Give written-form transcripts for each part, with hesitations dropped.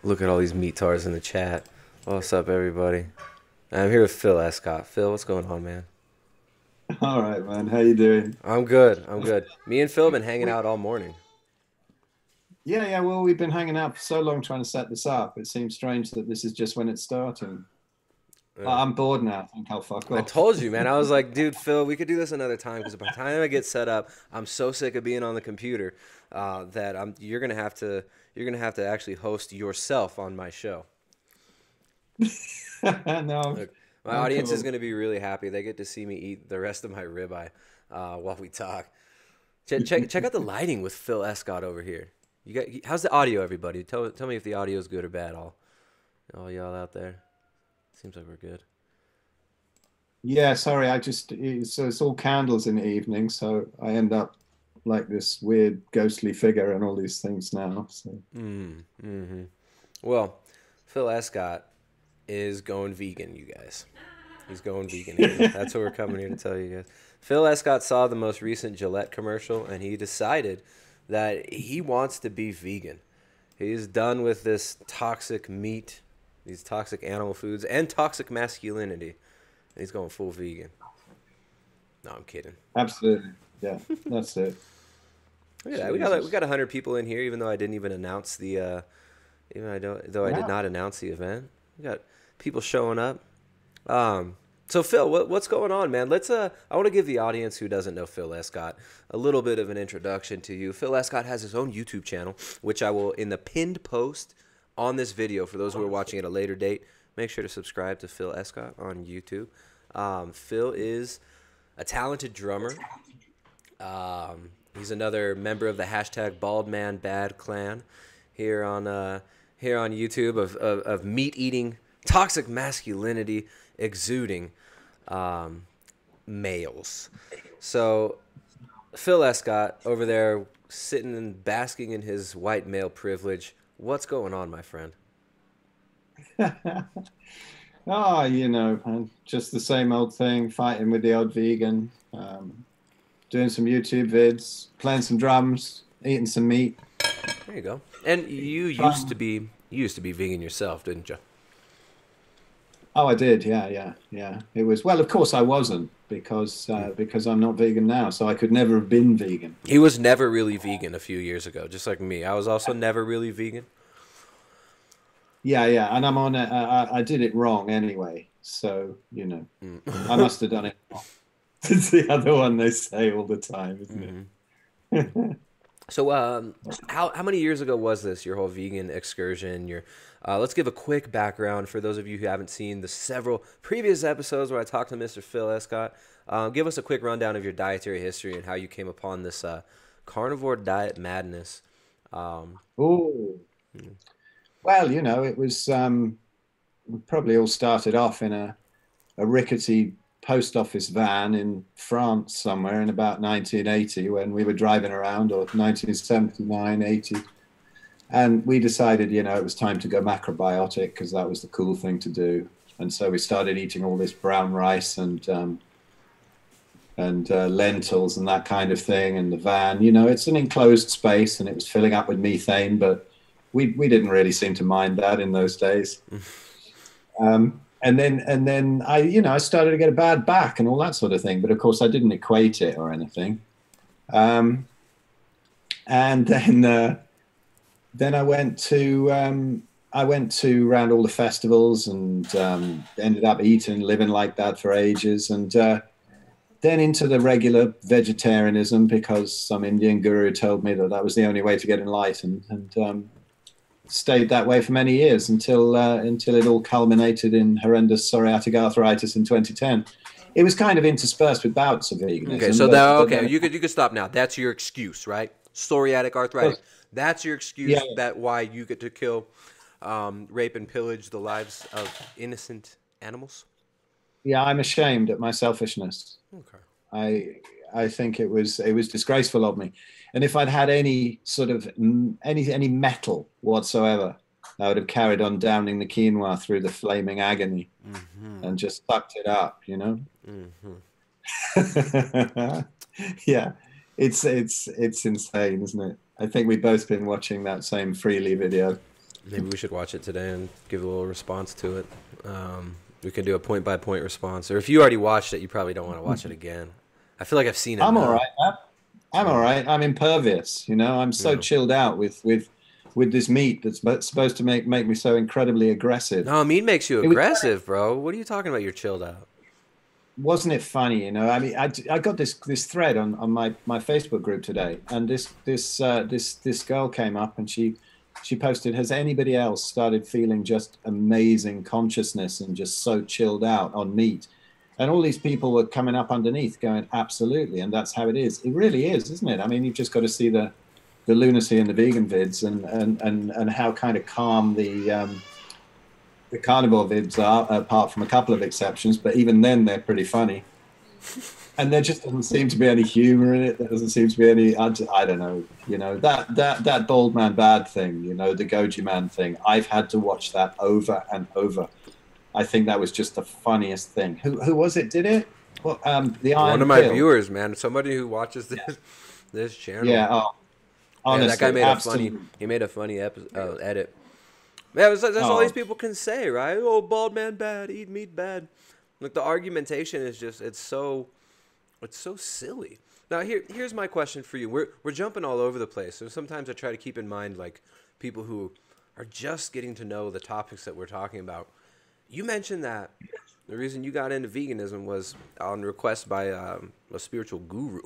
Look at all these meatars in the chat. What's up, everybody? I'm here with Phil Escott. Phil, what's going on, man? All right, man. How you doing? I'm good. I'm good. Me and Phil have been hanging out all morning. Yeah. Well, we've been hanging out for so long trying to set this up. It seems strange that this is just when it's starting. Yeah. I'm bored now. I think I'll fuck I off. told you, man. I was like, dude, Phil, we could do this another time because by the time I get set up, I'm so sick of being on the computer that you're gonna have to actually host yourself on my show. No, Look, my I'm audience is cool. gonna be really happy. They get to see me eat the rest of my ribeye while we talk. Check out the lighting with Phil Escott over here. How's the audio, everybody? Tell me if the audio is good or bad. All y'all out there. Seems like we're good. Yeah, sorry. So it's all candles in the evening, so I end up like this weird ghostly figure and all these things now. So Mm-hmm. Well, Phil Escott is going vegan, you guys. He's going vegan again. That's what we're coming here to tell you guys. Phil Escott saw the most recent Gillette commercial and he decided that he wants to be vegan. He's done with this toxic meat, these toxic animal foods, and toxic masculinity. And he's going full vegan. No, I'm kidding. absolutely, yeah, that's it. Look at that. We got Jesus. 100 people in here, even though I didn't even announce even though I did Wow. not announce the event. We got people showing up. So Phil, what's going on, man? I want to give the audience who doesn't know Phil Escott a little bit of an introduction to you. Phil Escott has his own YouTube channel, which I will in the pinned post on this video for those who are watching at a later date. Make sure to subscribe to Phil Escott on YouTube. Phil is a talented drummer. He's another member of the hashtag Bald Man Bad Clan here on YouTube of meat eating, toxic masculinity exuding um, males. So Phil Escott over there sitting and basking in his white male privilege. What's going on, my friend? Oh, man, just the same old thing, fighting with the odd vegan, doing some YouTube vids, playing some drums, eating some meat. There you go. And you used to Trying. be you used to be vegan yourself, didn't you? Oh, I did. Yeah. It was, well, of course I wasn't because I'm not vegan now, so I could never have been vegan. He was never really vegan a few years ago, just like me. I was also never really vegan. Yeah, and I'm on it. I did it wrong anyway, so I must have done it wrong. It's the other one they say all the time, isn't Hmm. it? So, how many years ago was this? Your whole vegan excursion. Let's give a quick background for those of you who haven't seen the several previous episodes where I talked to Mr. Phil Escott. Give us a quick rundown of your dietary history and how you came upon this carnivore diet madness. Um, Oh, well, it was we probably all started off in a rickety post office van in France somewhere in about 1980 when we were driving around, or 1979, 80. And we decided, it was time to go macrobiotic because that was the cool thing to do. And so we started eating all this brown rice and lentils and that kind of thing. And the van, it's an enclosed space and it was filling up with methane, but we didn't really seem to mind that in those days. And then I started to get a bad back and all that sort of thing. But of course, I didn't equate it or anything. Um, and then I went to around all the festivals and ended up eating, living like that for ages, and then into the regular vegetarianism because some Indian guru told me that that was the only way to get enlightened, and stayed that way for many years until it all culminated in horrendous psoriatic arthritis in 2010. It was kind of interspersed with bouts of okay, veganism, so but now, but okay, then you could stop now. That's your excuse, right? Psoriatic arthritis. That's your yeah, excuse that why you get to kill, rape, and pillage the lives of innocent animals. yeah, I'm ashamed at my selfishness. Okay. I I think it was disgraceful of me. And if I'd had any sort of any metal whatsoever, I would have carried on downing the quinoa through the flaming agony Mm-hmm. and just sucked it up. Mm-hmm. Yeah, it's insane, isn't it? I think we've both been watching that same Freely video. Maybe we should watch it today and give a little response to it. We can do a point by point response. Or if you already watched it, you probably don't want to watch it again. I feel like I've seen it I'm all now. right, man. I'm all right. I'm impervious. You know, I'm so Yeah. chilled out with this meat that's supposed to make me so incredibly aggressive. No, meat makes you It was aggressive, bro. What are you talking about? You're chilled out. wasn't it funny? You know, I mean, I got this thread on my Facebook group today, and this girl came up and she posted, "Has anybody else started feeling just amazing consciousness and just so chilled out on meat?" And all these people were coming up underneath, going, "Absolutely," and that's how it is. It really is, isn't it? I mean, you've just got to see the lunacy in the vegan vids and how kind of calm the carnivore vids are, apart from a couple of exceptions, but even then they're pretty funny. And there just doesn't seem to be any humor in it. There doesn't seem to be any, I don't know, you know, that bald man bad thing, you know, the Goji man thing. I've had to watch that over and over. I think that was just the funniest thing. Who was it did it? Well, the Iron One of my Pill. viewers, man. Somebody who watches this channel. Yeah, honestly, that guy made absolutely. a funny. He made a funny edit. Yeah, that's all these people can say, right? Oh, bald man bad, eat meat bad. Like the argumentation is just it's so silly. Now here's my question for you. We're jumping all over the place. So sometimes I try to keep in mind like people who are just getting to know the topics that we're talking about. You mentioned that the reason you got into veganism was on request by a spiritual guru.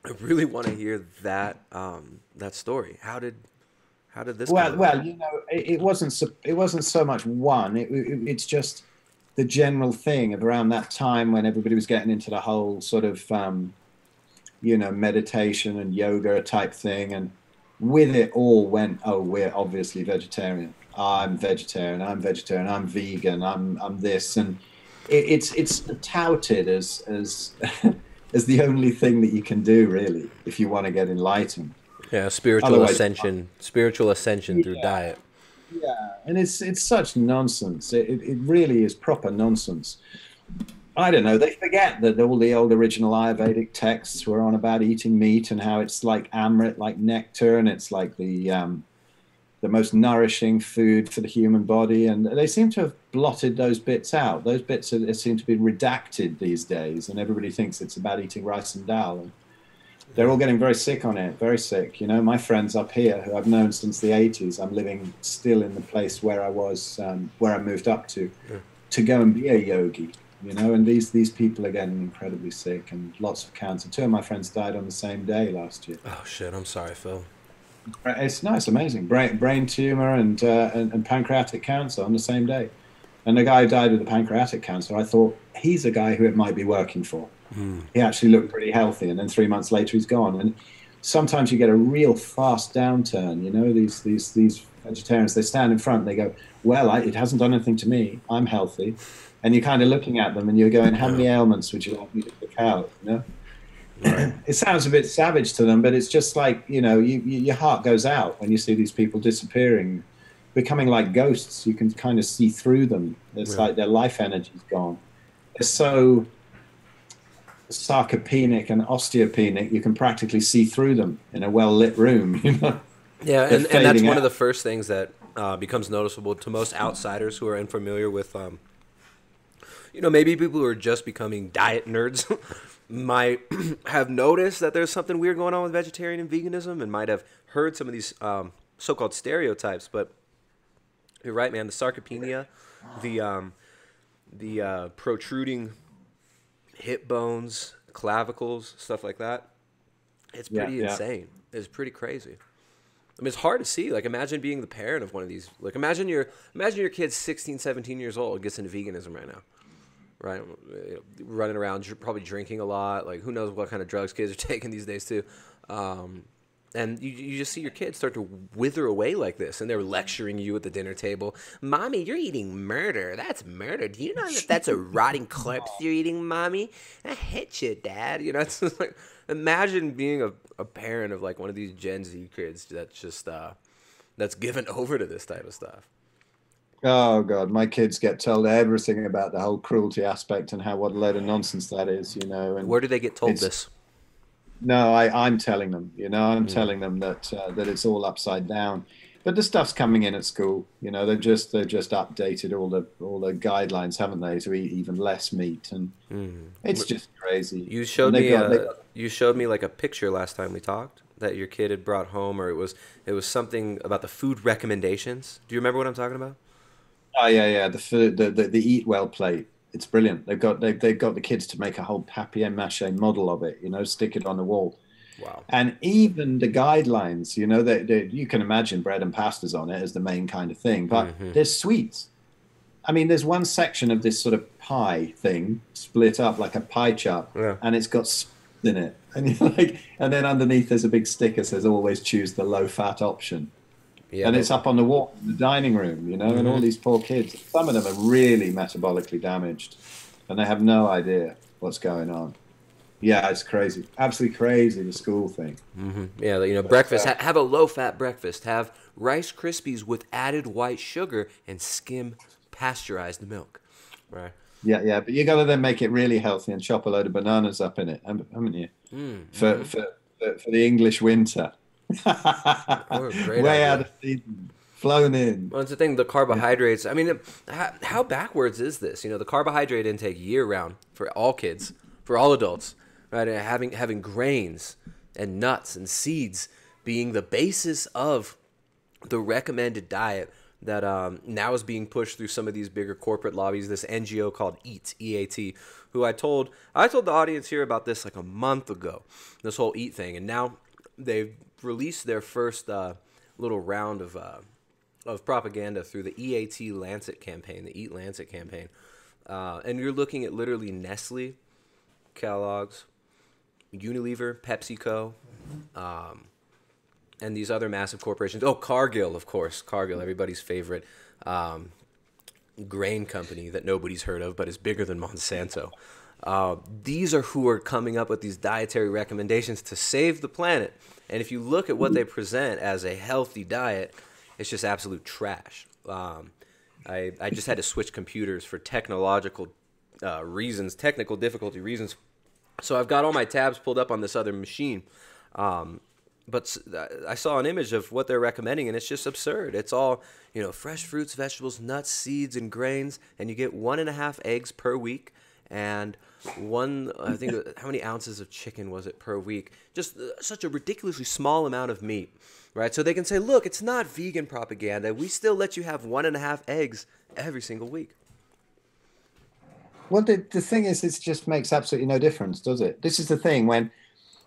I really want to hear that story. How did this come about? Well, you know, it wasn't so much one. It's just the general thing of around that time when everybody was getting into the whole sort of you know, meditation and yoga type thing, and with it all went, oh, we're obviously vegetarian. I'm vegetarian. I'm vegetarian. I'm vegan. I'm this, and it's touted as as the only thing that you can do really if you want to get enlightened. Yeah, spiritual Otherwise, ascension through yeah, diet. yeah, and it's such nonsense. It really is proper nonsense. I don't know. They forget that all the old original Ayurvedic texts were on about eating meat and how it's like amrit, like nectar, and it's like the most nourishing food for the human body. And they seem to have blotted those bits out. Those bits seem to be redacted these days, and everybody thinks it's about eating rice and dal. And they're all getting very sick on it, very sick. You know, my friends up here who I've known since the 80s, I'm living still in the place where I was, where I moved up to go and be a yogi. You know, and these people are getting incredibly sick and lots of cancer. Two of my friends died on the same day last year. Oh shit! I'm sorry, Phil. It's nice, amazing. Brain tumor and pancreatic cancer on the same day. And the guy who died with the pancreatic cancer, I thought, he's a guy who it might be working for. He actually looked pretty healthy, and then 3 months later he's gone. And sometimes you get a real fast downturn. You know, these vegetarians, they stand in front and they go, well, it hasn't done anything to me. I'm healthy. And you're kind of looking at them and you're going, how many ailments would you like me to pick out? You know? Right. It sounds a bit savage to them, but it's just like, you know, your heart goes out when you see these people disappearing, becoming like ghosts. You can kind of see through them. It's like their life energy's gone. They're so sarcopenic and osteopenic, you can practically see through them in a well-lit room, you know? Yeah, They're and that's fading one of out. the first things that becomes noticeable to most outsiders who are unfamiliar with, you know, maybe people who are just becoming diet nerds might have noticed that there's something weird going on with vegetarian and veganism and might have heard some of these so-called stereotypes. But you're right, man. The sarcopenia, the protruding hip bones, clavicles, stuff like that. It's pretty insane. It's pretty crazy. I mean, it's hard to see. Like, imagine being the parent of one of these. Like, imagine your kid's 16, 17 years old, gets into veganism right now. Right? Running around, probably drinking a lot. Like, who knows what kind of drugs kids are taking these days, too. And you just see your kids start to wither away like this, and they're lecturing you at the dinner table. Mommy, you're eating murder. That's murder. Do you know that that's a rotting corpse you're eating, Mommy? I hit you, Dad. You know, it's just like, imagine being a parent of like one of these Gen Z kids that's just that's given over to this type of stuff. Oh God, my kids get told everything about the whole cruelty aspect and what a load of nonsense that is, you know. And where do they get told this? No, I'm telling them, you know, I'm telling them that that it's all upside down. But the stuff's coming in at school. You know, they've just updated all the guidelines, haven't they, to eat even less meat, and it's just crazy. You And showed me like a picture last time we talked that your kid had brought home, or it was something about the food recommendations. Do you remember what I'm talking about? oh yeah, yeah, the food, the eat well plate. It's brilliant. They've got the kids to make a whole papier-mâché model of it. You know, stick it on the wall. Wow. And even the guidelines, you know, you can imagine bread and pastas on it as the main kind of thing, but Hmm. there's sweets. I mean, there's one section of this sort of pie thing split up like a pie chart, Yeah. and it's got sweets in it, and you're like, and then underneath there's a big sticker says always choose the low fat option, Yeah. and it's up on the wall in the dining room, you know, and all Hmm. these poor kids. Some of them are really metabolically damaged, and they have no idea what's going on. Yeah, it's crazy, absolutely crazy, the school thing. Yeah. But Breakfast. Have a low-fat breakfast. Have Rice Krispies with added white sugar and skim pasteurized milk. Right. yeah, yeah, but you got to then make it really healthy and chop a load of bananas up in it, haven't you? For Mm-hmm. for the English winter, Oh, great way out idea. of season, flown in. Well, it's the thing, the Yeah. carbohydrates. I mean, how backwards is this? The carbohydrate intake year round for all kids, for all adults, right? And having grains and nuts and seeds being the basis of the recommended diet that now is being pushed through some of these bigger corporate lobbies. This NGO called EAT, EAT, who I told the audience here about this like a month ago, this whole eat thing, and now they've released their first little round of propaganda through the EAT Lancet campaign, the Eat Lancet campaign, and you're looking at literally Nestle, Kellogg's, Unilever, PepsiCo, and these other massive corporations. Oh, Cargill, of course. Cargill, everybody's favorite um, grain company that nobody's heard of, but is bigger than Monsanto. These are who are coming up with these dietary recommendations to save the planet. And if you look at what they present as a healthy diet, it's just absolute trash. I just had to switch computers for technological reasons, technical difficulty reasons. So I've got all my tabs pulled up on this other machine. But I saw an image of what they're recommending, and it's just absurd. It's all, fresh fruits, vegetables, nuts, seeds, and grains, and you get 1.5 eggs per week, and I think, how many ounces of chicken was it per week? Just such a ridiculously small amount of meat, right? So they can say, look, it's not vegan propaganda. We still let you have 1.5 eggs every single week. Well, the thing is, it just makes absolutely no difference, does it? This is the thing.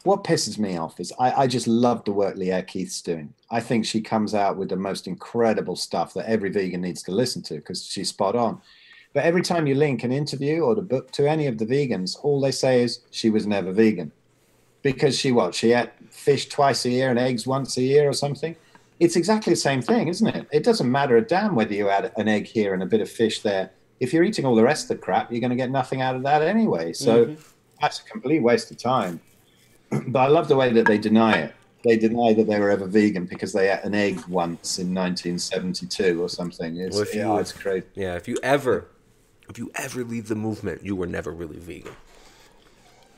What pisses me off is I just love the work Leah Keith's doing. I think she comes out with the most incredible stuff that every vegan needs to listen to because she's spot on. But every time you link an interview or the book to any of the vegans, all they say is she was never vegan because she ate fish twice a year and eggs once a year or something. It's exactly the same thing, isn't it? It doesn't matter a damn whether you add an egg here and a bit of fish there. If you're eating all the rest of the crap, you're going to get nothing out of that anyway. So that's a complete waste of time. But I love the way that they deny it. They deny that they were ever vegan because they ate an egg once in 1972 or something. Well, It's crazy. if you ever leave the movement, you were never really vegan.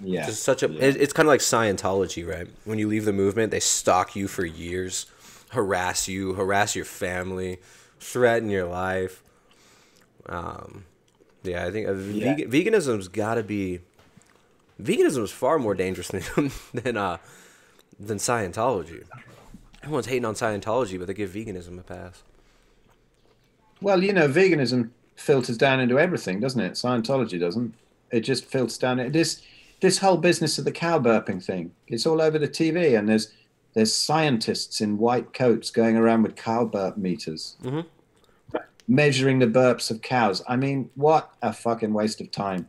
Yeah, Just such a, yeah, it's kind of like Scientology, right? When you leave the movement, they stalk you for years, harass you, harass your family, threaten your life. Yeah, I think yeah. veganism is far more dangerous than Scientology. Everyone's hating on Scientology, but they give veganism a pass. Well, veganism filters down into everything, doesn't it? Scientology doesn't. It just filters down. This whole business of the cow burping thing. It's all over the TV, and there's scientists in white coats going around with cow burp meters, measuring the burps of cows. I mean, what a fucking waste of time.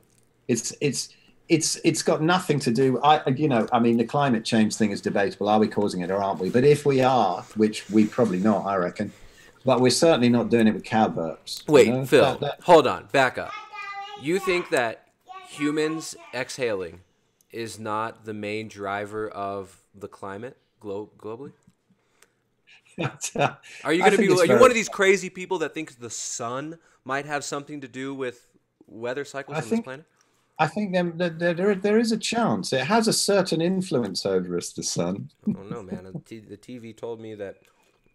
It's got nothing to do. I mean, the climate change thing is debatable. Are we causing it or aren't we? But if we are, which we probably not, I reckon, but we're certainly not doing it with cow burps. Wait, Phil, That hold on, back up. You think that humans exhaling is not the main driver of the climate globally? Are you I going to think be? it's Are you very. one of these crazy people that thinks the sun might have something to do with weather cycles I on this think planet? I think there is a chance. It has a certain influence over us, the sun. I don't know, man. The TV told me that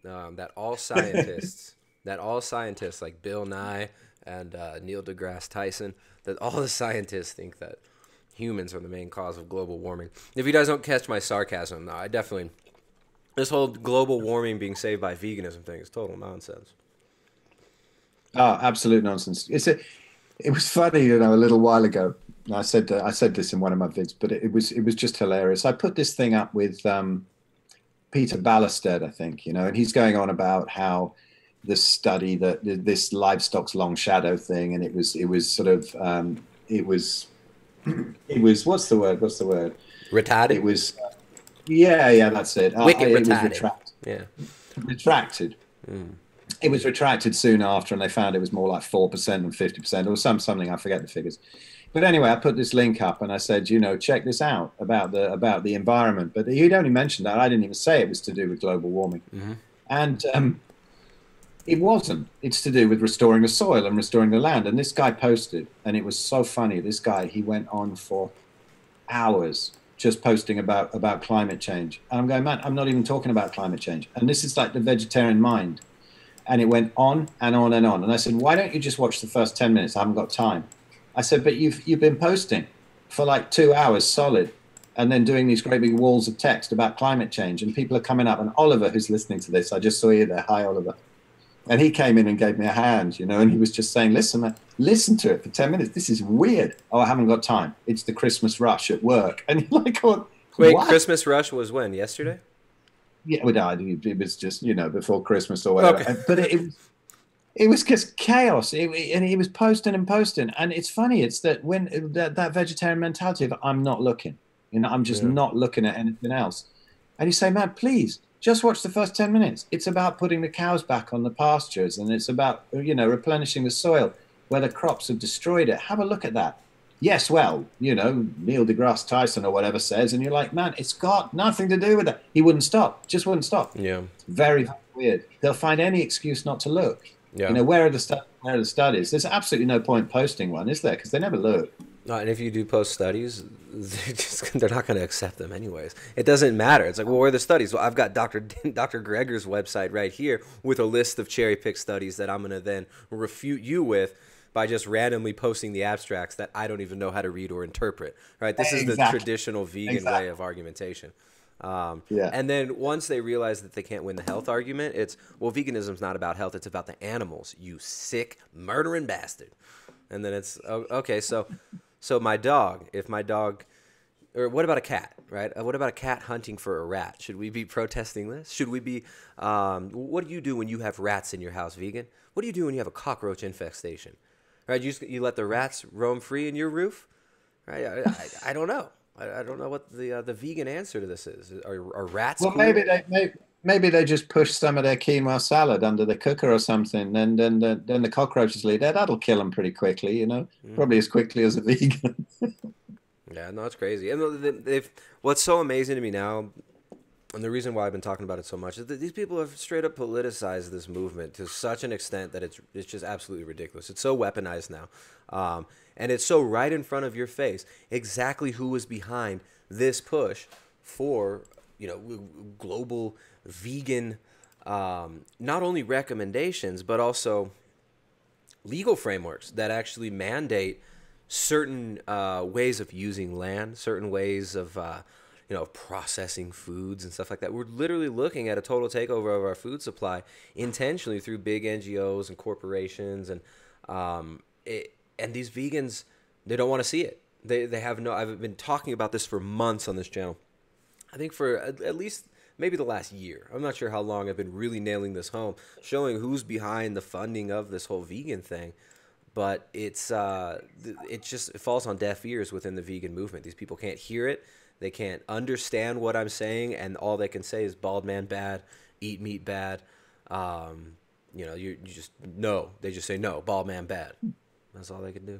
that all scientists, like Bill Nye and Neil deGrasse Tyson, that all the scientists think that humans are the main cause of global warming. If you guys don't catch my sarcasm, no, I definitely, this whole global warming being saved by veganism thing is total nonsense. Oh, absolute nonsense. It was funny, you know, a little while ago. I said this in one of my vids, but it was just hilarious. I put this thing up with Peter Ballested, I think, you know, and he's going on about how this study that this livestock's long shadow thing, and it was sort of it was what's the word? Retarded. It was yeah, that's it. Wicked it was retarded. Yeah. Retracted. It was retracted soon after, and they found it was more like 4% than 50%, or something. I forget the figures. But anyway, I put this link up, and I said, you know, check this out about the environment. But he'd only mentioned that. I didn't even say it was to do with global warming, and it wasn't. It's to do with restoring the soil and restoring the land. And this guy posted, and it was so funny. This guy, he went on for hours just posting about climate change. And I'm going, man, I'm not even talking about climate change. And this is like the vegetarian mind. And it went on and on and on. And I said, why don't you just watch the first 10 minutes? I haven't got time. I said, but you've been posting for like 2 hours solid, and then doing these great big walls of text about climate change. And people are coming up. And Oliver, who's listening to this, I just saw you there. Hi, Oliver. And he came in and gave me a hand, you know, and he was just saying, listen, man, listen to it for 10 minutes. This is weird. Oh, I haven't got time. It's the Christmas rush at work. And you're like, oh, wait, what? Christmas rush was when? Yesterday? Yeah, it was just, you know, before Christmas or whatever. Okay. But it was just chaos. And he was posting and posting. And it's funny. It's that when that vegetarian mentality of I'm not looking, you know, I'm just not looking at anything else. And you say, man, please just watch the first 10 minutes. It's about putting the cows back on the pastures, and it's about, you know, replenishing the soil where the crops have destroyed it. Have a look at that. Yes, well, you know, Neil deGrasse Tyson or whatever says, and you're like, man, it's got nothing to do with that. He wouldn't stop, just wouldn't stop. Yeah. Very, very weird. They'll find any excuse not to look. Yeah. You know, where are the studies? There's absolutely no point posting one, is there? Because they never look. No, and if you do post studies, they're not going to accept them anyways. It doesn't matter. It's like, well, where are the studies? Well, I've got Dr. Greger's website right here with a list of cherry-picked studies that I'm going to then refute you with by just randomly posting the abstracts that I don't even know how to read or interpret. Right? This is the traditional vegan way of argumentation. And then once they realize that they can't win the health argument, it's, well, veganism's not about health. It's about the animals, you sick, murdering bastard. And then it's, okay, so my dog, or what about a cat, right? What about a cat hunting for a rat? Should we be protesting this? Should we be, what do you do when you have rats in your house, vegan? What do you do when you have a cockroach infestation? Right? You let the rats roam free in your roof? Right? I don't know. I don't know what the vegan answer to this is. Are rats? Well, cool? maybe they just push some of their quinoa salad under the cooker or something, and then the cockroaches leave there. That'll kill them pretty quickly, you know, probably as quickly as a vegan. Yeah, no, it's crazy. And what's so amazing to me now, and the reason why I've been talking about it so much, is that these people have straight up politicized this movement to such an extent that it's just absolutely ridiculous. It's so weaponized now. And it's so right in front of your face exactly who was behind this push for, you know, global vegan, not only recommendations, but also legal frameworks that actually mandate certain ways of using land, certain ways of, you know, processing foods and stuff like that. We're literally looking at a total takeover of our food supply intentionally through big NGOs and corporations, and and these vegans, they don't want to see it. They have no. I've been talking about this for months on this channel. I think for at least maybe the last year. I'm not sure how long I've been really nailing this home, showing who's behind the funding of this whole vegan thing. But it falls on deaf ears within the vegan movement. These people can't hear it. They can't understand what I'm saying, and all they can say is bald man bad, eat meat bad. You know, you just no. They just say no, bald man bad. That's all they can do.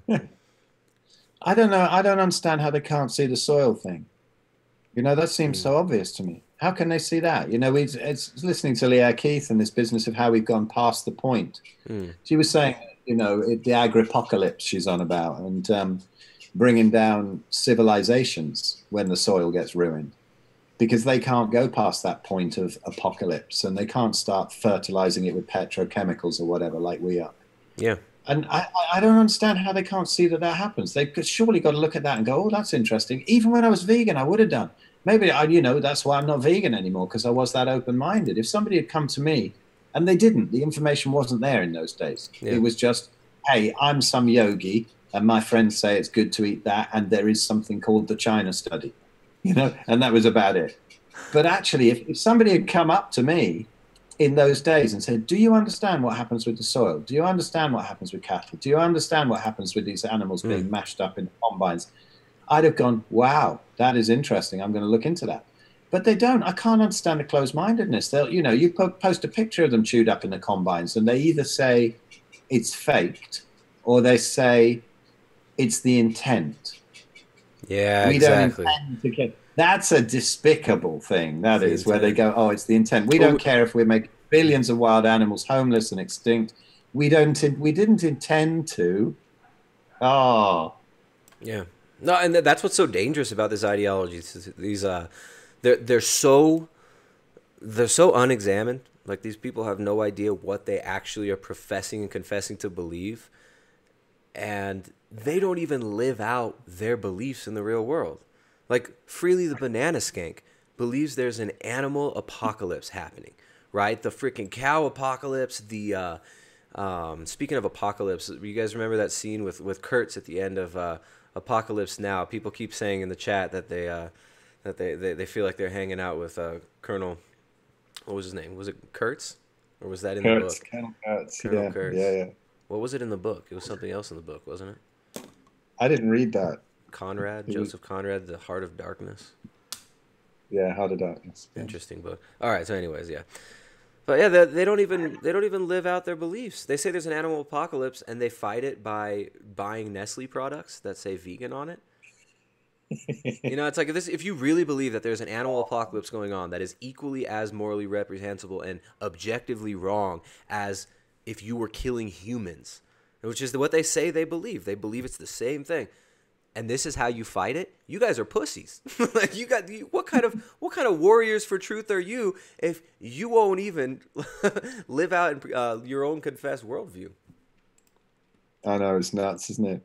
I don't know. I don't understand how they can't see the soil thing. You know, that seems so obvious to me. How can they see that? You know, it's listening to Leah Keith and this business of how we've gone past the point. She was saying, you know, the agri-apocalypse she's on about, and bringing down civilizations when the soil gets ruined. because they can't go past that point of apocalypse, and they can't start fertilizing it with petrochemicals or whatever like we are. Yeah. And I don't understand how they can't see that that happens. They've surely got to look at that and go, oh, that's interesting. Even when I was vegan, I would have done. Maybe, that's why I'm not vegan anymore, because I was that open-minded. If somebody had come to me, and they didn't, the information wasn't there in those days. Yeah. It was just, hey, I'm some yogi, and my friends say it's good to eat that, and there is something called the China study, and that was about it. But actually, if somebody had come up to me in those days and said, do you understand what happens with the soil? Do you understand what happens with cattle? Do you understand what happens with these animals being mashed up in combines? I'd have gone, wow, that is interesting. I'm going to look into that. But they don't. I can't understand the closed-mindedness. They'll, you post a picture of them chewed up in the combines, and they either say it's faked or they say it's the intent. Yeah, exactly. We don't intend to get. That's a despicable thing. That is where they go, oh, it's the intent. We don't care if we make billions of wild animals homeless and extinct. We didn't intend to. Oh. Yeah. No, and that's what's so dangerous about this ideology. These they're so unexamined. Like, these people have no idea what they actually are professing and confessing to believe, and they don't even live out their beliefs in the real world. Like, Freely the Banana Skank believes there's an animal apocalypse happening, right? The freaking cow apocalypse. The speaking of apocalypse, you guys remember that scene with Kurtz at the end of Apocalypse Now? People keep saying in the chat that they feel like they're hanging out with Colonel. What was his name? Was it Kurtz, or was that in the book? Colonel Kurtz. Colonel Kurtz. Yeah. What was it in the book? It was something else in the book, wasn't it? I didn't read that. Joseph Conrad, The Heart of Darkness. Yeah, Heart of Darkness. Yeah. Interesting book. All right, so anyways, yeah. But yeah, they don't even live out their beliefs. They say there's an animal apocalypse, and they fight it by buying Nestle products that say vegan on it. It's like, if you really believe that there's an animal apocalypse going on that is equally as morally reprehensible and objectively wrong as if you were killing humans, which is what they say they believe. They believe it's the same thing. And this is how you fight it? You guys are pussies. Like, what kind of warriors for truth are you if you won't even live out in your own confessed worldview? I know, it's nuts, isn't it?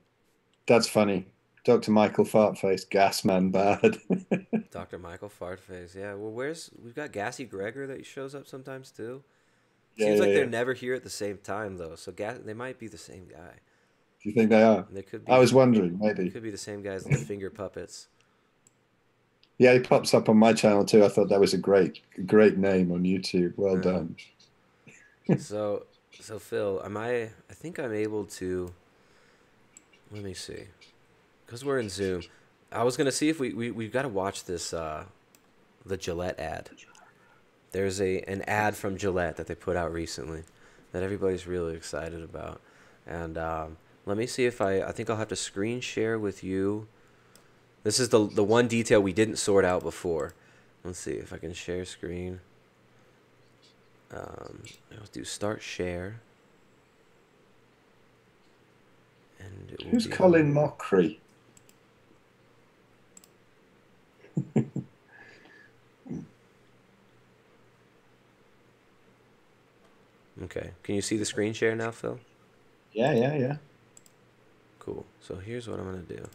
That's funny. Dr. Michael Fartface, Gasman bad. Dr. Michael Fartface, yeah. Well, we've got Gassy Gregor that shows up sometimes too. Seems like they're never here at the same time though, so they might be the same guy. Do you think they are? They could be, I was wondering, maybe. They could be the same guys as the Finger Puppets. Yeah, he pops up on my channel too. I thought that was a great name on YouTube. Well done. So Phil, I think I'm able to, let me see. Because we're in Zoom. I was going to see if we've got to watch this, the Gillette ad. There's an ad from Gillette that they put out recently that everybody's really excited about. And let me see if I think I'll have to screen share with you. This is the one detail we didn't sort out before. Let's see if I can share screen. I'll do start share. And who's Colin Mockery? Okay. Can you see the screen share now, Phil? Yeah. Cool. So here's what I'm going to do.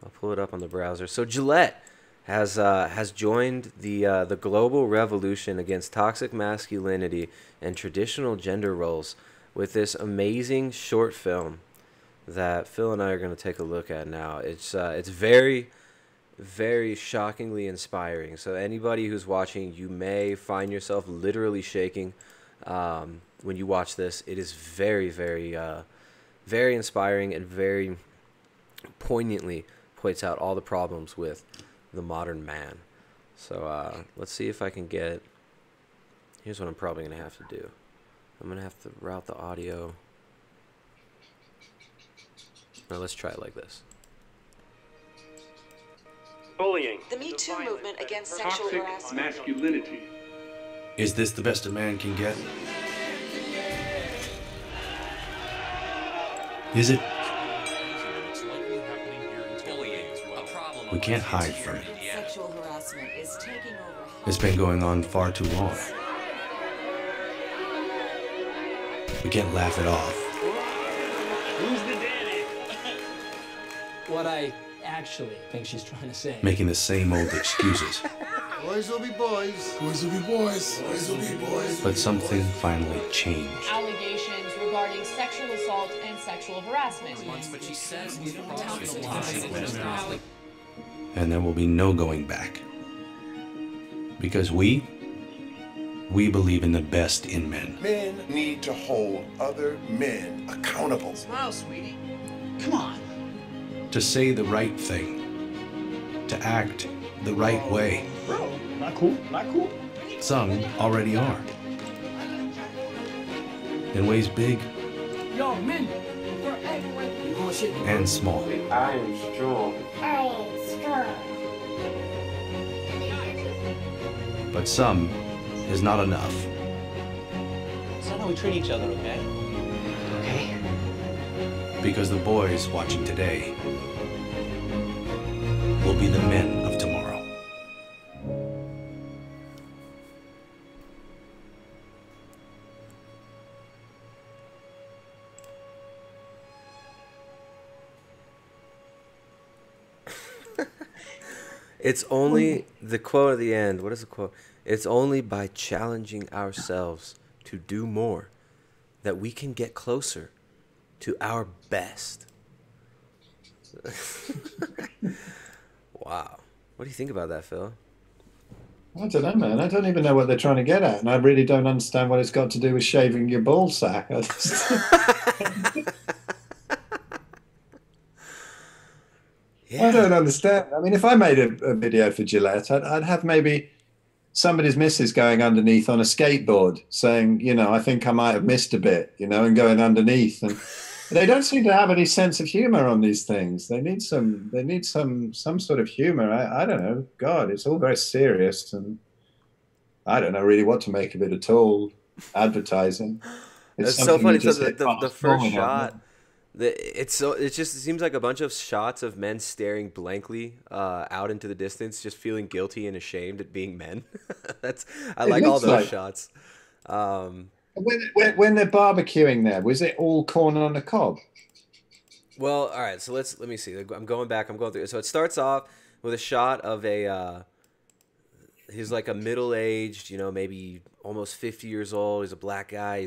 I'll pull it up on the browser. So Gillette has joined the global revolution against toxic masculinity and traditional gender roles with this amazing short film that Phil and I are going to take a look at now. It's very, very shockingly inspiring. So anybody who's watching, you may find yourself literally shaking when you watch this. It is very, very, very inspiring and very poignantly points out all the problems with the modern man. So let's see if I can get. Here's what I'm probably going to have to do. I'm going to have to route the audio. Now let's try it like this. Bullying. The Me Too movement against sexual harassment. Masculinity. Is this the best a man can get? Is it? It's likely happening here in bullying, a problem We can't hide from it. Sexual harassment is taking over. It's been going on far too long. We can't laugh it off. Who's the daddy? What I actually think she's trying to say. Making the same old excuses. Boys will be boys. Boys will be boys. Boys will be boys. But something finally changed. Allegations regarding sexual assault and sexual harassment. And there will be no going back. Because we believe in the best in men. Men need to hold other men accountable. Smile, sweetie. Come on. To say the right thing. To act the right way. Bro, not cool. Not cool. Some already are. In ways big Yo, men. For everyone. Oh, shit. and small. I am strong. But some is not enough. It's not how we treat each other, okay? Okay. Because the boys watching today will be the men of tomorrow. It's only the quote at the end. What is the quote? It's only by challenging ourselves to do more that we can get closer to our best. Wow. What do you think about that, Phil? I don't know, man. I don't even know what they're trying to get at, and I really don't understand what it's got to do with shaving your ball sack. I just... Yeah. I don't understand. I mean, if I made a video for Gillette, I'd have maybe somebody's missus going underneath on a skateboard saying, you know, I think I might have missed a bit, you know, and going underneath. And they don't seem to have any sense of humor on these things. They need some sort of humor. I don't know. God, it's all very serious, and I don't know really what to make of it at all. Advertising. It's so funny. So the first shot, it just seems like a bunch of shots of men staring blankly out into the distance, just feeling guilty and ashamed at being men. I like all those shots. When they're barbecuing there, was it all corn on the cob? Well, all right. So let me see. I'm going back. I'm going through. So it starts off with a shot of he's like a middle-aged, you know, maybe almost 50 years old. He's a black guy.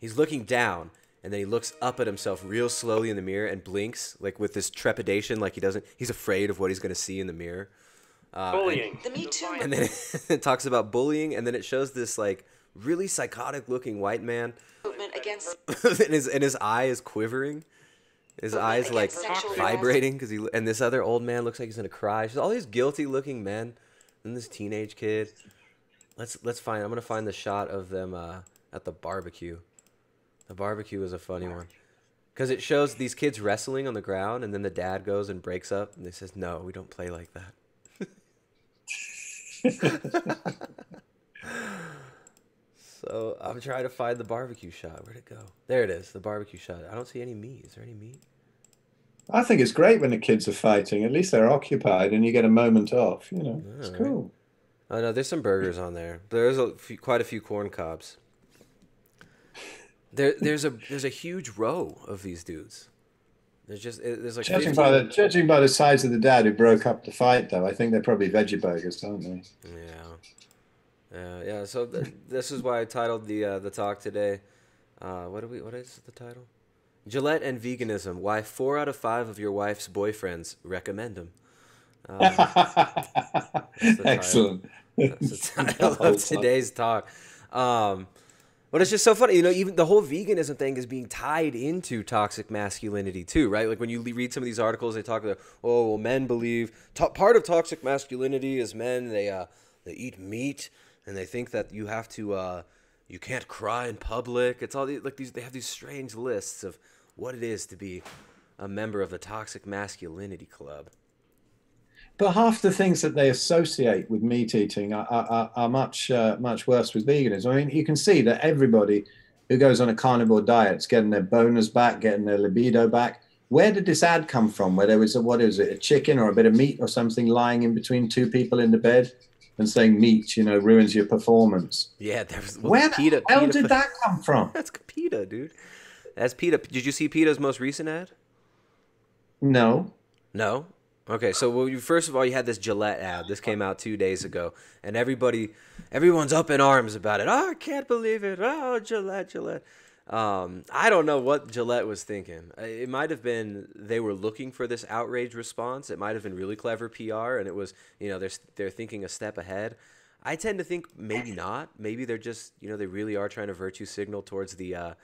He's looking down, and then he looks up at himself real slowly in the mirror and blinks, like with this trepidation, like he's afraid of what he's going to see in the mirror. Bullying. The Me Too And then it talks about bullying, and then it shows this like really psychotic-looking white man, movement against and his eye is quivering. His eyes like sexual vibrating because and this other old man looks like he's gonna cry. Just all these guilty-looking men, and this teenage kid. Let's find. I'm gonna find the shot of them at the barbecue. The barbecue is a funny one because it shows these kids wrestling on the ground, and then the dad goes and breaks up, and he says, "No, we don't play like that." So I'm trying to find the barbecue shot. Where'd it go? There it is, the barbecue shot. I don't see any meat. Is there any meat? I think it's great when the kids are fighting. At least they're occupied and you get a moment off. You know, it's cool. Oh no, there's some burgers on there. There's quite a few corn cobs. There's a huge row of these dudes. There's like Judging by the size of the dad who broke up the fight, though, I think they're probably veggie burgers, aren't they? Yeah. So this is why I titled the talk today. What is the title? Gillette and veganism: why 4 out of 5 of your wife's boyfriends recommend them. Excellent. That's the title of today's talk. But it's just so funny, you know, even the whole veganism thing is being tied into toxic masculinity too, right? Like when you read some of these articles, they talk about, oh, well, men believe part of toxic masculinity is men, they eat meat and they think that you have to, you can't cry in public. It's all these, they have these strange lists of what it is to be a member of the toxic masculinity club. But half the things that they associate with meat eating are much worse with veganism. I mean, you can see that everybody who goes on a carnivore diet is getting their boners back, getting their libido back. Where did this ad come from? Where there was a chicken or a bit of meat or something lying in between two people in the bed and saying meat, ruins your performance. Yeah, there was. Where the hell did that come from? That's PETA, dude. That's PETA. Did you see PETA's most recent ad? No. No? Okay, so first of all, you had this Gillette ad. This came out 2 days ago, and everyone's up in arms about it. Oh, I can't believe it. Oh, Gillette. I don't know what Gillette was thinking. It might have been they were looking for this outrage response. It might have been really clever PR, and it was, they're thinking a step ahead. I tend to think maybe not. Maybe they're just, they really are trying to virtue signal towards the.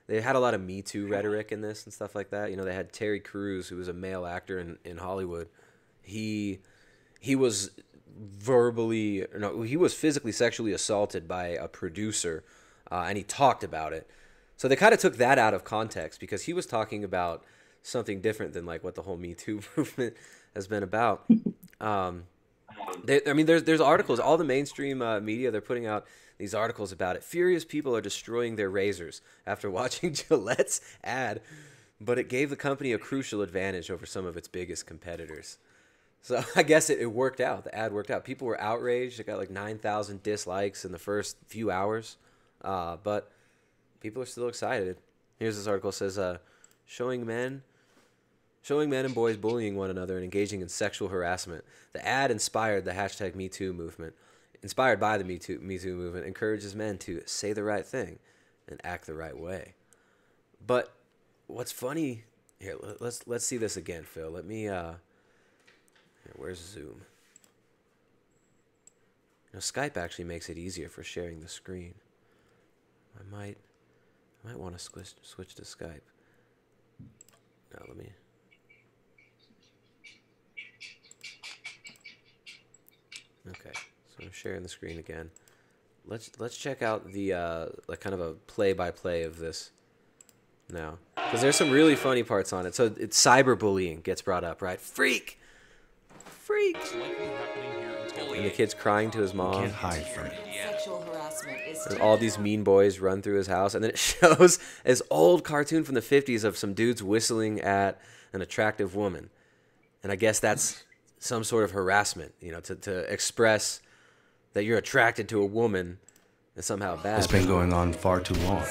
They had a lot of Me Too rhetoric in this and stuff like that. They had Terry Crews, who was a male actor in Hollywood. He was he was physically sexually assaulted by a producer, and he talked about it. So they kind of took that out of context because he was talking about something different than like what the whole Me Too movement has been about. There's articles. All the mainstream media, they're putting out these articles about it. Furious people are destroying their razors after watching Gillette's ad, but it gave the company a crucial advantage over some of its biggest competitors. So I guess it worked out. The ad worked out. People were outraged. It got like 9,000 dislikes in the first few hours, but people are still excited. Here's this article. It says, showing men and boys bullying one another and engaging in sexual harassment. The ad inspired the hashtag #MeToo movement. Inspired by the Me Too movement, encourages men to say the right thing and act the right way. But what's funny here? Let's see this again, Phil. Let me. Here, where's Zoom? Skype actually makes it easier for sharing the screen. I might want to switch to Skype. Now let me. Okay, so I'm sharing the screen again. Let's check out the like kind of a play-by-play of this now, because there's some really funny parts on it. So it's cyberbullying gets brought up, right? Freak. And the kid's crying to his mom. Can't hide from it. Sexual harassment is And all these mean boys run through his house, and then it shows this old cartoon from the 50s of some dudes whistling at an attractive woman. And I guess that's some sort of harassment, to express that you're attracted to a woman is somehow bad. It's been going on far too long.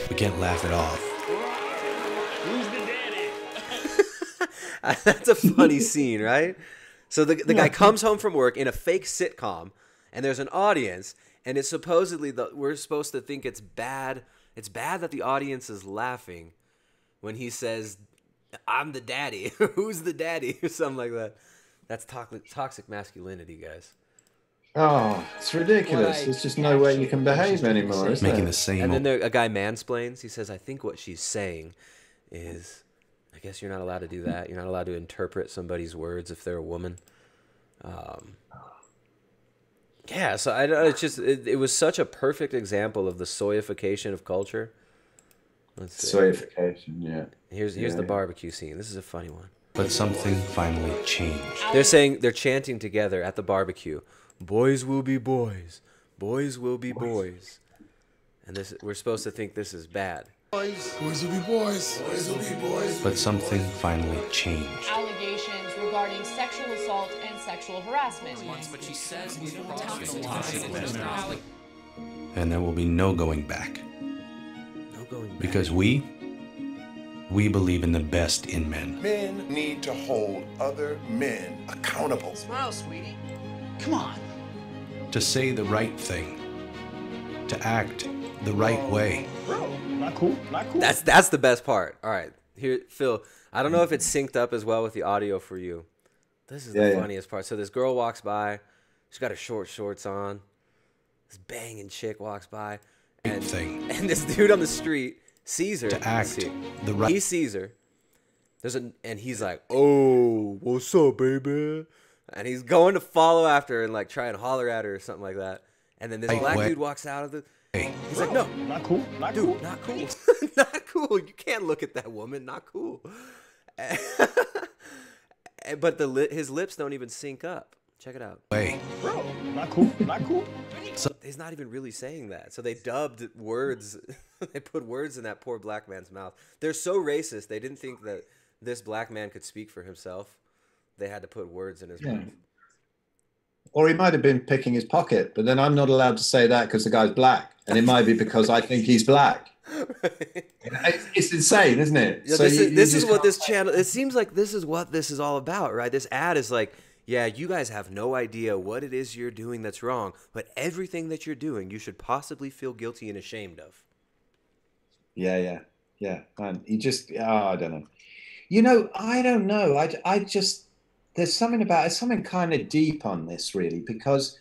We can't laugh it off. Who's the daddy? That's a funny scene, right? So the guy comes home from work in a fake sitcom, and there's an audience, and it's supposedly we're supposed to think it's bad. It's bad that the audience is laughing when he says, "I'm the daddy." Who's the daddy? Or something like that. That's toxic masculinity, guys. Oh, it's ridiculous. There's just no way you can behave anymore, is Making there? the same. And then a guy mansplains. He says, "I think what she's saying is, I guess you're not allowed to do that. You're not allowed to interpret somebody's words if they're a woman." Yeah, so it was such a perfect example of the soyification of culture. Let's see. Soyification, yeah. Here's the barbecue scene. This is a funny one. But something finally changed. They're chanting together at the barbecue. Boys will be boys. Boys will be boys. And we're supposed to think this is bad. Boys will be boys. Boys will be boys. But something finally changed. Allegations regarding sexual assault and sexual harassment. But she says And there will be no going back. No going back. Because we believe in the best in men. Men need to hold other men accountable. Smile, sweetie. Come on. To say the right thing. To act the right way. Bro, not cool. That's the best part. All right, here, Phil. I don't know if it's synced up as well with the audio for you. This is the funniest part. So this girl walks by. She's got her short shorts on. This banging chick walks by, and this dude on the street sees her. To act the right. He sees her. And he's like, "Oh, what's up, baby?" And he's going to follow after her and like try and holler at her or something like that. And then this black dude walks out of the. He's like, "No, not cool. Not dude, cool. not cool. Not cool. You can't look at that woman. Not cool." But his lips don't even sync up. Check it out. Bro, not cool. Not cool. He's not even really saying that. So they dubbed words They put words in that poor black man's mouth. They're so racist. They didn't think that this black man could speak for himself. They had to put words in his mouth. Or he might have been picking his pocket, but then I'm not allowed to say that because the guy's black. And it might be because I think he's black. It's insane, isn't it? Yeah, so this is what this channel, it seems like this is what this is all about, right? This ad is like, yeah, you guys have no idea what it is you're doing that's wrong, but everything that you're doing, you should possibly feel guilty and ashamed of. Yeah. And you just, I don't know. You know, I don't know. I just, there's something about, it's something kind of deep on this really, because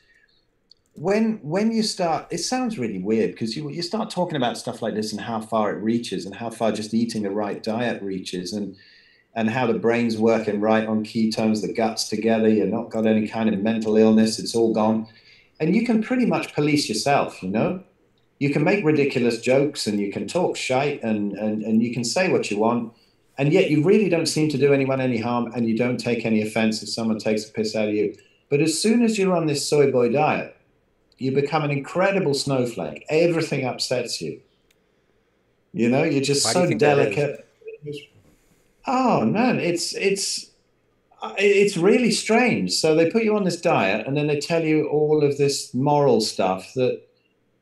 when you start, it sounds really weird because you start talking about stuff like this and how far it reaches and how far just eating the right diet reaches and how the brain's working right on ketones, the gut's together, you've not got any kind of mental illness, it's all gone. And you can pretty much police yourself, you know? You can make ridiculous jokes and you can talk shite and you can say what you want. And yet you really don't seem to do anyone any harm and you don't take any offense if someone takes a piss out of you. But as soon as you're on this soy boy diet, you become an incredible snowflake. Everything upsets you. You know, you're just so delicate. Oh man, it's really strange. So they put you on this diet and then they tell you all of this moral stuff that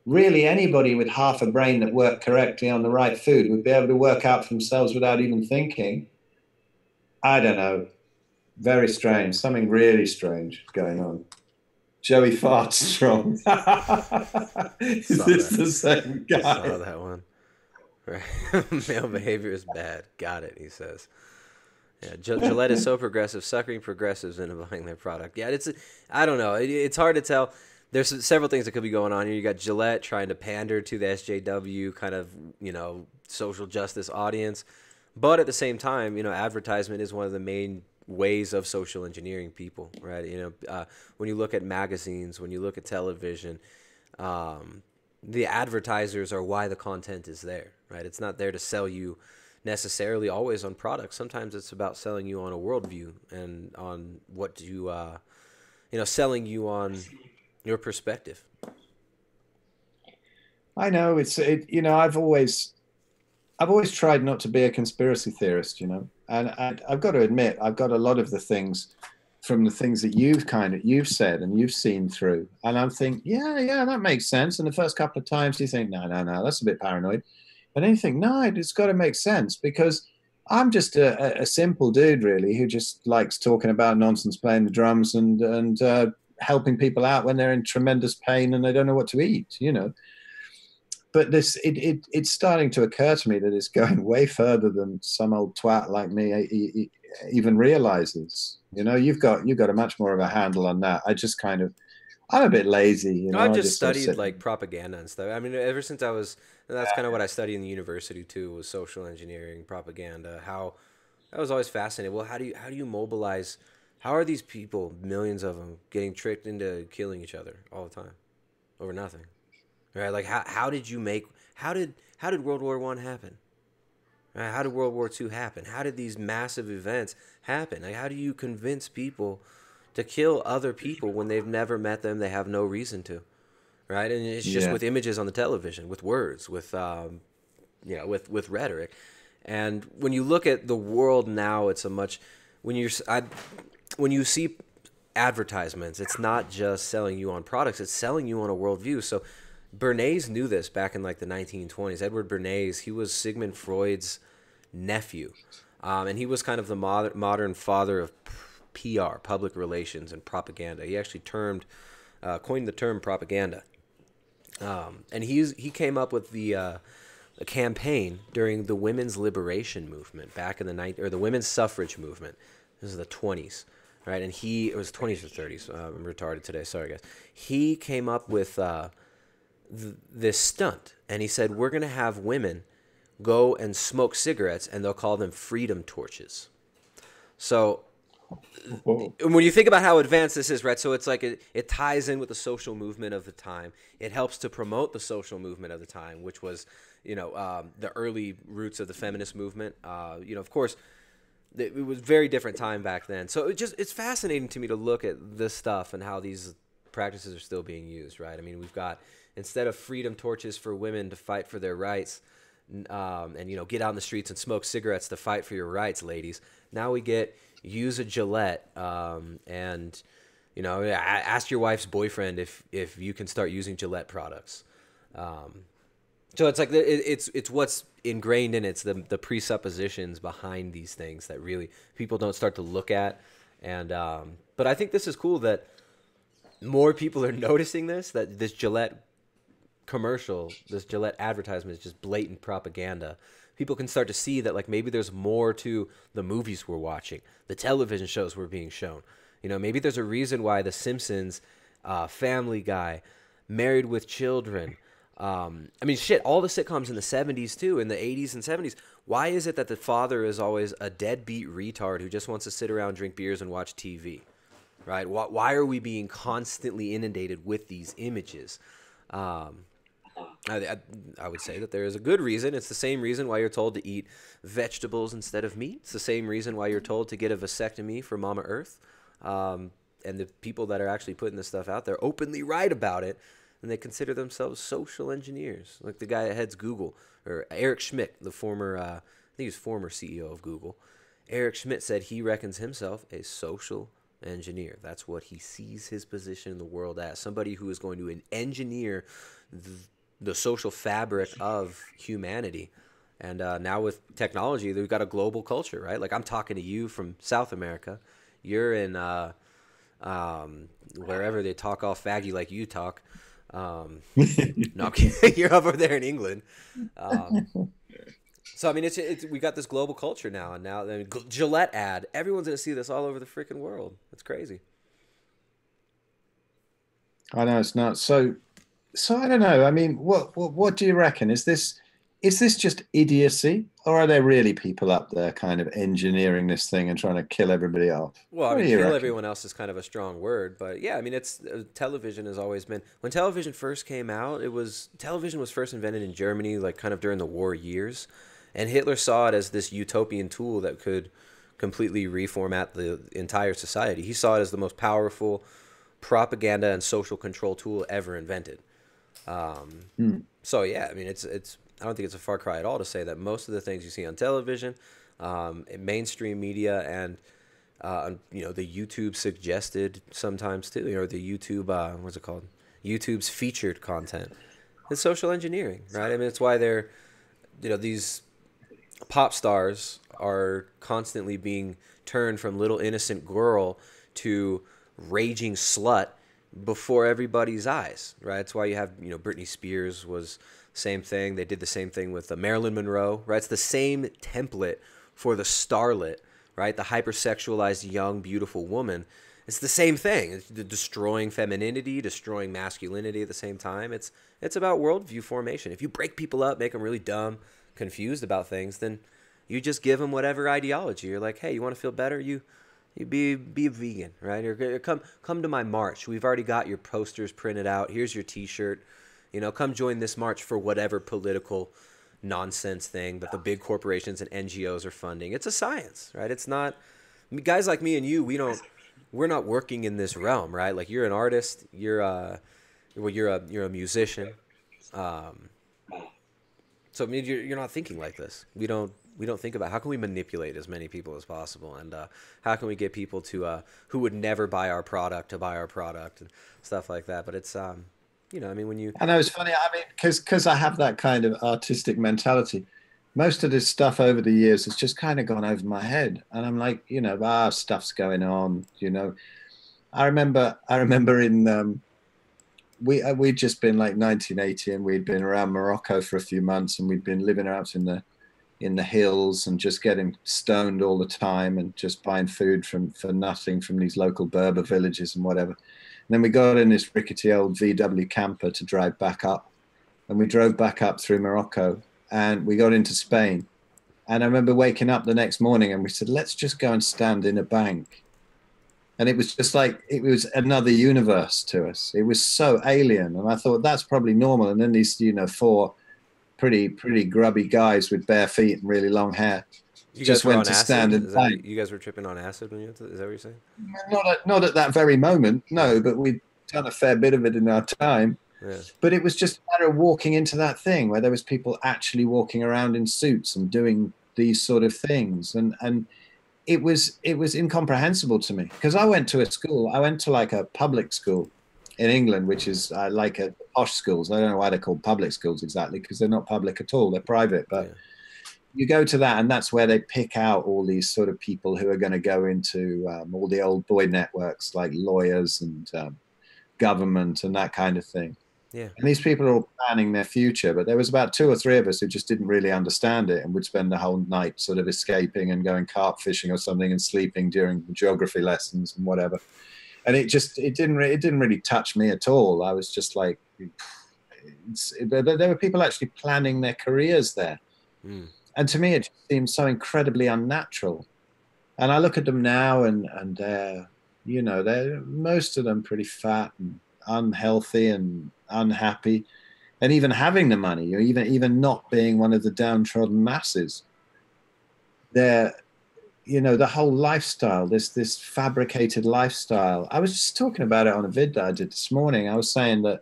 really anybody with half a brain that worked correctly on the right food would be able to work out for themselves without even thinking. I don't know. Very strange. Something really strange going on. Joey farts strong. Is this the same guy? I saw that one. Right. Male behavior is bad. Got it, he says. Yeah, Gillette is so progressive, suckering progressives into buying their product. Yeah, I don't know. It's hard to tell. There's several things that could be going on here. You got Gillette trying to pander to the SJW kind of, social justice audience. But at the same time, advertisement is one of the main ways of social engineering people, right? When you look at magazines, when you look at television, the advertisers are why the content is there, right? It's not there to sell you necessarily always on products. Sometimes it's about selling you on a worldview and on what you, selling you on your perspective. I know I've always tried not to be a conspiracy theorist, and I've got to admit, I've got a lot of the things from the things that you've said and you've seen through. And I'm thinking, yeah, that makes sense. And the first couple of times you think, no, that's a bit paranoid. And then you think, no, it's got to make sense because I'm just a simple dude, really, who just likes talking about nonsense, playing the drums and helping people out when they're in tremendous pain and they don't know what to eat, But it's starting to occur to me that it's going way further than some old twat like me even realizes. You've got a much more of a handle on that. I'm a bit lazy. I've just studied like propaganda and stuff. I mean, ever since that's kind of what I studied in the university too, was social engineering, propaganda. How I was always fascinated. Well, how do you mobilize? How are these people, millions of them, getting tricked into killing each other all the time over nothing? Right? Like how did World War I happen? Right? How did World War II happen? How did these massive events happen? Like, how do you convince people to kill other people when they've never met them? They have no reason to, right? And it's just with images on the television, with words, with rhetoric. And when you look at the world now, it's when you see advertisements, it's not just selling you on products; it's selling you on a worldview. So Bernays knew this back in like the 1920s. Edward Bernays, he was Sigmund Freud's nephew, and he was kind of the modern father of PR, public relations, and propaganda. He actually coined the term propaganda, and he came up with the campaign during the women's liberation movement back in the women's suffrage movement. This is the 20s, right? And it was 20s or 30s. I'm retarded today. Sorry, guys. He came up with this stunt, and he said, we're going to have women go and smoke cigarettes, and they'll call them freedom torches. So when you think about how advanced this is, right? So it's like it ties in with the social movement of the time. It helps to promote the social movement of the time, which was, the early roots of the feminist movement. Of course, it was a very different time back then. So it's fascinating to me to look at this stuff and how these practices are still being used, right? I mean, we've got, instead of freedom torches for women to fight for their rights, and, you know, get out in the streets and smoke cigarettes to fight for your rights, ladies. Now we get, use a Gillette, and, you know, ask your wife's boyfriend if you can start using Gillette products. So it's like it's what's ingrained in it. It's the presuppositions behind these things that really people don't start to look at. And but I think this is cool that more people are noticing this, that this Gillette commercial, this Gillette advertisement is just blatant propaganda. People can start to see that, like, maybe there's more to the movies we're watching, the television shows we're being shown. You know, maybe there's a reason why The Simpsons, Family Guy, Married with Children, I mean, shit, all the sitcoms in the 70s too, in the 80s and 70s. Why is it that the father is always a deadbeat retard who just wants to sit around, drink beers, and watch TV? Right? Why are we being constantly inundated with these images? I would say that there is a good reason. It's the same reason why you're told to eat vegetables instead of meat. It's the same reason why you're told to get a vasectomy for Mama Earth. And the people that are actually putting this stuff out there openly write about it, and they consider themselves social engineers, like the guy that heads Google, or Eric Schmidt, the former, I think he's former CEO of Google. Eric Schmidt said he reckons himself a social engineer. That's what he sees his position in the world as, somebody who is going to engineer the social fabric of humanity. And now with technology, we've got a global culture, right? Like, I'm talking to you from South America. You're in wherever they talk all faggy like you talk. No, I'm kidding. You're over there in England. So I mean, it's we got this global culture now, and now the Gillette ad. Everyone's gonna see this all over the freaking world. It's crazy. I know it's nuts. So I don't know. I mean, what do you reckon? Is this just idiocy, or are there really people up there kind of engineering this thing and trying to kill everybody off? Well, I mean, kill everyone else is kind of a strong word, but yeah, I mean, it's television has always been. When television first came out, television was first invented in Germany, like kind of during the war years, and Hitler saw it as this utopian tool that could completely reformat the entire society. He saw it as the most powerful propaganda and social control tool ever invented. So yeah, I mean, it's I don't think it's a far cry at all to say that most of the things you see on television, mainstream media, and you know, the YouTube suggested sometimes too, you know, the YouTube what's it called? YouTube's featured content. It's social engineering, right? I mean, it's why they're, you know, these pop stars are constantly being turned from little innocent girl to raging slut before everybody's eyes, right? That's why you have, you know, Britney Spears was same thing. They did the same thing with Marilyn Monroe, right? It's the same template for the starlet, right? The hypersexualized young beautiful woman. It's the same thing. It's destroying femininity, destroying masculinity at the same time. It's about worldview formation. If you break people up, make them really dumb, confused about things, then you just give them whatever ideology. You're like, hey, you want to feel better? You be a vegan, right? Or come to my march. We've already got your posters printed out. Here's your T-shirt. You know, come join this march for whatever political nonsense thing that the big corporations and NGOs are funding. It's a science, right? It's not, I mean, guys like me and you. We're not working in this realm, right? Like, you're an artist. You're a musician. So I mean, you're not thinking like this. We don't think about how can we manipulate as many people as possible, and how can we get people to who would never buy our product to buy our product and stuff like that. But it's you know, I mean, when you, I know it's funny. I mean, because I have that kind of artistic mentality. Most of this stuff over the years has just kind of gone over my head, and I'm like, you know, stuff's going on. You know, I remember in we'd just been like 1980, and we'd been around Morocco for a few months, and we'd been living out in the hills and just getting stoned all the time and just buying food for nothing from these local Berber villages and whatever. And then we got in this rickety old VW camper to drive back up, and we drove back up through Morocco, and we got into Spain. And I remember waking up the next morning and we said, let's just go and stand in a bank. And it was just like, it was another universe to us. It was so alien. And I thought, that's probably normal. And then these, you know, four pretty grubby guys with bare feet and really long hair just went to stand in the bank. You guys were tripping on acid when you went to, is that what you're saying? Not at that very moment, no, but we done a fair bit of it in our time. Yeah. But it was just a matter of walking into that thing where there was people actually walking around in suits and doing these sort of things. And it was incomprehensible to me, because I went to like a public school in England, which is like a posh schools. I don't know why they're called public schools exactly, because they're not public at all. They're private. But you go to that, and that's where they pick out all these sort of people who are going to go into all the old boy networks, like lawyers and government and that kind of thing. Yeah. And these people are all planning their future, but there was about 2 or 3 of us who just didn't really understand it and would spend the whole night sort of escaping and going carp fishing or something and sleeping during the geography lessons and whatever. And it didn't really touch me at all. I was just like, but there were people actually planning their careers there. Mm. And to me, it just seemed so incredibly unnatural. And I look at them now, and they're, you know, they're most of them pretty fat and unhealthy and unhappy, and even having the money, or even not being one of the downtrodden masses. They're, you know, the whole lifestyle, this fabricated lifestyle. I was just talking about it on a vid that I did this morning. I was saying that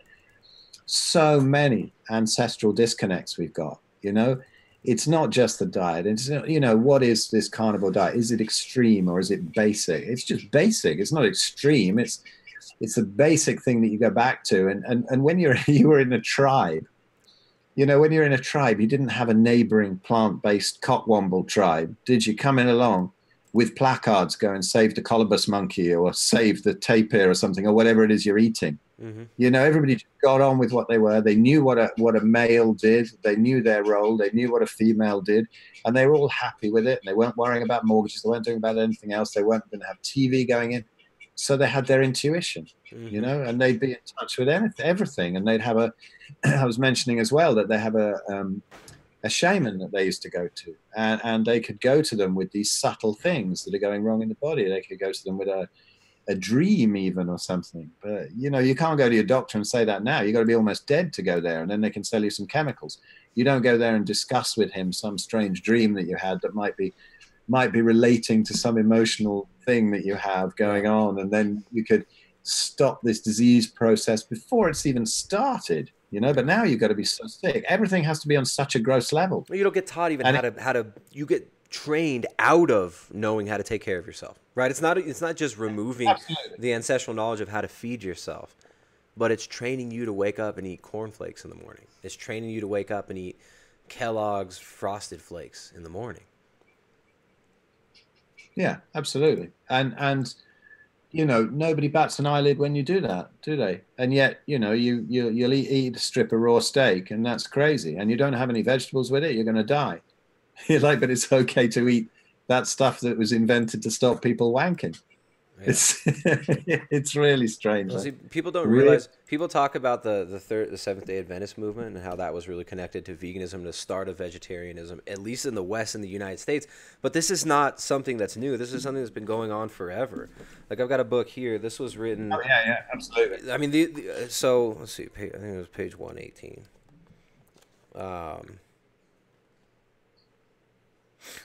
so many ancestral disconnects we've got, you know. It's not just the diet. It's, you know, what is this carnivore diet? Is it extreme or is it basic? It's just basic. It's not extreme. It's a basic thing that you go back to. And when you were in a tribe, you know, when you're in a tribe, you didn't have a neighboring plant-based cockwomble tribe, did you? Coming along with placards going, save the colobus monkey or save the tapir or something, or whatever it is you're eating. Mm-hmm. You know, everybody just got on with what they were. They knew what a male did. They knew their role. They knew what a female did. And they were all happy with it. And they weren't worrying about mortgages. They weren't doing about anything else. They weren't going to have TV going in. So they had their intuition, you know, and they'd be in touch with everything. And they'd have I was mentioning as well that they have a shaman that they used to go to, and they could go to them with these subtle things that are going wrong in the body. They could go to them with a dream even or something. But, you know, you can't go to your doctor and say that now. You've got to be almost dead to go there, and then they can sell you some chemicals. You don't go there and discuss with him some strange dream that you had that might be relating to some emotional thing that you have going on, and then you could stop this disease process before it's even started, you know. But now you've got to be so sick. Everything has to be on such a gross level. You don't get taught even how to you get trained out of knowing how to take care of yourself, right? It's not just removing the ancestral knowledge of how to feed yourself, but it's training you to wake up and eat cornflakes in the morning. It's training you to wake up and eat Kellogg's Frosted Flakes in the morning. Yeah, absolutely. And you know, nobody bats an eyelid when you do that, do they? And yet, you know, you'll eat a strip of raw steak, and that's crazy. And you don't have any vegetables with it, you're going to die. You're like, but it's okay to eat that stuff that was invented to stop people wanking. Yeah. It's really strange. Well, see, people don't realize. People talk about the Seventh-day Adventist movement and how that was really connected to veganism, the start of vegetarianism, at least in the West, in the United States. But this is not something that's new. This is something that's been going on forever. Like, I've got a book here. This was written. Oh yeah, absolutely. I mean, so let's see. I think it was page 118.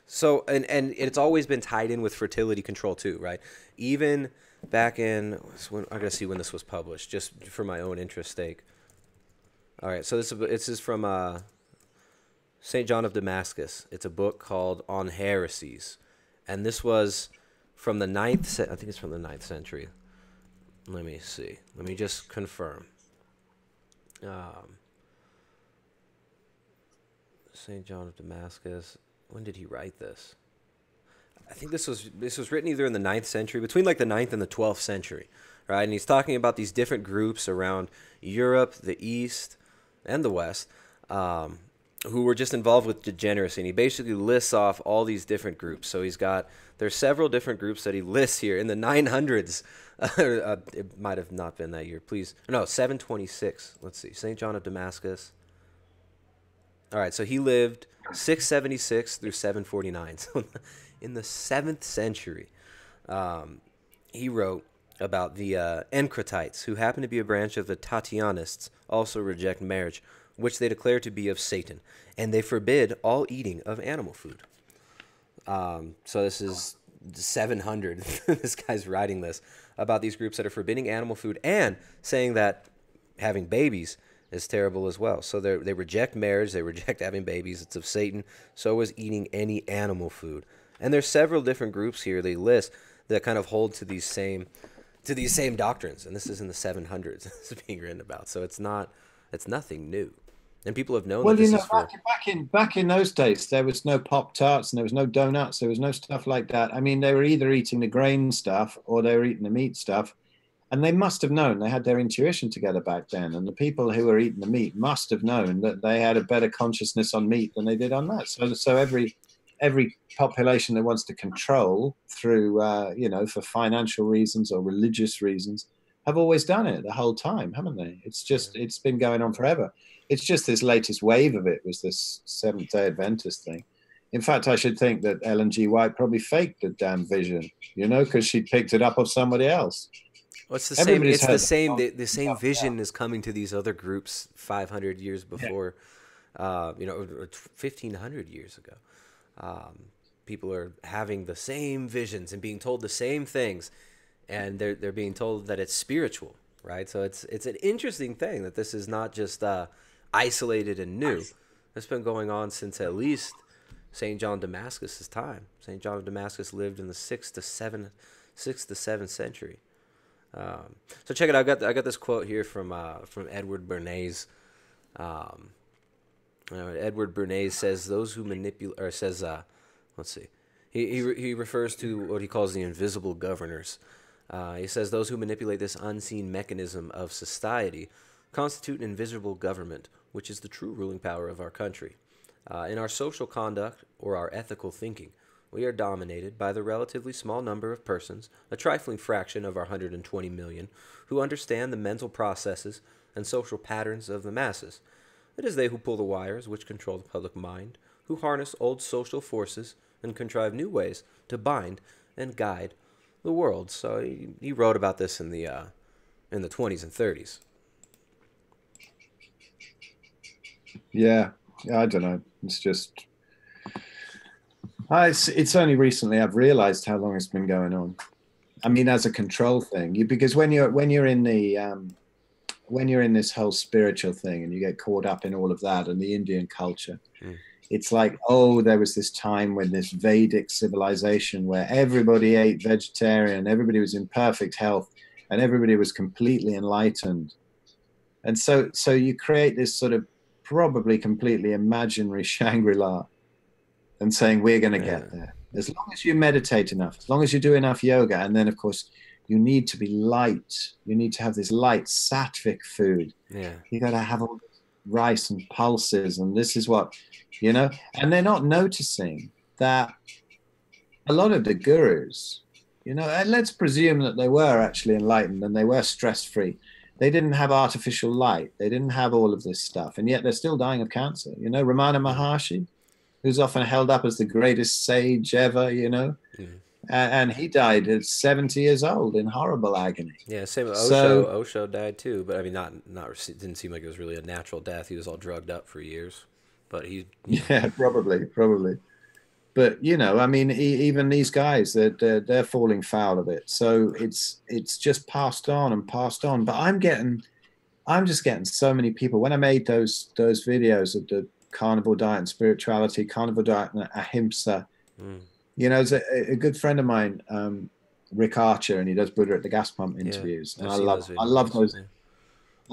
So, and it's always been tied in with fertility control too, right? Even back in, I gotta see when this was published, just for my own interest sake. All right, so this is from St. John of Damascus. It's a book called On Heresies, and this was from the 9th. I think it's from the 9th century. Let me see. Let me just confirm. St. John of Damascus. When did he write this? I think this was written either in the 9th century, between like the 9th and the 12th century, right? And he's talking about these different groups around Europe, the East, and the West, who were just involved with degeneracy. And he basically lists off all these different groups. So there's several different groups that he lists here in the 900s. It might have not been that year. Please, no, 726. Let's see, St. John of Damascus. All right, so he lived 676 through 749. So in the 7th century, he wrote about the Encratites, who happen to be a branch of the Tatianists, also reject marriage, which they declare to be of Satan, and they forbid all eating of animal food. So this is 700. This guy's writing this about these groups that are forbidding animal food and saying that having babies is terrible as well. So they reject marriage, they reject having babies. It's of Satan. So is eating any animal food. And there's several different groups here they list that kind of hold to these same doctrines. And this is in the 700s. This is being written about. So it's nothing new. And people have known. Well, that you this know, is back in those days, there was no Pop-Tarts and there was no donuts. There was no stuff like that. I mean, they were either eating the grain stuff or they were eating the meat stuff. And they must have known, they had their intuition together back then. And the people who were eating the meat must have known that they had a better consciousness on meat than they did on that. So every population that wants to control through, you know, for financial reasons or religious reasons, have always done it the whole time, haven't they? It's been going on forever. It's just this latest wave of it was this Seventh-day Adventist thing. In fact, I should think that Ellen G. White probably faked the damn vision, you know, because she picked it up off somebody else. Well, it's the same. It's the same. The same vision is coming to these other groups 500 years before, you know, 1,500 years ago. People are having the same visions and being told the same things, and they're being told that it's spiritual, right? So it's an interesting thing that this is not just isolated and new. It's been going on since at least St. John Damascus's time. St. John of Damascus lived in the 6th to 7th century. So check it out. I got this quote here from Edward Bernays. Edward Bernays says those who manipulate, or says, let's see, he refers to what he calls the invisible governors. He says those who manipulate this unseen mechanism of society constitute an invisible government, which is the true ruling power of our country. In our social conduct or our ethical thinking, we are dominated by the relatively small number of persons, a trifling fraction of our 120 million, who understand the mental processes and social patterns of the masses. It is they who pull the wires which control the public mind, who harness old social forces and contrive new ways to bind and guide the world. So he wrote about this in the 20s and 30s. Yeah, I don't know. It's just... it's only recently I've realized how long it's been going on. I mean, as a control thing, because when you're in this whole spiritual thing and you get caught up in all of that and the Indian culture, it's like, oh, there was this time when this Vedic civilization where everybody ate vegetarian, everybody was in perfect health, and everybody was completely enlightened. And so you create this sort of probably completely imaginary Shangri-La, and saying we're going to get there. As long as you meditate enough, as long as you do enough yoga, and then of course you need to be light. You need to have this light sattvic food. Yeah. You got to have all this rice and pulses, and this is what, you know. And they're not noticing that a lot of the gurus, you know, and let's presume that they were actually enlightened and they were stress-free. They didn't have artificial light. They didn't have all of this stuff, and yet they're still dying of cancer. You know, Ramana Maharshi, who's often held up as the greatest sage ever, you know, and he died at 70 years old in horrible agony. Yeah, same with Osho. Osho died too, but I mean, not didn't seem like it was really a natural death. He was all drugged up for years, but he. Yeah, probably. But you know, I mean, even these guys, they're falling foul of it. So it's just passed on and passed on. But I'm just getting so many people. When I made those videos of the carnivore diet and spirituality, carnivore diet and ahimsa, you know, there's a good friend of mine, Rick Archer, and he does Buddha at the Gas Pump interviews, and I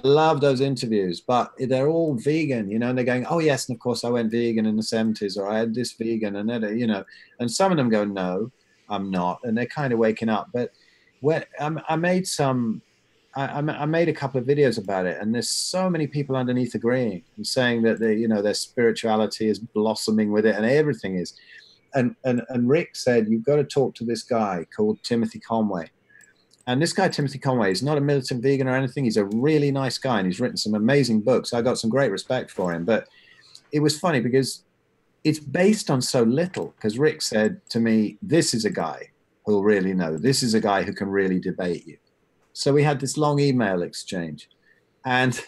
love those interviews. But they're all vegan, you know, and they're going, oh yes, and of course I went vegan in the 70s, or I had this vegan, and then, you know, and some of them go, no, I'm not, and they're kind of waking up. But when I made a couple of videos about it, and there's so many people underneath agreeing and saying that their spirituality is blossoming with it, and everything is. And Rick said, you've got to talk to this guy called Timothy Conway. And this guy, Timothy Conway, is not a militant vegan or anything. He's a really nice guy, and he's written some amazing books. I got some great respect for him. But it was funny because it's based on so little, because Rick said to me, this is a guy who'll really know. This is a guy who can really debate you. So we had this long email exchange, and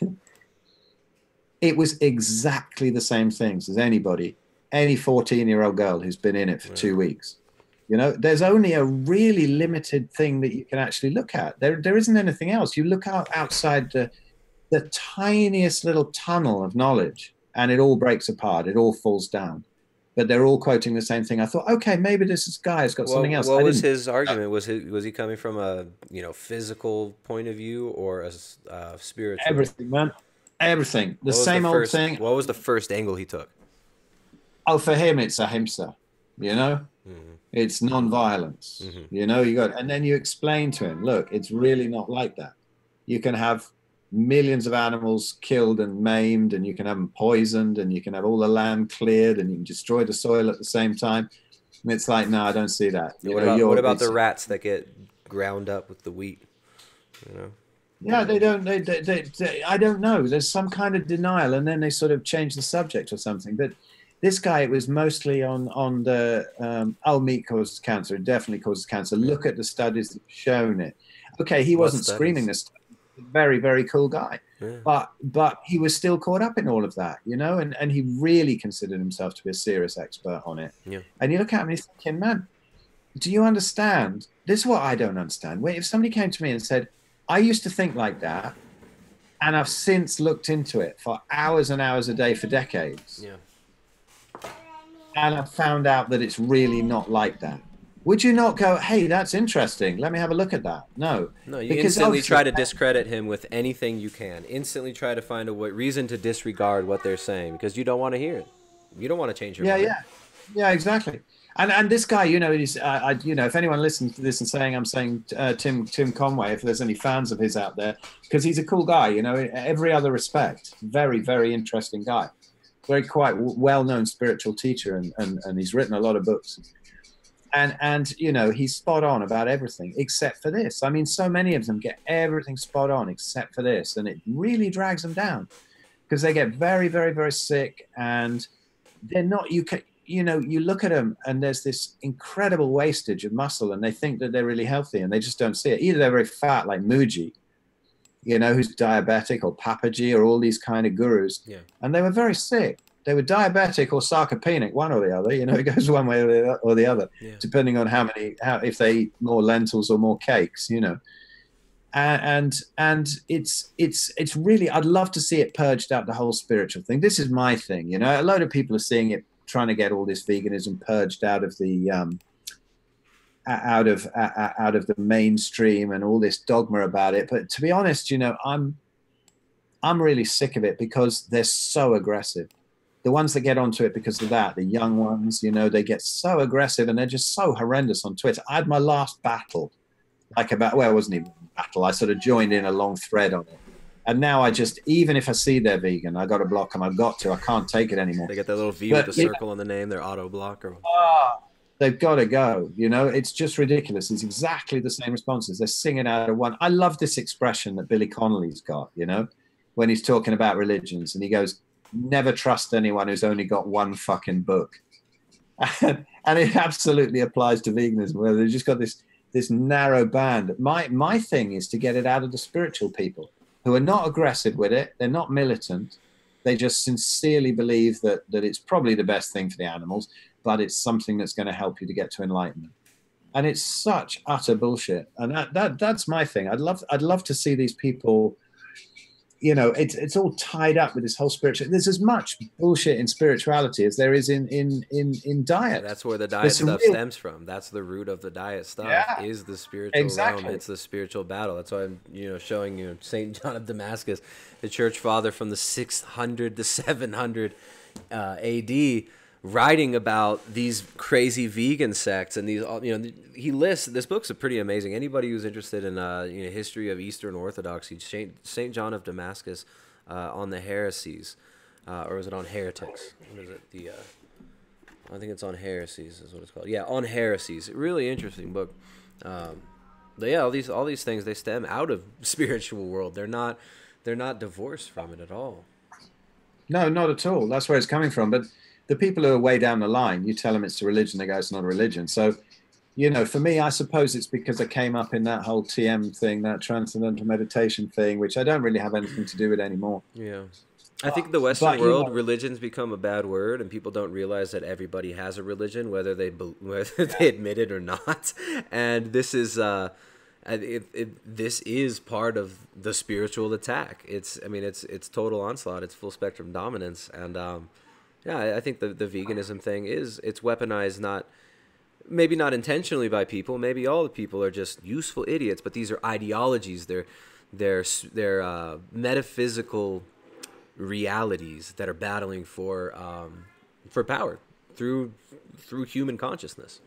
it was exactly the same things as any 14-year-old girl who's been in it for 2 weeks. You know, there's only a really limited thing that you can actually look at. There isn't anything else. You look outside the tiniest little tunnel of knowledge, and it all breaks apart. It all falls down. But they're all quoting the same thing. I thought, okay, maybe this guy's got something else. What was his argument? Was he coming from a physical point of view or a spiritual? Everything, man. Everything. The same old thing. What was the first angle he took? Oh, for him, it's ahimsa. You know, it's non-violence. You know, and then you explain to him, look, it's really not like that. You can have millions of animals killed and maimed, and you can have them poisoned, and you can have all the land cleared, and you can destroy the soil at the same time. And it's like, no, I don't see that. What about the rats that get ground up with the wheat? You know. Yeah, they don't. They I don't know. There's some kind of denial, and then they sort of change the subject or something. But this guy, it was mostly on the meat causes cancer. It definitely causes cancer. Look at the studies that have shown it. Okay, he wasn't screaming this. Very, very cool guy, but he was still caught up in all of that, you know, and he really considered himself to be a serious expert on it. Yeah. And you look at him and he's thinking, man, do you understand? This is what I don't understand. If somebody came to me and said, I used to think like that, and I've since looked into it for hours and hours a day for decades, and I've found out that it's really not like that. Would you not go, hey, that's interesting, let me have a look at that? No. No, you instantly try to discredit him with anything you can. Instantly try to find a reason to disregard what they're saying because you don't want to hear it. You don't want to change your mind. Yeah, exactly. And this guy, you know, he's, you know, if anyone listens to this and saying I'm saying Tim Conway, if there's any fans of his out there, because he's a cool guy, you know, in every other respect, very, very interesting guy, very quite well-known spiritual teacher, and he's written a lot of books. And you know, he's spot on about everything except for this. I mean, so many of them get everything spot on except for this, and it really drags them down because they get very, very, very sick, and they're not. You know, you look at them, and there's this incredible wastage of muscle, and they think that they're really healthy, and they just don't see it. Either they're very fat, like Mooji, you know, who's diabetic, or Papaji, or all these kind of gurus, and they were very sick. They were diabetic or sarcopenic, one or the other. You know, it goes one way or the other, depending on if they eat more lentils or more cakes. You know, and it's really, I'd love to see it purged out, the whole spiritual thing. This is my thing. You know, a load of people are seeing it, trying to get all this veganism purged out of the out of the mainstream and all this dogma about it. But to be honest, you know, I'm really sick of it because they're so aggressive. The ones that get onto it because of that, the young ones, you know, they get so aggressive and they're just so horrendous on Twitter. I had my last battle, it wasn't even a battle. I sort of joined in a long thread on it. And now I just, even if I see they're vegan, I got to block them. I can't take it anymore. They get that little V with the circle on the name, their auto blocker. They've got to go. You know, it's just ridiculous. It's exactly the same responses. They're singing out of one. I love this expression that Billy Connolly's got, you know, when he's talking about religions, and he goes, never trust anyone who's only got one fucking book. And it absolutely applies to veganism, where they've just got this narrow band. My thing is to get it out of the spiritual people who are not aggressive with it. They're not militant. They just sincerely believe that it's probably the best thing for the animals, but it's something that's going to help you to get to enlightenment. And it's such utter bullshit. And that's my thing. I'd love to see these people, you know, it's all tied up with this whole spiritual. There's as much bullshit in spirituality as there is in diet. That's where the diet stuff stems from. That's the root of the diet stuff, is the spiritual realm. It's the spiritual battle. That's why I'm, you know, showing you St. John of Damascus, the church father from the 600 to 700 AD, writing about these crazy vegan sects and these, you know, he lists, this book's pretty amazing. Anybody who's interested in you know, history of Eastern Orthodoxy, St. John of Damascus on the heresies, or is it on heretics? What is it? I think it's on heresies is what it's called. Yeah, on heresies. Really interesting book. But yeah, all these things, they stem out of spiritual world. They're not divorced from it at all. No, not at all. That's where it's coming from. But the people who are way down the line, you tell them it's a religion, they go, it's not a religion. So, you know, for me, I suppose it's because I came up in that whole TM thing, that transcendental meditation thing, which I don't really have anything to do with anymore. Yeah. I think the Western But, you world, know- religion's become a bad word, and people don't realize that everybody has a religion, whether whether they admit it or not. And this is this is part of the spiritual attack. It's total onslaught. It's full spectrum dominance, and yeah, I think the veganism thing it's weaponized, maybe not intentionally by people. Maybe all the people are just useful idiots, but these are ideologies. They're metaphysical realities that are battling for power through human consciousness.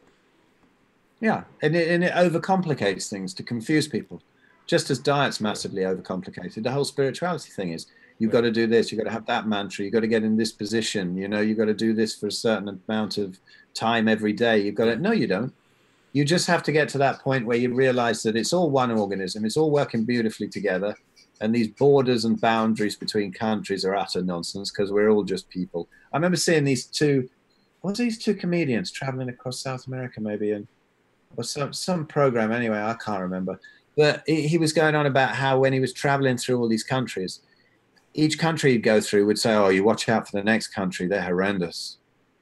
Yeah, and it overcomplicates things to confuse people, just as diet's massively overcomplicated. The whole spirituality thing is, you've got to do this, you've got to have that mantra, you've got to get in this position, you've got to do this for a certain amount of time every day. You've got to, no, you don't. You just have to get to that point where you realize that it's all one organism, it's all working beautifully together, and these borders and boundaries between countries are utter nonsense because we're all just people. I remember seeing these two comedians traveling across South America, maybe, or some program anyway, I can't remember. But he was going on about how when he was traveling through all these countries, each country he'd go through would say, oh, you watch out for the next country, they're horrendous.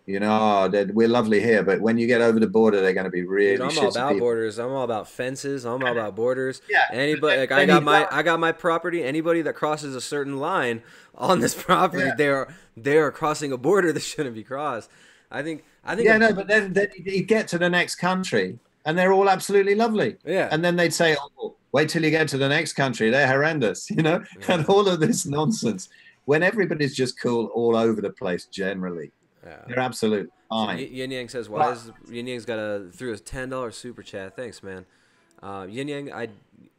We're lovely here, but when you get over the border, they're going to be really Dude, I'm all about borders. I'm all about fences. I'm all about borders. Yeah. Anybody, I got my property. Anybody that crosses a certain line on this property, they are crossing a border that shouldn't be crossed. I think. Yeah, no, but then you get to the next country, and they're all absolutely lovely. Yeah. And then they'd say, oh, wait till you get to the next country, they're horrendous, Yeah. And all of this nonsense. When everybody's just cool all over the place, generally. Yeah. They're absolute fine. So Yin Yang says, Yin Yang's threw a $10 super chat. Thanks, man. Yin Yang,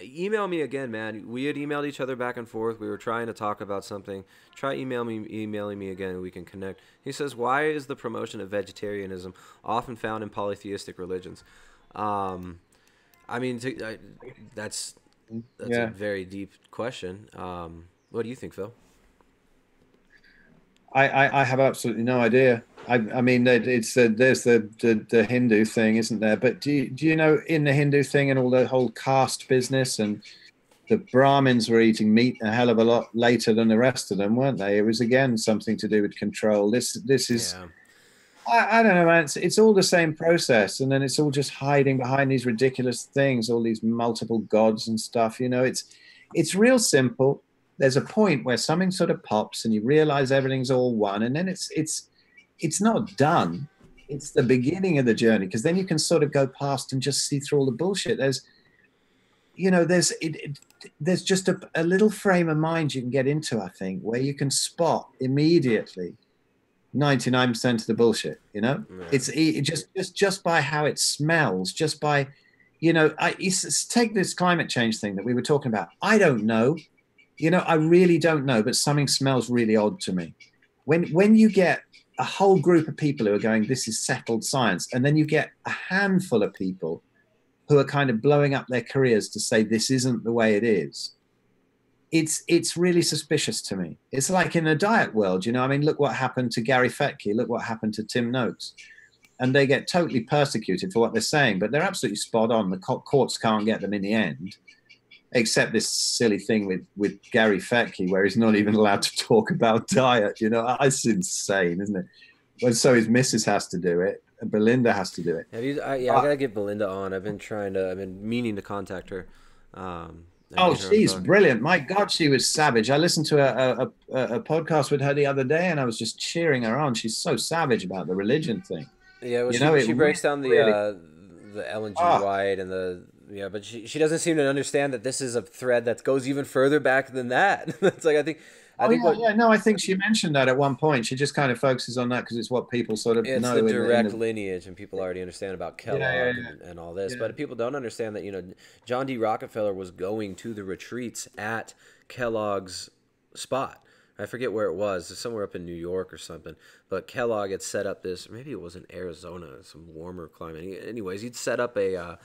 email me again, man. We had emailed each other back and forth. We were trying to talk about something. Try emailing me again, and we can connect. He says, why is the promotion of vegetarianism often found in polytheistic religions? That's a very deep question. What do you think, Phil? I have absolutely no idea. I mean, there's the Hindu thing, isn't there? But do you know, in the Hindu thing and all the whole caste business, and the Brahmins were eating meat a hell of a lot later than the rest of them, weren't they? It was again something to do with control. This is, yeah. I don't know, man. It's all the same process, and then it's all just hiding behind these ridiculous things, all these multiple gods and stuff. It's real simple. There's a point where something sort of pops and you realize everything's all one, and then it's not done. It's the beginning of the journey, because then you can sort of go past and just see through all the bullshit. There's just a little frame of mind you can get into, I think, where you can spot immediately 99% of the bullshit. Yeah. It's just by how it smells, just by, take this climate change thing that we were talking about. I don't know. I really don't know, but something smells really odd to me. When you get a whole group of people who are going, this is settled science, and then you get a handful of people who are kind of blowing up their careers to say this isn't the way it is, it's really suspicious to me. It's like in the diet world, look what happened to Gary Fettke, look what happened to Tim Noakes. And they get totally persecuted for what they're saying, but they're absolutely spot on. The courts can't get them in the end. Except this silly thing with Gary Fettke, where he's not even allowed to talk about diet. It's insane, isn't it? Well, so his missus has to do it, and Belinda has to do it. I gotta get Belinda on. I've been meaning to contact her. She's brilliant. My God, she was savage. I listened to a podcast with her the other day, and I was just cheering her on. She's so savage about the religion thing. Yeah, well, she breaks down the Ellen G. White and the. Yeah, but she doesn't seem to understand that this is a thread that goes even further back than that. It's like I think she mentioned that at one point. She just kind of focuses on that because it's what people sort of know. It's the direct lineage, and people already understand about Kellogg and all this. Yeah. But people don't understand that John D. Rockefeller was going to the retreats at Kellogg's spot. I forget where it was, somewhere up in New York or something. But Kellogg had set up this, maybe it was in Arizona, some warmer climate. Anyways, he'd set up a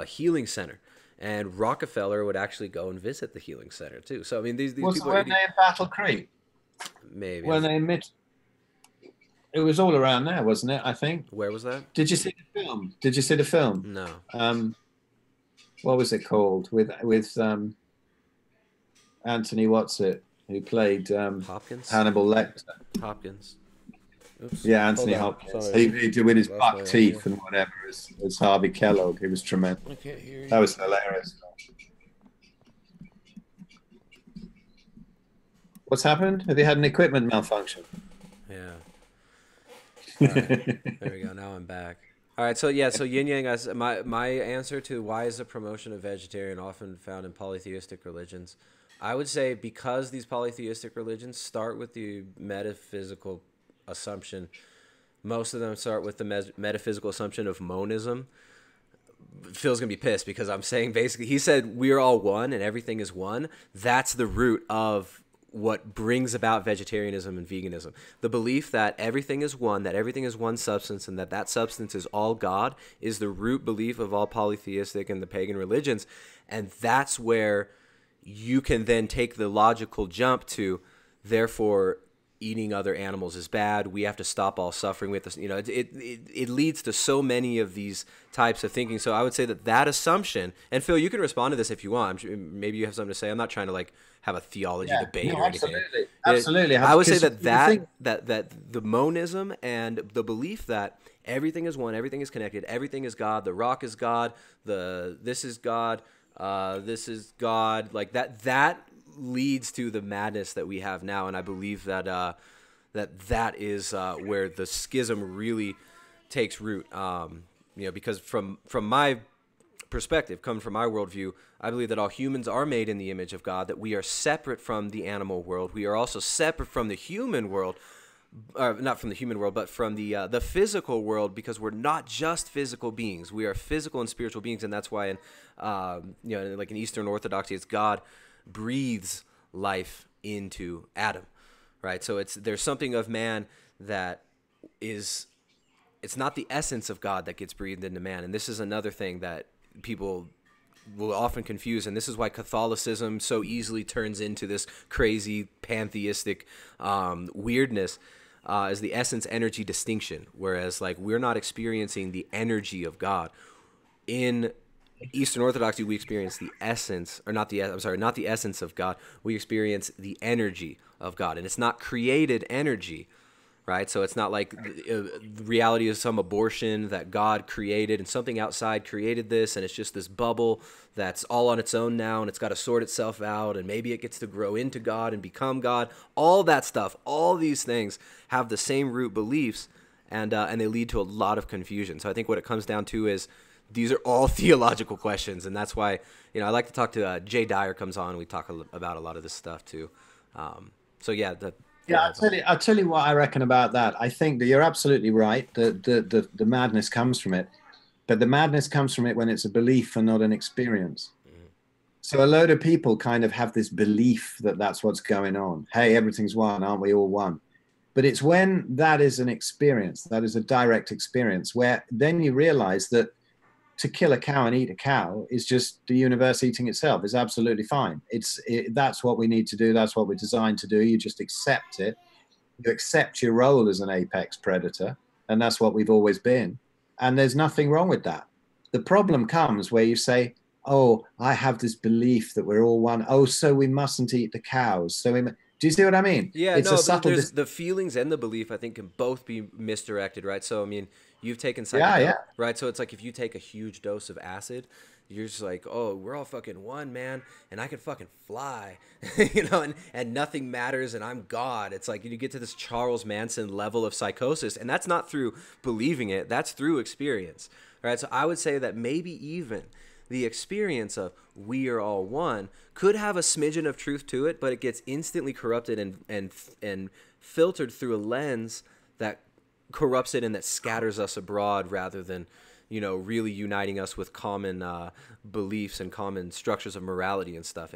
healing center, and Rockefeller would actually go and visit the healing center too. So I mean, these people. Weren't they in Battle Creek? Maybe. When they admit, it was all around there, wasn't it? I think. Where was that? Did you see the film? No. What was it called with Anthony? What's it? who played Hopkins. Hannibal Lecter. Hopkins. Oops. Yeah, Anthony Hopkins. He did with his buck teeth and whatever as Harvey Kellogg. He was tremendous. I can't hear you. That was hilarious. What's happened? Have you had an equipment malfunction? Yeah. All right. There we go. Now I'm back. All right. So yeah. So yin yang. My answer to why is the promotion of vegetarian often found in polytheistic religions? I would say because these polytheistic religions start with the metaphysical assumption. Most of them start with the metaphysical assumption of monism. Phil's gonna be pissed because I'm saying basically he said we're all one and everything is one. That's the root of what brings about vegetarianism and veganism. The belief that everything is one, that everything is one substance, and that that substance is all God is the root belief of all polytheistic and the pagan religions. And that's where you can then take the logical jump to, therefore, eating other animals is bad. We have to stop all suffering with this. You know, it leads to so many of these types of thinking. So I would say that assumption, and Phil, you can respond to this if you want. I'm sure maybe you have something to say. I'm not trying to like have a theology debate or anything. Absolutely. I would say that the monism and the belief that everything is one, everything is connected, everything is God. The rock is God. This is God. This is God. Like that leads to the madness that we have now, and I believe that that is where the schism really takes root. Because from my perspective, coming from my worldview, I believe that all humans are made in the image of God, that we are separate from the animal world. We are also separate from the human world, not from the human world, but from the physical world, because we're not just physical beings. We are physical and spiritual beings, and that's why in like in Eastern Orthodoxy, it's God breathes life into Adam, right? So there's something of man that it's not the essence of God that gets breathed into man, and this is another thing that people will often confuse, and this is why Catholicism so easily turns into this crazy pantheistic weirdness, is the essence energy distinction, whereas like we're not experiencing the energy of God. In Eastern Orthodoxy, we experience the essence, or not the essence of God. We experience the energy of God, and it's not created energy, right? So it's not like the reality is some abortion that God created and something outside created this, and it's just this bubble that's all on its own now, and it's got to sort itself out, and maybe it gets to grow into God and become God. All that stuff, all these things have the same root beliefs, and they lead to a lot of confusion. So I think what it comes down to is these are all theological questions, and that's why I like to talk to Jay Dyer comes on. We talk about a lot of this stuff too. I'll tell you what I reckon about that. I think that you're absolutely right. The madness comes from it, but the madness comes from it when it's a belief and not an experience. Mm-hmm. So a load of people kind of have this belief that that's what's going on. Hey, everything's one, aren't we all one? But it's when that is an experience, that is a direct experience, where then you realize that to kill a cow and eat a cow is just the universe eating itself. Is absolutely fine. That's what we need to do. That's what we're designed to do. You just accept it. You accept your role as an apex predator, and that's what we've always been. And there's nothing wrong with that. The problem comes where you say, oh, I have this belief that we're all one. Oh, so we mustn't eat the cows. Do you see what I mean? Yeah, the feelings and the belief, I think, can both be misdirected, right? So, I mean, you've taken psychedelics, right? So it's like if you take a huge dose of acid, you're just like, oh, we're all fucking one, man, and I can fucking fly, and nothing matters, and I'm God. It's like you get to this Charles Manson level of psychosis, and that's not through believing it. That's through experience, right? So I would say that maybe even the experience of we are all one could have a smidgen of truth to it, but it gets instantly corrupted and filtered through a lens that corrupts it and that scatters us abroad rather than, really uniting us with common beliefs and common structures of morality and stuff.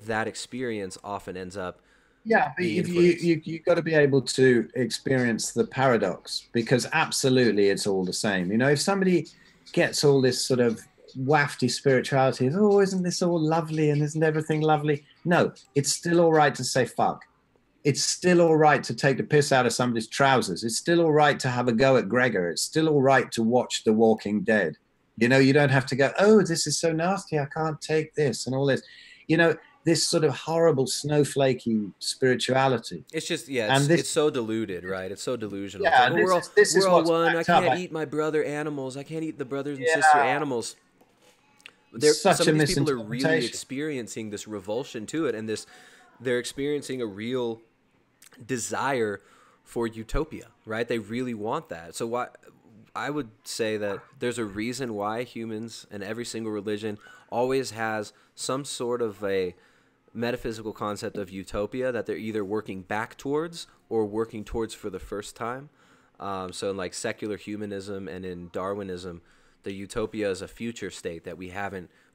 That experience often ends up. Yeah, but you've got to be able to experience the paradox, because absolutely it's all the same. If somebody gets all this sort of wafty spirituality, oh, isn't this all lovely and isn't everything lovely? No, it's still all right to say fuck. It's still all right to take the piss out of somebody's trousers. It's still all right to have a go at Gregor. It's still all right to watch The Walking Dead. You don't have to go, oh, this is so nasty, I can't take this and all this. this sort of horrible snowflakey spirituality. It's just, yeah, And this- it's so diluted, right? It's so delusional. Yeah, It's like, this is we're all what's one. I backed up. can't eat my brother animals. I can't eat the brothers and Yeah. sister animals. Such Some a of these people are really misinterpretation. experiencing this revulsion to it, and they're experiencing a real desire for utopia, right? They really want that. So why I would say that there's a reason why humans and every single religion always has some sort of a metaphysical concept of utopia that they're either working back towards or working towards for the first time. So in like secular humanism and in Darwinism, the utopia is a future state that we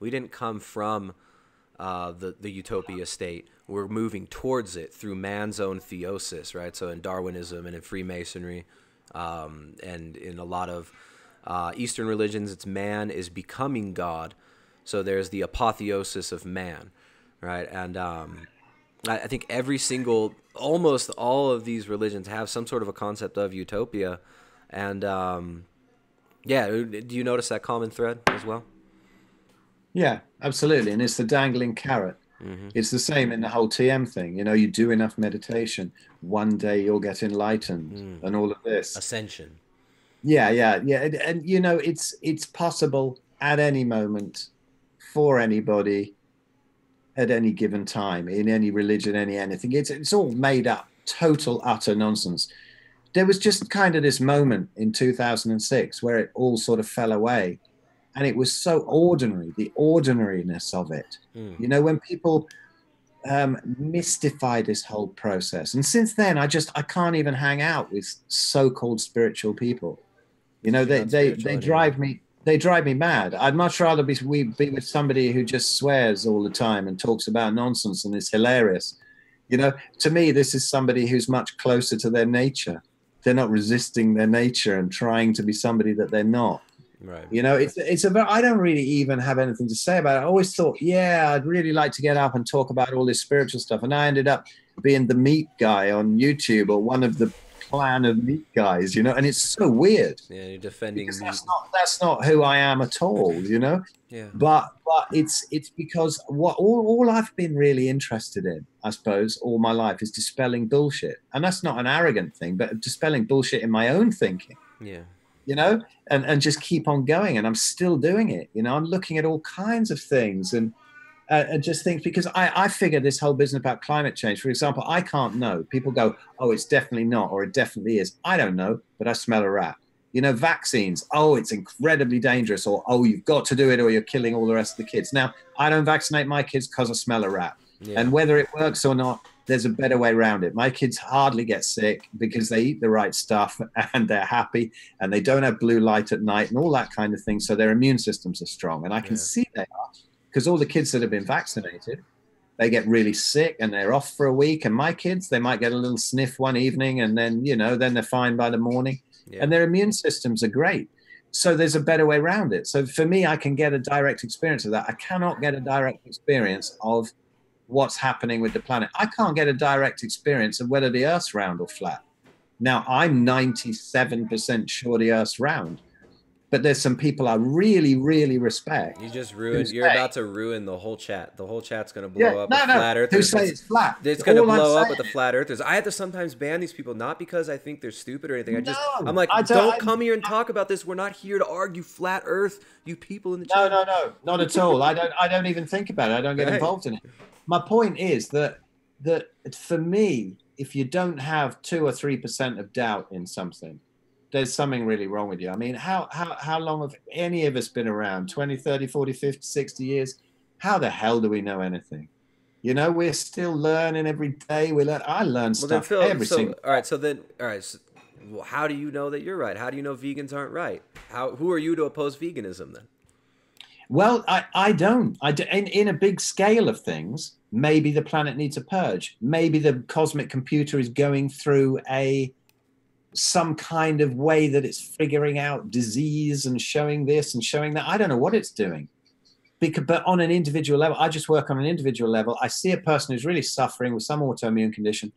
didn't come from the utopia state. We're moving towards it through man's own theosis, right? So in Darwinism and in Freemasonry, and in a lot of Eastern religions, it's man is becoming God. So there's the apotheosis of man, right? And I think almost all of these religions have some sort of a concept of utopia. And yeah, do you notice that common thread as well? Yeah, absolutely. And it's the dangling carrot. Mm-hmm. It's the same in the whole TM thing. You know, you do enough meditation, one day you'll get enlightened and all of this. Ascension. Yeah. And you know, it's possible at any moment for anybody at any given time, in any religion, anything. It's all made up, total, utter nonsense. There was just kind of this moment in 2006 where it all sort of fell away. And it was so ordinary, the ordinariness of it. You know, when people mystify this whole process. And since then, I can't even hang out with so-called spiritual people. You know, they drive me mad. I'd much rather be with somebody who just swears all the time and talks about nonsense and is hilarious. You know, to me, this is somebody who's much closer to their nature. They're not resisting their nature and trying to be somebody that they're not. Right. You know, I don't really even have anything to say about it. I always thought, yeah, I'd really like to get up and talk about all this spiritual stuff. And I ended up being the meat guy on YouTube, or one of the clan of meat guys, you know, and it's so weird. Yeah, you're defending because meat. that's not who I am at all, you know. Yeah. But it's because all I've been really interested in, I suppose, all my life is dispelling bullshit. And that's not an arrogant thing, but dispelling bullshit in my own thinking. Yeah. You know, and just keep on going. And I'm still doing it. You know, I'm looking at all kinds of things and just think, because I figure this whole business about climate change, for example, I can't know. People go, oh, it's definitely not, or it definitely is. I don't know, but I smell a rat. You know, vaccines, oh, it's incredibly dangerous, or, oh, you've got to do it or you're killing all the rest of the kids. Now, I don't vaccinate my kids because I smell a rat. Yeah. And whether it works or not, there's a better way around it. My kids hardly get sick because they eat the right stuff and they're happy and they don't have blue light at night and all that kind of thing. So their immune systems are strong. And I can see they are, because all the kids that have been vaccinated, they get really sick and they're off for a week. And my kids, they might get a little sniff one evening and then, you know, then they're fine by the morning. Yeah. And their immune systems are great. So there's a better way around it. So for me, I can get a direct experience of that. I cannot get a direct experience of what's happening with the planet. I can't get a direct experience of whether the Earth's round or flat. Now, I'm 97% sure the Earth's round, but there's some people I really, really respect. You just ruined. You're about to ruin the whole chat. The whole chat's gonna blow up. Flat Earthers. Who say it's flat? It's gonna blow up with the flat Earthers. I have to sometimes ban these people, not because I think they're stupid or anything. I'm like, don't come here and talk about this. We're not here to argue flat Earth. You people in the chat. No, not at all. I don't even think about it. I don't get involved in it. My point is that for me, if you don't have 2 or 3% of doubt in something, there's something really wrong with you. I mean, how long have any of us been around? 20, 30, 40, 50, 60 years? How the hell do we know anything? You know, we're still learning every day. I learn stuff every single day. All right, so how do you know that you're right? How do you know vegans aren't right? Who are you to oppose veganism then? Well, I don't. In a big scale of things, maybe the planet needs a purge. Maybe the cosmic computer is going through some kind of way that it's figuring out disease and showing this and showing that. I don't know what it's doing. But on an individual level, I just work on an individual level. I see a person who's really suffering with some autoimmune condition.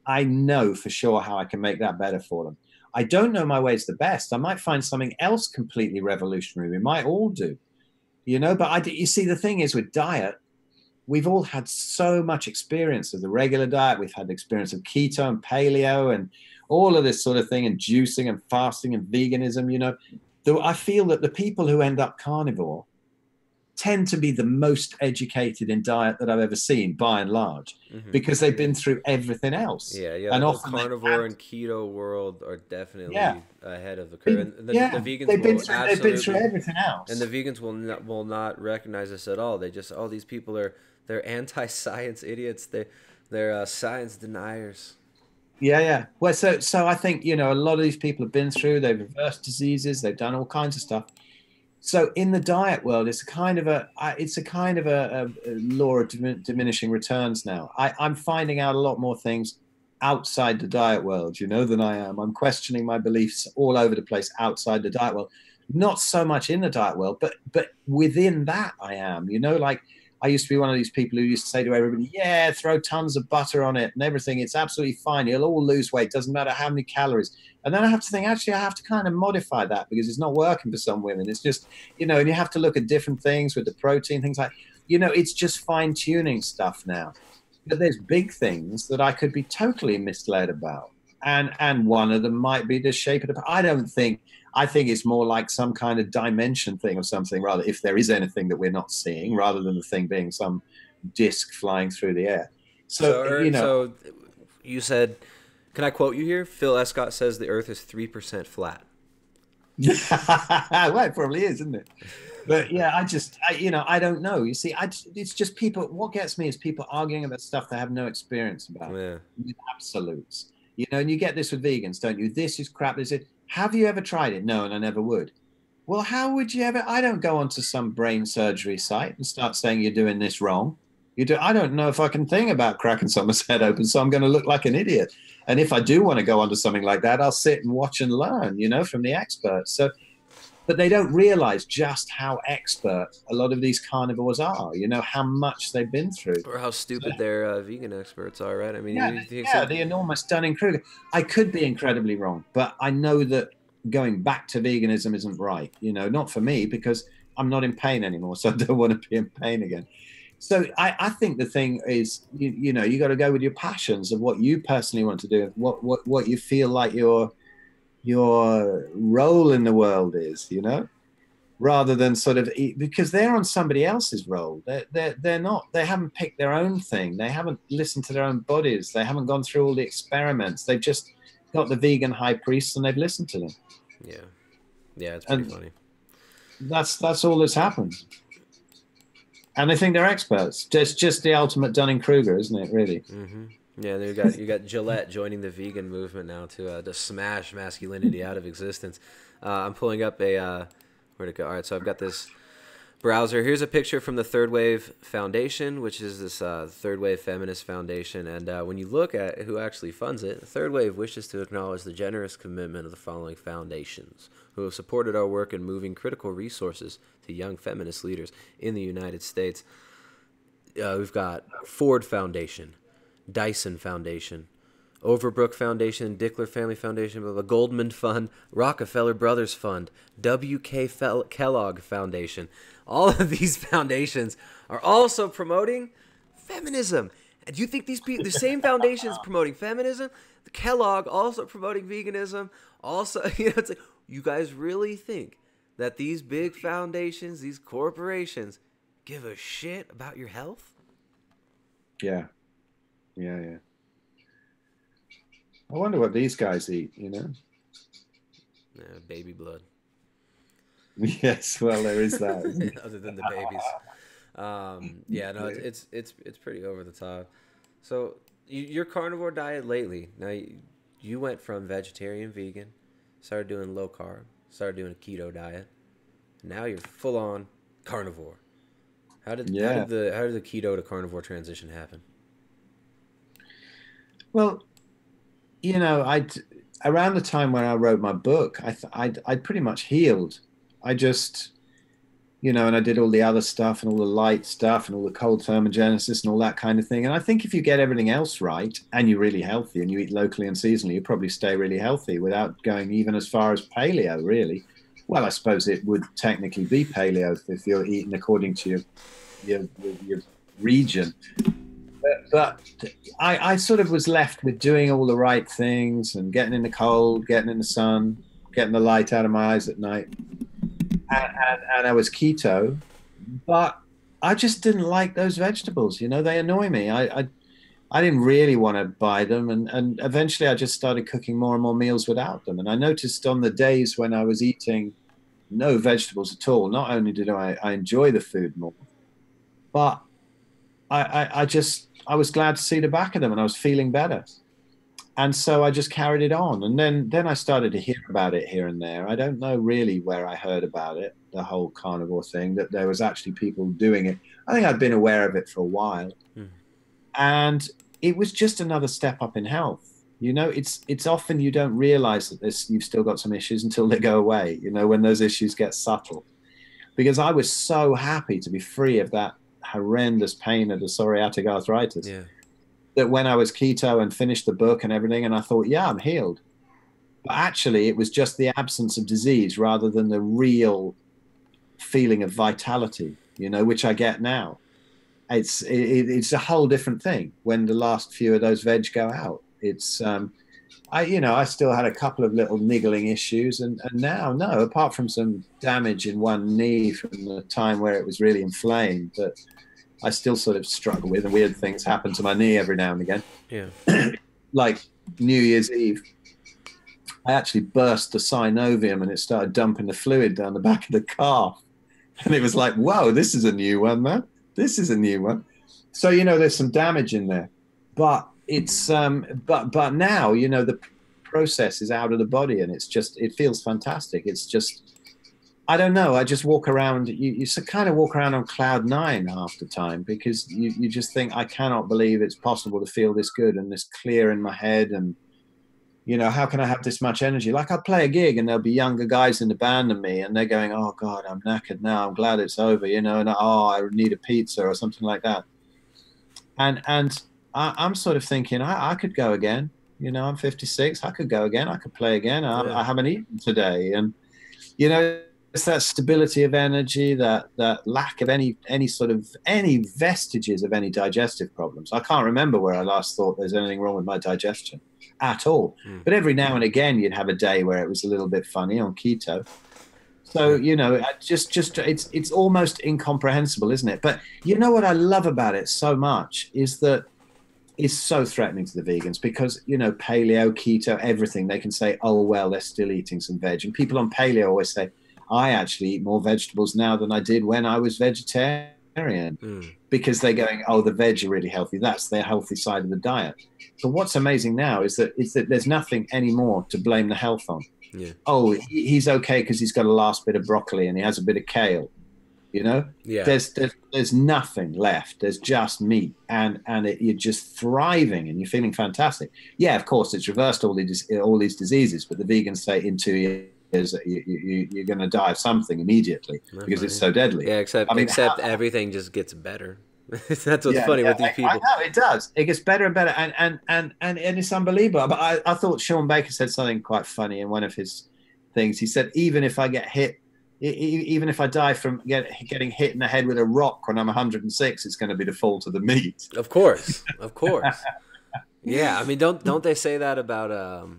I know for sure how I can make that better for them. I don't know my way's the best. I might find something else completely revolutionary. We might all do. You know, but you see, the thing is with diet, we've all had so much experience of the regular diet. We've had the experience of keto and paleo and all of this sort of thing, and juicing and fasting and veganism, you know. Though I feel that the people who end up carnivore tend to be the most educated in diet that I've ever seen, by and large, because they've been through everything else. Yeah, and the carnivore and keto world are definitely ahead of the curve. And the vegans they've been through everything else. And the vegans will not recognize this at all. They just, these people they're anti-science idiots. They're science deniers. Yeah. Well, so I think, you know, a lot of these people have been through, they've reversed diseases, they've done all kinds of stuff. So in the diet world, it's a kind of a law of diminishing returns now. I'm finding out a lot more things outside the diet world, you know, than I am. I'm questioning my beliefs all over the place outside the diet world. Not so much in the diet world, but within that I am, you know, like I used to be one of these people who used to say to everybody, yeah, throw tons of butter on it and everything. It's absolutely fine. You'll all lose weight. Doesn't matter how many calories. And then I have to think, actually, I have to kind of modify that because it's not working for some women. It's just, you know, and you have to look at different things with the protein, things like, you know, it's just fine tuning stuff now. But there's big things that I could be totally misled about. And one of them might be the shape of the, I think it's more like some kind of dimension thing or something, rather, if there is anything that we're not seeing, rather than the thing being some disc flying through the air. So you know. So you said, can I quote you here? Phil Escott says the Earth is 3% flat. Well, it probably is, isn't it? But yeah, I don't know. You see, it's just people. What gets me is people arguing about stuff they have no experience about. Yeah. With absolutes. You know, and you get this with vegans, don't you? This is crap. This is. Have you ever tried it? No, and I never would. Well, how would you ever? I don't go onto some brain surgery site and start saying you're doing this wrong. I don't know if I can think about cracking someone's head open, so I'm going to look like an idiot. And if I do want to go onto something like that, I'll sit and watch and learn, you know, from the experts. So, but they don't realize just how expert a lot of these carnivores are, you know, how much they've been through. Or how stupid their vegan experts are, right? I mean, the enormous Dunning-Kruger. I could be incredibly wrong, but I know that going back to veganism isn't right, you know, not for me, because I'm not in pain anymore, so I don't want to be in pain again. So I think the thing is, you know, you got to go with your passions of what you personally want to do, what you feel like your role in the world is, you know, rather than sort of, because they're on somebody else's role. They're not, they haven't picked their own thing. They haven't listened to their own bodies. They haven't gone through all the experiments. They've just got the vegan high priests and they've listened to them. Yeah, it's pretty funny. That's all that's happened. And I think they're experts. It's just the ultimate Dunning-Kruger, isn't it, really? Mm-hmm. Yeah, you got Gillette joining the vegan movement now to smash masculinity out of existence. I'm pulling up where'd it go? All right, so I've got this browser. Here's a picture from the Third Wave Foundation, which is this Third Wave Feminist Foundation. And when you look at who actually funds it, Third Wave wishes to acknowledge the generous commitment of the following foundations who have supported our work in moving critical resources to young feminist leaders in the United States. We've got Ford Foundation, Dyson Foundation, Overbrook Foundation, Dickler Family Foundation, the Goldman Fund, Rockefeller Brothers Fund, W.K. Kellogg Foundation. All of these foundations are also promoting feminism. And do you think these people, the same foundations promoting feminism, the Kellogg also promoting veganism, also, you know, it's like, you guys really think that these big foundations, these corporations, give a shit about your health? Yeah. I wonder what these guys eat, you know? Yeah, baby blood. Yes, well, there is that. Other than the babies. Yeah, no, it's pretty over the top. So your carnivore diet lately, now you went from vegetarian, vegan, started doing low carb, started doing a keto diet. Now you're full on carnivore. How did the keto to carnivore transition happen? Well, you know, around the time when I wrote my book, I'd pretty much healed. I just, you know, and I did all the other stuff and all the light stuff and all the cold thermogenesis and all that kind of thing. And I think if you get everything else right and you're really healthy and you eat locally and seasonally, you probably stay really healthy without going even as far as paleo, really. Well, I suppose it would technically be paleo if you're eating according to your region. But I sort of was left with doing all the right things and getting in the cold, getting in the sun, getting the light out of my eyes at night. And I was keto, but I just didn't like those vegetables. You know, they annoy me. I didn't really want to buy them. And eventually I just started cooking more and more meals without them. And I noticed on the days when I was eating no vegetables at all, not only did I enjoy the food more, but I was glad to see the back of them and I was feeling better. And so I just carried it on. And then I started to hear about it here and there. I don't know really where I heard about it, the whole carnivore thing, that there was actually people doing it. I think I'd been aware of it for a while. And it was just another step up in health. You know, it's often you don't realize that you've still got some issues until they go away, you know, when those issues get subtle. Because I was so happy to be free of that horrendous pain of the psoriatic arthritis. Yeah. That when I was keto and finished the book and everything, and I thought, yeah, I'm healed. But actually, it was just the absence of disease rather than the real feeling of vitality, you know, which I get now. It's a whole different thing when the last few of those veg go out. It's, I still had a couple of little niggling issues, and now, no, apart from some damage in one knee from the time where it was really inflamed, but I still sort of struggle with, and weird things happen to my knee every now and again. Yeah. Like New Year's Eve, I actually burst the synovium and it started dumping the fluid down the back of the calf. And it was like, whoa, this is a new one, man. This is a new one. So, you know, there's some damage in there. But it's, but now, you know, the process is out of the body and it feels fantastic. It's just, I don't know. I just walk around. You kind of walk around on cloud nine half the time because you just think, I cannot believe it's possible to feel this good and this clear in my head. And, you know, how can I have this much energy? Like I play a gig and there'll be younger guys in the band than me and they're going, oh God, I'm knackered now. I'm glad it's over, you know, and I need a pizza or something like that. And I'm sort of thinking, I could go again. You know, I'm 56. I could go again. I could play again. I haven't eaten today. And, you know, it's that stability of energy, that lack of any vestiges of any digestive problems. I can't remember where I last thought there's anything wrong with my digestion at all. But every now and again, you'd have a day where it was a little bit funny on keto. So, you know, it's almost incomprehensible, isn't it? But you know what I love about it so much is that it's so threatening to the vegans because, you know, paleo, keto, everything, they can say, oh, well, they're still eating some veg. And people on paleo always say, I actually eat more vegetables now than I did when I was vegetarian because they're going, oh, the veg are really healthy. That's their healthy side of the diet. But what's amazing now is that there's nothing anymore to blame the health on. Yeah. Oh, he's okay because he's got a last bit of broccoli and he has a bit of kale. You know, there's nothing left. There's just meat, and you're just thriving and you're feeling fantastic. Yeah, of course, it's reversed all these diseases, but the vegans say in 2 years you're going to die of something immediately because it's so deadly. Yeah, except everything just gets better. That's what's funny with these people. I know it does. It gets better and better, and it's unbelievable. But I thought Sean Baker said something quite funny in one of his things. He said, even if I get hit. Even if I die from getting hit in the head with a rock when I'm 106, it's going to be the fault of the meat. Of course. Yeah, I mean, don't they say that about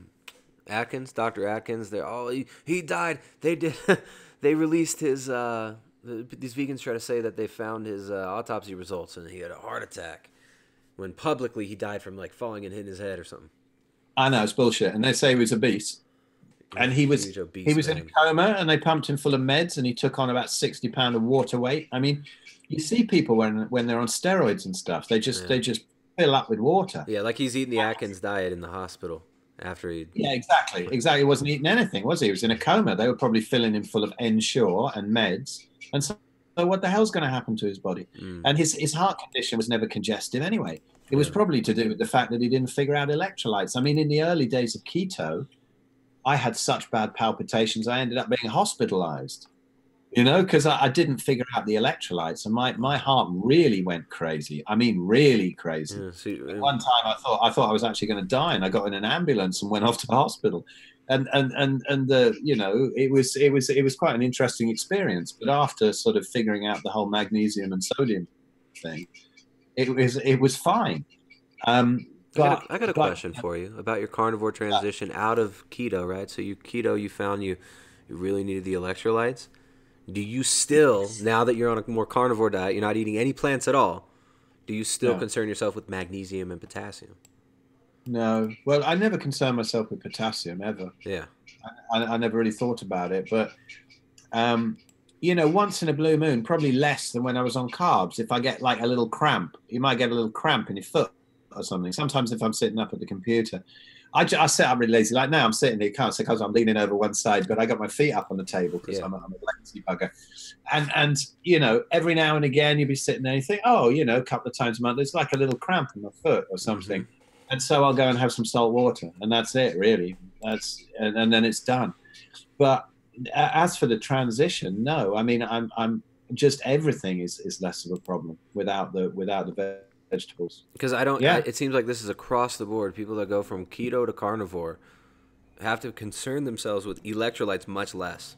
Atkins, Dr. Atkins? They're he died. They released his. These vegans try to say that they found his autopsy results and he had a heart attack, when publicly he died from like falling and hitting his head or something. I know, it's bullshit, and they say he was obese. And he was in a coma, and they pumped him full of meds, and he took on about 60 pounds of water weight. I mean, you see people when they're on steroids and stuff, they just fill up with water. Yeah, like he's eating the Atkins diet in the hospital after he. Yeah, exactly. He wasn't eating anything, was he? He was in a coma. They were probably filling him full of Ensure and meds, and so what the hell's going to happen to his body? And his heart condition was never congestive anyway. It was probably to do with the fact that he didn't figure out electrolytes. I mean, in the early days of keto, I had such bad palpitations, I ended up being hospitalized, you know, because I didn't figure out the electrolytes, and my heart really went crazy. I mean, really crazy. One time I thought I was actually going to die, and I got in an ambulance and went off to the hospital. And you know, it was quite an interesting experience. But after sort of figuring out the whole magnesium and sodium thing, it was fine. But I got a question for you about your carnivore transition out of keto, right? So you found you really needed the electrolytes. Do you still, now that you're on a more carnivore diet, you're not eating any plants at all, do you still concern yourself with magnesium and potassium? No. Well, I never concern myself with potassium ever. Yeah. I never really thought about it, but once in a blue moon, probably less than when I was on carbs. If I get like a little cramp, you might get a little cramp in your foot or something. Sometimes if I'm sitting up at the computer, I sit up really lazy. Like now I'm sitting here, can't sit because I'm leaning over one side, but I got my feet up on the table because I'm a lazy bugger. And every now and again you'll be sitting there and you think, a couple of times a month, there's like a little cramp in my foot or something. Mm-hmm. And so I'll go and have some salt water, and that's it, really. And then it's done. But as for the transition, no. I mean, I'm just everything is less of a problem without the vegetables. Because it seems like this is across the board. People that go from keto to carnivore have to concern themselves with electrolytes much less.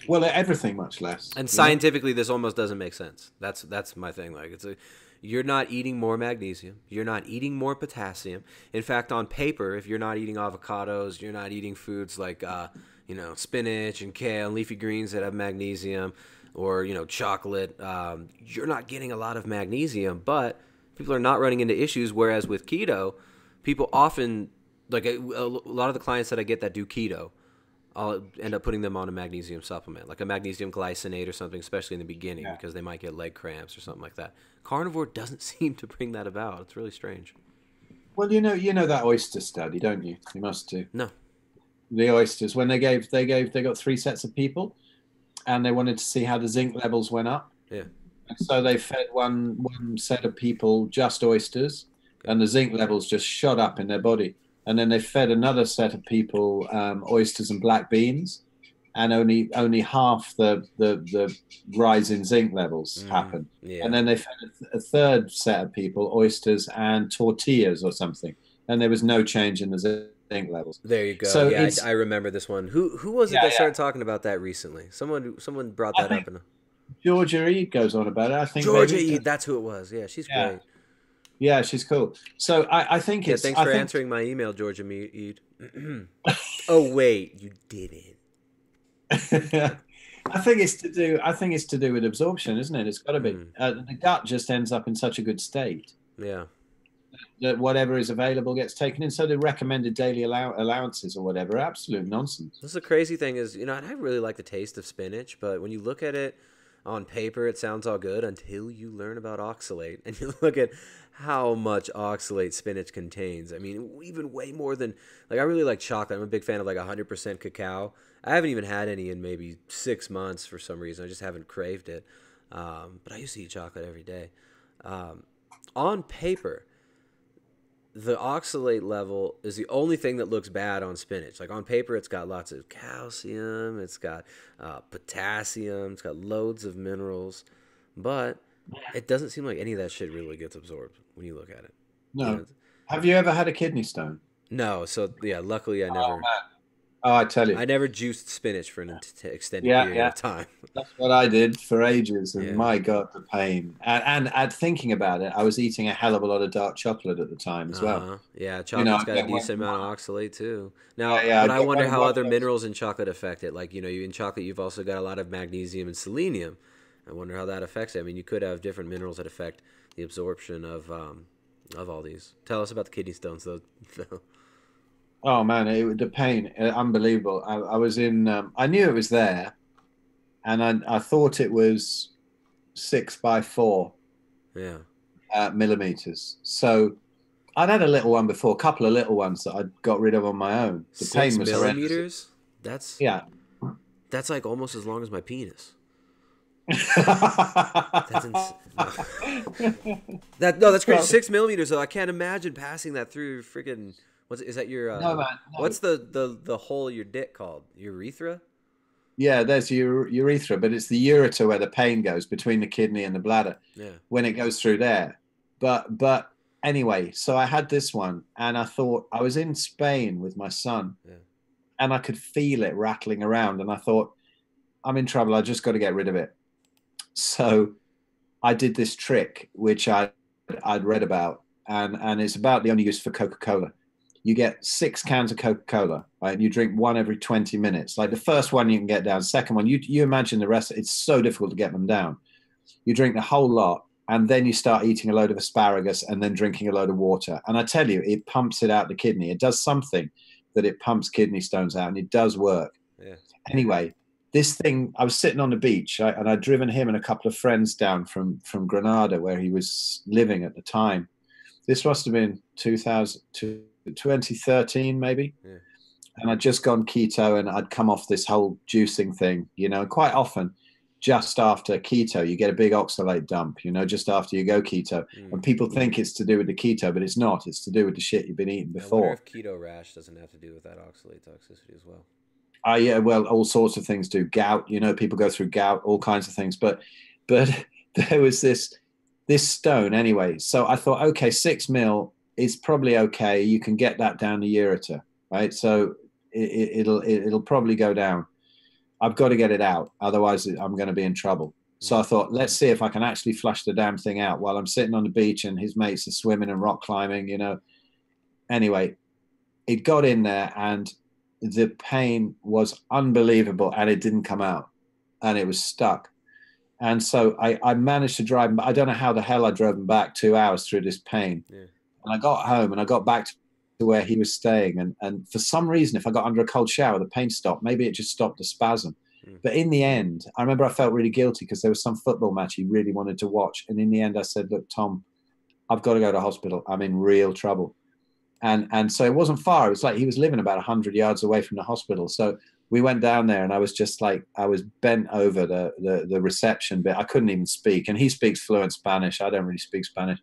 Well, everything much less. And scientifically, this almost doesn't make sense. That's my thing. Like you're not eating more magnesium. You're not eating more potassium. In fact, on paper, if you're not eating avocados, you're not eating foods like spinach and kale and leafy greens that have magnesium, or chocolate, you're not getting a lot of magnesium. But people are not running into issues. Whereas with keto, people often, like a lot of the clients that I get that do keto, I'll end up putting them on a magnesium supplement, like a magnesium glycinate or something, especially in the beginning, because they might get leg cramps or something like that. Carnivore doesn't seem to bring that about. It's really strange. Well, you know that oyster study, don't you? You must do. No. The oysters, when they got 3 sets of people, and they wanted to see how the zinc levels went up. Yeah. And so they fed one set of people just oysters, and the zinc levels just shot up in their body. And then they fed another set of people oysters and black beans, and only half the rise in zinc levels happened. Yeah. And then they fed a third set of people oysters and tortillas or something, and there was no change in the zinc levels. There you go. So yeah, I remember this one. Who was it that started talking about that recently? Someone brought that up. Georgia Ede goes on about it. I think Georgia Ede, that's who it was. Yeah, she's great. Yeah, she's cool. So I think it's... thanks for answering my email, Georgia Ede. Oh, wait, you didn't. I think it's to do with absorption, isn't it? It's got to be. The gut just ends up in such a good state. Yeah. That whatever is available gets taken in. So the recommended daily allowances or whatever, absolute nonsense. This is the crazy thing is, and I really like the taste of spinach, but when you look at it on paper, it sounds all good until you learn about oxalate and you look at how much oxalate spinach contains. I mean, even way more than, like, I really like chocolate. I'm a big fan of like 100% cacao. I haven't even had any in maybe 6 months for some reason. I just haven't craved it. But I used to eat chocolate every day. On paper, the oxalate level is the only thing that looks bad on spinach. Like on paper, it's got lots of calcium, it's got potassium, it's got loads of minerals, but it doesn't seem like any of that shit really gets absorbed when you look at it. No. Have you ever had a kidney stone? No. So yeah, luckily I never. Oh, I tell you, I never juiced spinach for an extended period of time. That's what I did for ages, and my God, the pain. And thinking about it, I was eating a hell of a lot of dark chocolate at the time as well. Yeah, chocolate's got a decent amount of oxalate too. Now, but I wonder how other minerals in chocolate affect it. Like, in chocolate, you've also got a lot of magnesium and selenium. I wonder how that affects it. I mean, you could have different minerals that affect the absorption of all these. Tell us about the kidney stones, though. Oh man, the pain, unbelievable. I was in, I knew it was there, and I thought it was 6x4 millimeters. So I'd had a little one before, a couple of little ones that I got rid of on my own. The 6 pain was millimeters? Horrendous. That's like almost as long as my penis. That's that's crazy. 6 millimeters though. I can't imagine passing that through your freaking. Is that your? No, man. No. What's the hole of your dick called? Urethra? Yeah, there's your urethra, but it's the ureter where the pain goes between the kidney and the bladder. Yeah. When it goes through there, but anyway, so I had this one, and I thought I was in Spain with my son, and I could feel it rattling around, and I thought I'm in trouble. I just got to get rid of it. So I did this trick, which I'd read about, and it's about the only use for Coca-Cola. You get 6 cans of Coca-Cola, right? And you drink one every 20 minutes. Like the first one you can get down. Second one, you imagine the rest. It's so difficult to get them down. You drink the whole lot, and then you start eating a load of asparagus and then drinking a load of water. And I tell you, it pumps it out the kidney. It does something that it pumps kidney stones out, and it does work. Yeah. Anyway, this thing, I was sitting on the beach, right, and I'd driven him and a couple of friends down from Granada, where he was living at the time. This must have been 2013, maybe. Yeah. And I'd just gone keto, and I'd come off this whole juicing thing, you know. Quite often, just after keto, you get a big oxalate dump, you know, just after you go keto. And people think it's to do with the keto, but it's not. It's to do with the shit you've been eating before. I wonder if keto rash doesn't have to do with that oxalate toxicity as well. Yeah, well, all sorts of things do. Gout, you know, people go through gout, all kinds of things. But there was this stone anyway. So I thought, okay, 6 mil is probably okay. You can get that down the ureter, right? So it'll probably go down. I've got to get it out, otherwise I'm going to be in trouble. So I thought, let's see if I can actually flush the damn thing out while I'm sitting on the beach and his mates are swimming and rock climbing, you know. Anyway, it got in there and the pain was unbelievable, and it didn't come out, and it was stuck. And so I managed to drive him, but I don't know how the hell I drove him back 2 hours through this pain. Yeah. And I got home and I got back to where he was staying. And for some reason, if I got under a cold shower, the pain stopped. Maybe it just stopped the spasm. But in the end, I remember I felt really guilty because there was some football match he really wanted to watch. And in the end, I said, look, Tom, I've got to go to hospital. I'm in real trouble. And so it wasn't far. It was like he was living about 100 yards away from the hospital. So we went down there, and I was just like, I was bent over the reception bit. I couldn't even speak. And he speaks fluent Spanish. I don't really speak Spanish.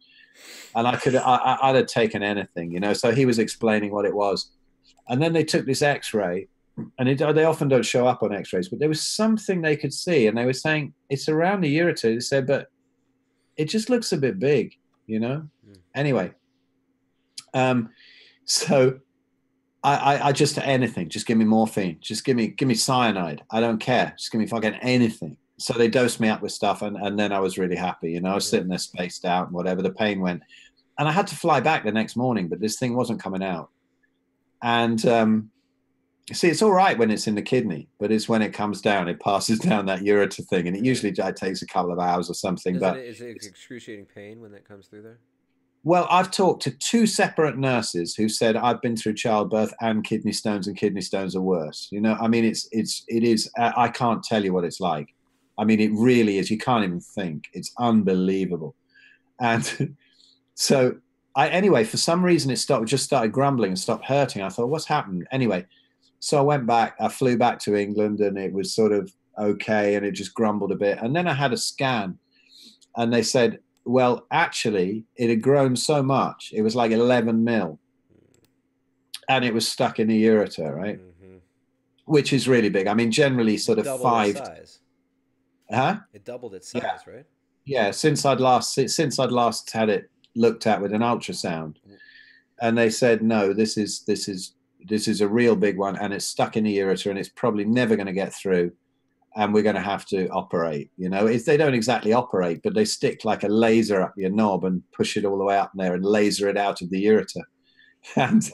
And I'd have taken anything, you know. So he was explaining what it was. And then they took this X-ray, and they often don't show up on X-rays, but there was something they could see. And they were saying, it's around the ureter. They said, but it just looks a bit big, you know. Anyway. So I just anything, just give me morphine, just give me cyanide. I don't care. Just give me fucking anything. So they dosed me up with stuff, and then I was really happy. You know, I was sitting there spaced out and whatever. The pain went, and I had to fly back the next morning, but this thing wasn't coming out. And see, it's all right when it's in the kidney, but it's when it comes down, it passes down that ureter thing, and it usually takes a couple of hours or something. Is it excruciating pain when that comes through there? Well, I've talked to 2 separate nurses who said I've been through childbirth and kidney stones are worse. You know, I mean, it is. I can't tell you what it's like. I mean, it really is. You can't even think. It's unbelievable. And so anyway, for some reason, it started grumbling and stopped hurting. I thought, what's happened? Anyway, so I went back. I flew back to England, and it was sort of okay, and it just grumbled a bit. And then I had a scan, and they said, well, actually, it had grown so much. It was like 11 mil. And it was stuck in the ureter, right? Mm-hmm. Which is really big. I mean, generally sort of 5. Its size. Huh? It doubled its size, right? Yeah, since I'd last had it looked at with an ultrasound. And they said, no, this is a real big one, and it's stuck in the ureter, and it's probably never going to get through. And we're going to have to operate, you know. They don't exactly operate, but they stick like a laser up your knob and push it all the way up there and laser it out of the ureter. And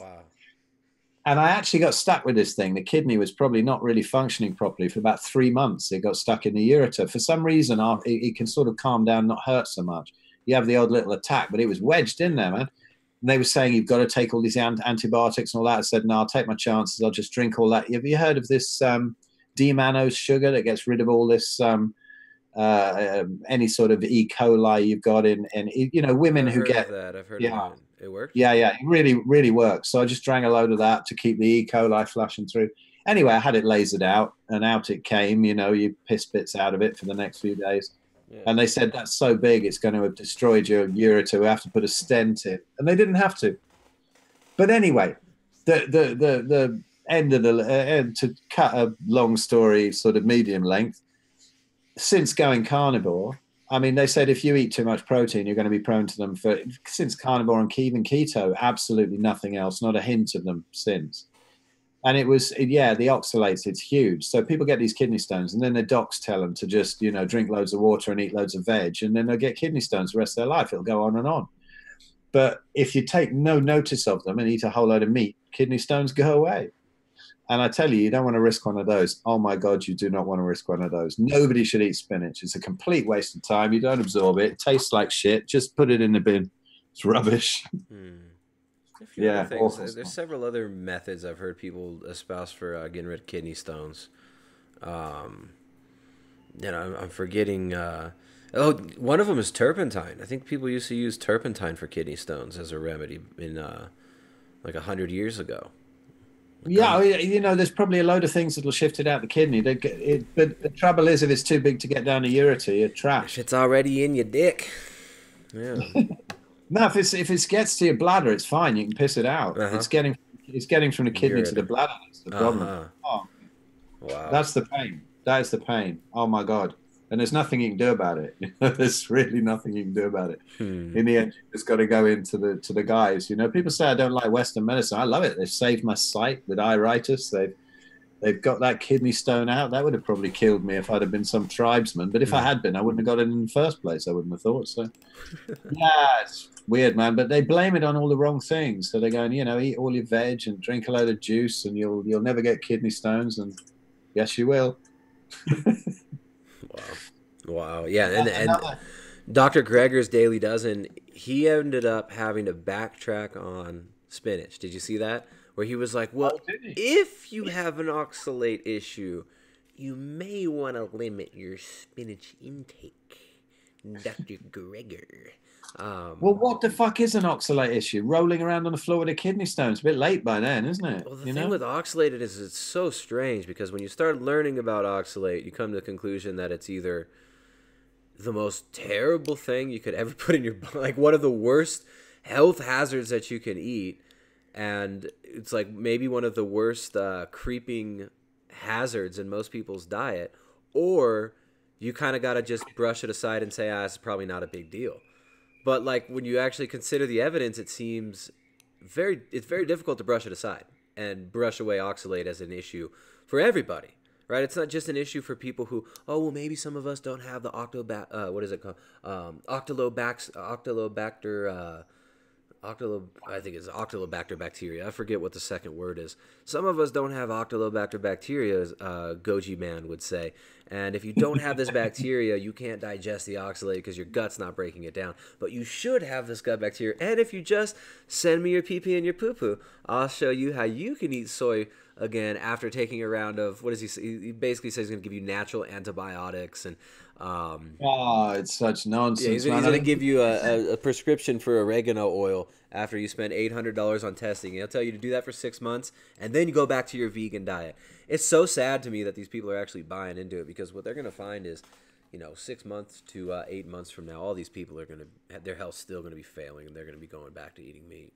I actually got stuck with this thing. The kidney was probably not really functioning properly for about 3 months. It got stuck in the ureter. For some reason, it can sort of calm down, not hurt so much. You have the odd little attack, but it was wedged in there, man. And they were saying, you've got to take all these antibiotics and all that. I said, no, I'll take my chances. I'll just drink all that. Have you heard of this D-mannose sugar that gets rid of all this any sort of E. coli you've got in you know, women who get that. I've heard of it. It works. Yeah, it really works. So I just drank a load of that to keep the E. coli flushing through. Anyway, I had it lasered out, and out it came. You know, you piss bits out of it for the next few days. Yeah. And they said that's so big it's going to have destroyed your ureter. We have to put a stent in, and they didn't have to. But anyway, the end of to cut a long story sort of medium length, since going carnivore, I mean, they said if you eat too much protein, you're going to be prone to them since carnivore and even keto, absolutely nothing else, not a hint of them since. And it was, yeah, the oxalates, it's huge. So people get these kidney stones, and then their docs tell them to just, drink loads of water and eat loads of veg, and then they'll get kidney stones the rest of their life. It'll go on and on. But if you take no notice of them and eat a whole load of meat, kidney stones go away. And I tell you don't want to risk one of those. Oh my God, you do not want to risk one of those. Nobody should eat spinach. It's a complete waste of time. You don't absorb it. It tastes like shit. Just put it in the bin. It's rubbish. Yeah, there's several other methods I've heard people espouse for getting rid of kidney stones. I'm forgetting. One of them is turpentine. I think people used to use turpentine for kidney stones as a remedy in like 100 years ago. Yeah, there's probably a load of things that'll shift it out the kidney. But the trouble is, if it's too big to get down the ureter, you're trash. It's already in your dick. Yeah. No, if it gets to your bladder, it's fine. You can piss it out. It's getting from the kidney to the bladder. That's the problem. Oh, wow. That's the pain. That is the pain. Oh my God. And there's nothing you can do about it. There's really nothing you can do about it. In the end, you just got to go into the guys. People say I don't like Western medicine. I love it. They've saved my sight with iritis. They've got that kidney stone out. That would have probably killed me if I'd have been some tribesman. But if I had been, I wouldn't have got it in the first place. I wouldn't have thought so. Yeah, it's weird, man. But they blame it on all the wrong things. So they're going, eat all your veg and drink a load of juice, and you'll never get kidney stones. And yes, you will. Wow. Yeah, and Dr. Greger's Daily Dozen, he ended up having to backtrack on spinach. Did you see that? Where he was like, well, if you have an oxalate issue, you may want to limit your spinach intake. Dr. Greger. Well, what the fuck is an oxalate issue? Rolling around on the floor with a kidney stone. It's a bit late by then, isn't it? Well, the thing with oxalate is it's so strange because when you start learning about oxalate, you come to the conclusion that it's either the most terrible thing you could ever put in your body, like one of the worst health hazards that you can eat, and it's like maybe one of the worst creeping hazards in most people's diet, or you kind of got to just brush it aside and say, it's probably not a big deal. But like when you actually consider the evidence, it seems it's very difficult to brush it aside and brush away oxalate as an issue for everybody, right? It's not just an issue for people who, maybe some of us don't have the Octobacter bacteria. I forget what the second word is. Some of us don't have Octobacter bacteria, as Goji Man would say. And if you don't have this bacteria, you can't digest the oxalate because your gut's not breaking it down. But you should have this gut bacteria. And if you just send me your pee-pee and your poo-poo, I'll show you how you can eat soy again after taking a round of, what does he say? He basically says he's going to give you natural antibiotics and it's such nonsense. Yeah, he's going to give you a prescription for oregano oil after you spend $800 on testing. He'll tell you to do that for 6 months, and then you go back to your vegan diet. It's so sad to me that these people are actually buying into it, because what they're going to find is, 6 months to 8 months from now, all these people are going to, their health's still going to be failing, and they're going to be going back to eating meat.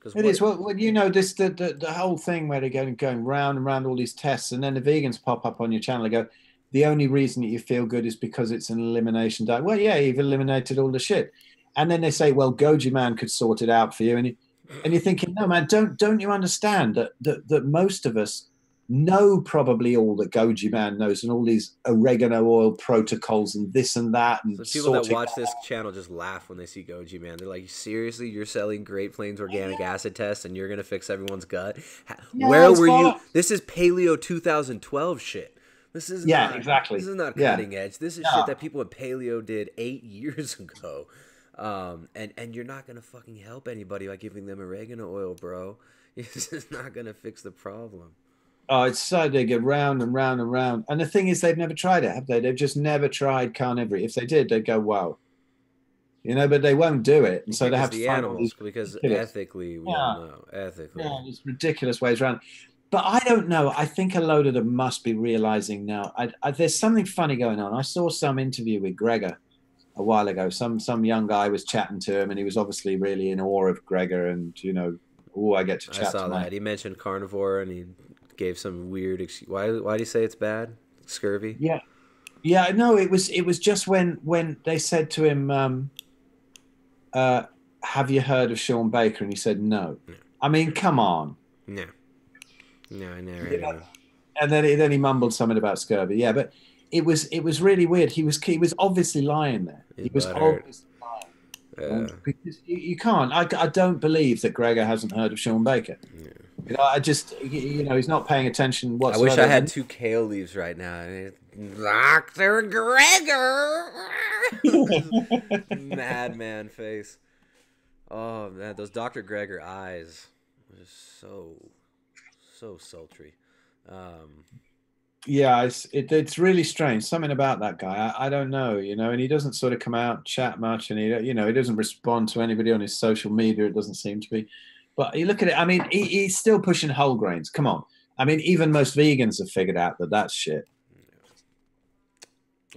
It is. Well, this the whole thing where they're going round and round all these tests, and then the vegans pop up on your channel and go, the only reason that you feel good is because it's an elimination diet. Well, yeah, you've eliminated all the shit. And then they say, well, Goji Man could sort it out for you. And you're thinking, no, man, don't you understand that most of us know probably all that Goji Man knows and all these oregano oil protocols and this and that. And so people that watch this channel just laugh when they see Goji Man. They're like, seriously, you're selling Great Plains organic acid tests and you're going to fix everyone's gut? Yeah, where were you? This is Paleo 2012 shit. This is exactly. This is not cutting edge. This is shit that people in Paleo did 8 years ago. And you're not gonna fucking help anybody by giving them oregano oil, bro. This is not gonna fix the problem. Oh, it's so they get round and round and round. And the thing is, they've never tried it, have they? They've just never tried carnivory. If they did, they'd go, wow. But they won't do it. And so they have to the animals, because ethically, we don't know. Ethically. Yeah, there's ridiculous ways around. But I don't know. I think a load of them must be realizing now. There's something funny going on. I saw some interview with Greger a while ago. Some young guy was chatting to him, and he was obviously really in awe of Greger. And I get to chat. I saw that. He mentioned carnivore, and he gave some weird excuse. Why do you say it's bad? Scurvy? Yeah. No, it was just when they said to him, "Have you heard of Sean Baker?" And he said, "No." Yeah. I mean, come on. Yeah. No, I never. And then he mumbled something about scurvy. Yeah, but it was really weird. He was obviously lying there. He was obviously lying. Because you can't. I don't believe that Gregor hasn't heard of Sean Baker. Yeah. He's not paying attention whatsoever. I wish I had 2 kale leaves right now. Dr. Gregor! Madman face. Oh, man, those Dr. Gregor eyes were just so sultry. Yeah, it's really strange. Something about that guy. I don't know, and he doesn't sort of come out and chat much, and he doesn't respond to anybody on his social media. It doesn't seem to be. But you look at it, I mean, he's still pushing whole grains. Come on. I mean, even most vegans have figured out that that's shit.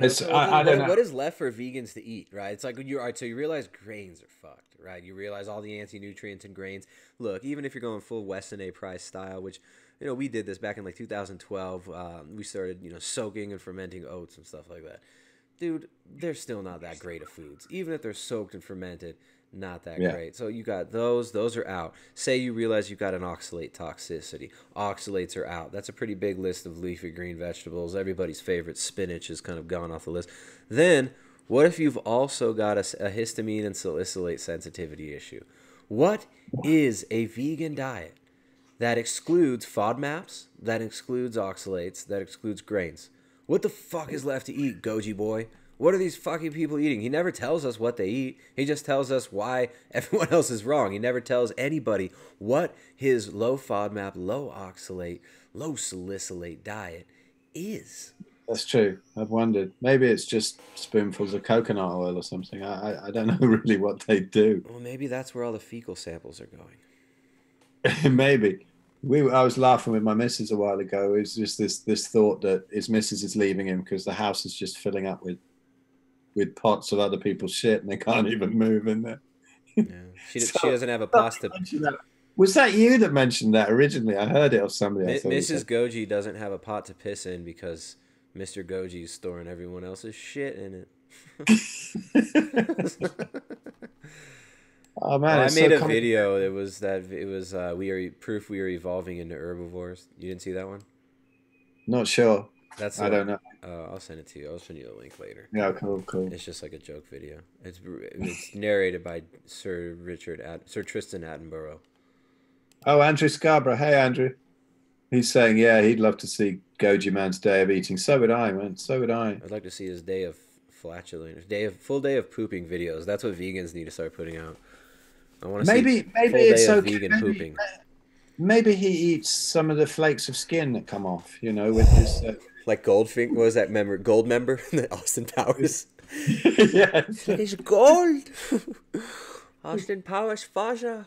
I don't know. What is left for vegans to eat, right? It's like when so you realize grains are fucked, right? You realize all the anti-nutrients in grains. Look, even if you're going full Weston A. Price style, which, we did this back in like 2012. We started, soaking and fermenting oats and stuff like that. Dude, they're still not that great of foods. Even if they're soaked and fermented, not that great. So you got those are out. Say you realize you've got an oxalate toxicity. Oxalates are out. That's a pretty big list of leafy green vegetables. Everybody's favorite spinach has kind of gone off the list. Then, what if you've also got a histamine and salicylate sensitivity issue? What is a vegan diet that excludes FODMAPs, that excludes oxalates, that excludes grains? What the fuck is left to eat, Goji boy? What are these fucking people eating? He never tells us what they eat. He just tells us why everyone else is wrong. He never tells anybody what his low FODMAP, low oxalate, low salicylate diet is. That's true. I've wondered. Maybe it's just spoonfuls of coconut oil or something. I don't know really what they do. Well, maybe that's where all the fecal samples are going. Maybe. I was laughing with my missus a while ago. It was just this thought that his missus is leaving him because the house is just filling up with pots of other people's shit and they can't even move in there. Yeah. She doesn't have a pasta. Was that you that mentioned that originally? I heard it off somebody else. Mrs. Goji doesn't have a pot to piss in because Mr. Goji is storing everyone else's shit in it. Oh man! I made a video. It was proof we are evolving into herbivores. You didn't see that one? Not sure. I don't know. I'll send it to you. I'll send you the link later. Yeah, cool. It's just like a joke video. It's narrated by Sir Tristan Attenborough. Oh, Andrew Scarborough. Hey, Andrew. He's saying, yeah, he'd love to see Goji Man's day of eating. So would I, man. So would I. I'd like to see his day of flatulence, full day of pooping videos. That's what vegans need to start putting out. I want to see full day it's of vegan pooping. Maybe he eats some of the flakes of skin that come off, with his... Like Goldfinger, what was that member? Gold member? Austin Powers? Yeah. It's gold! Austin Powers, Faja.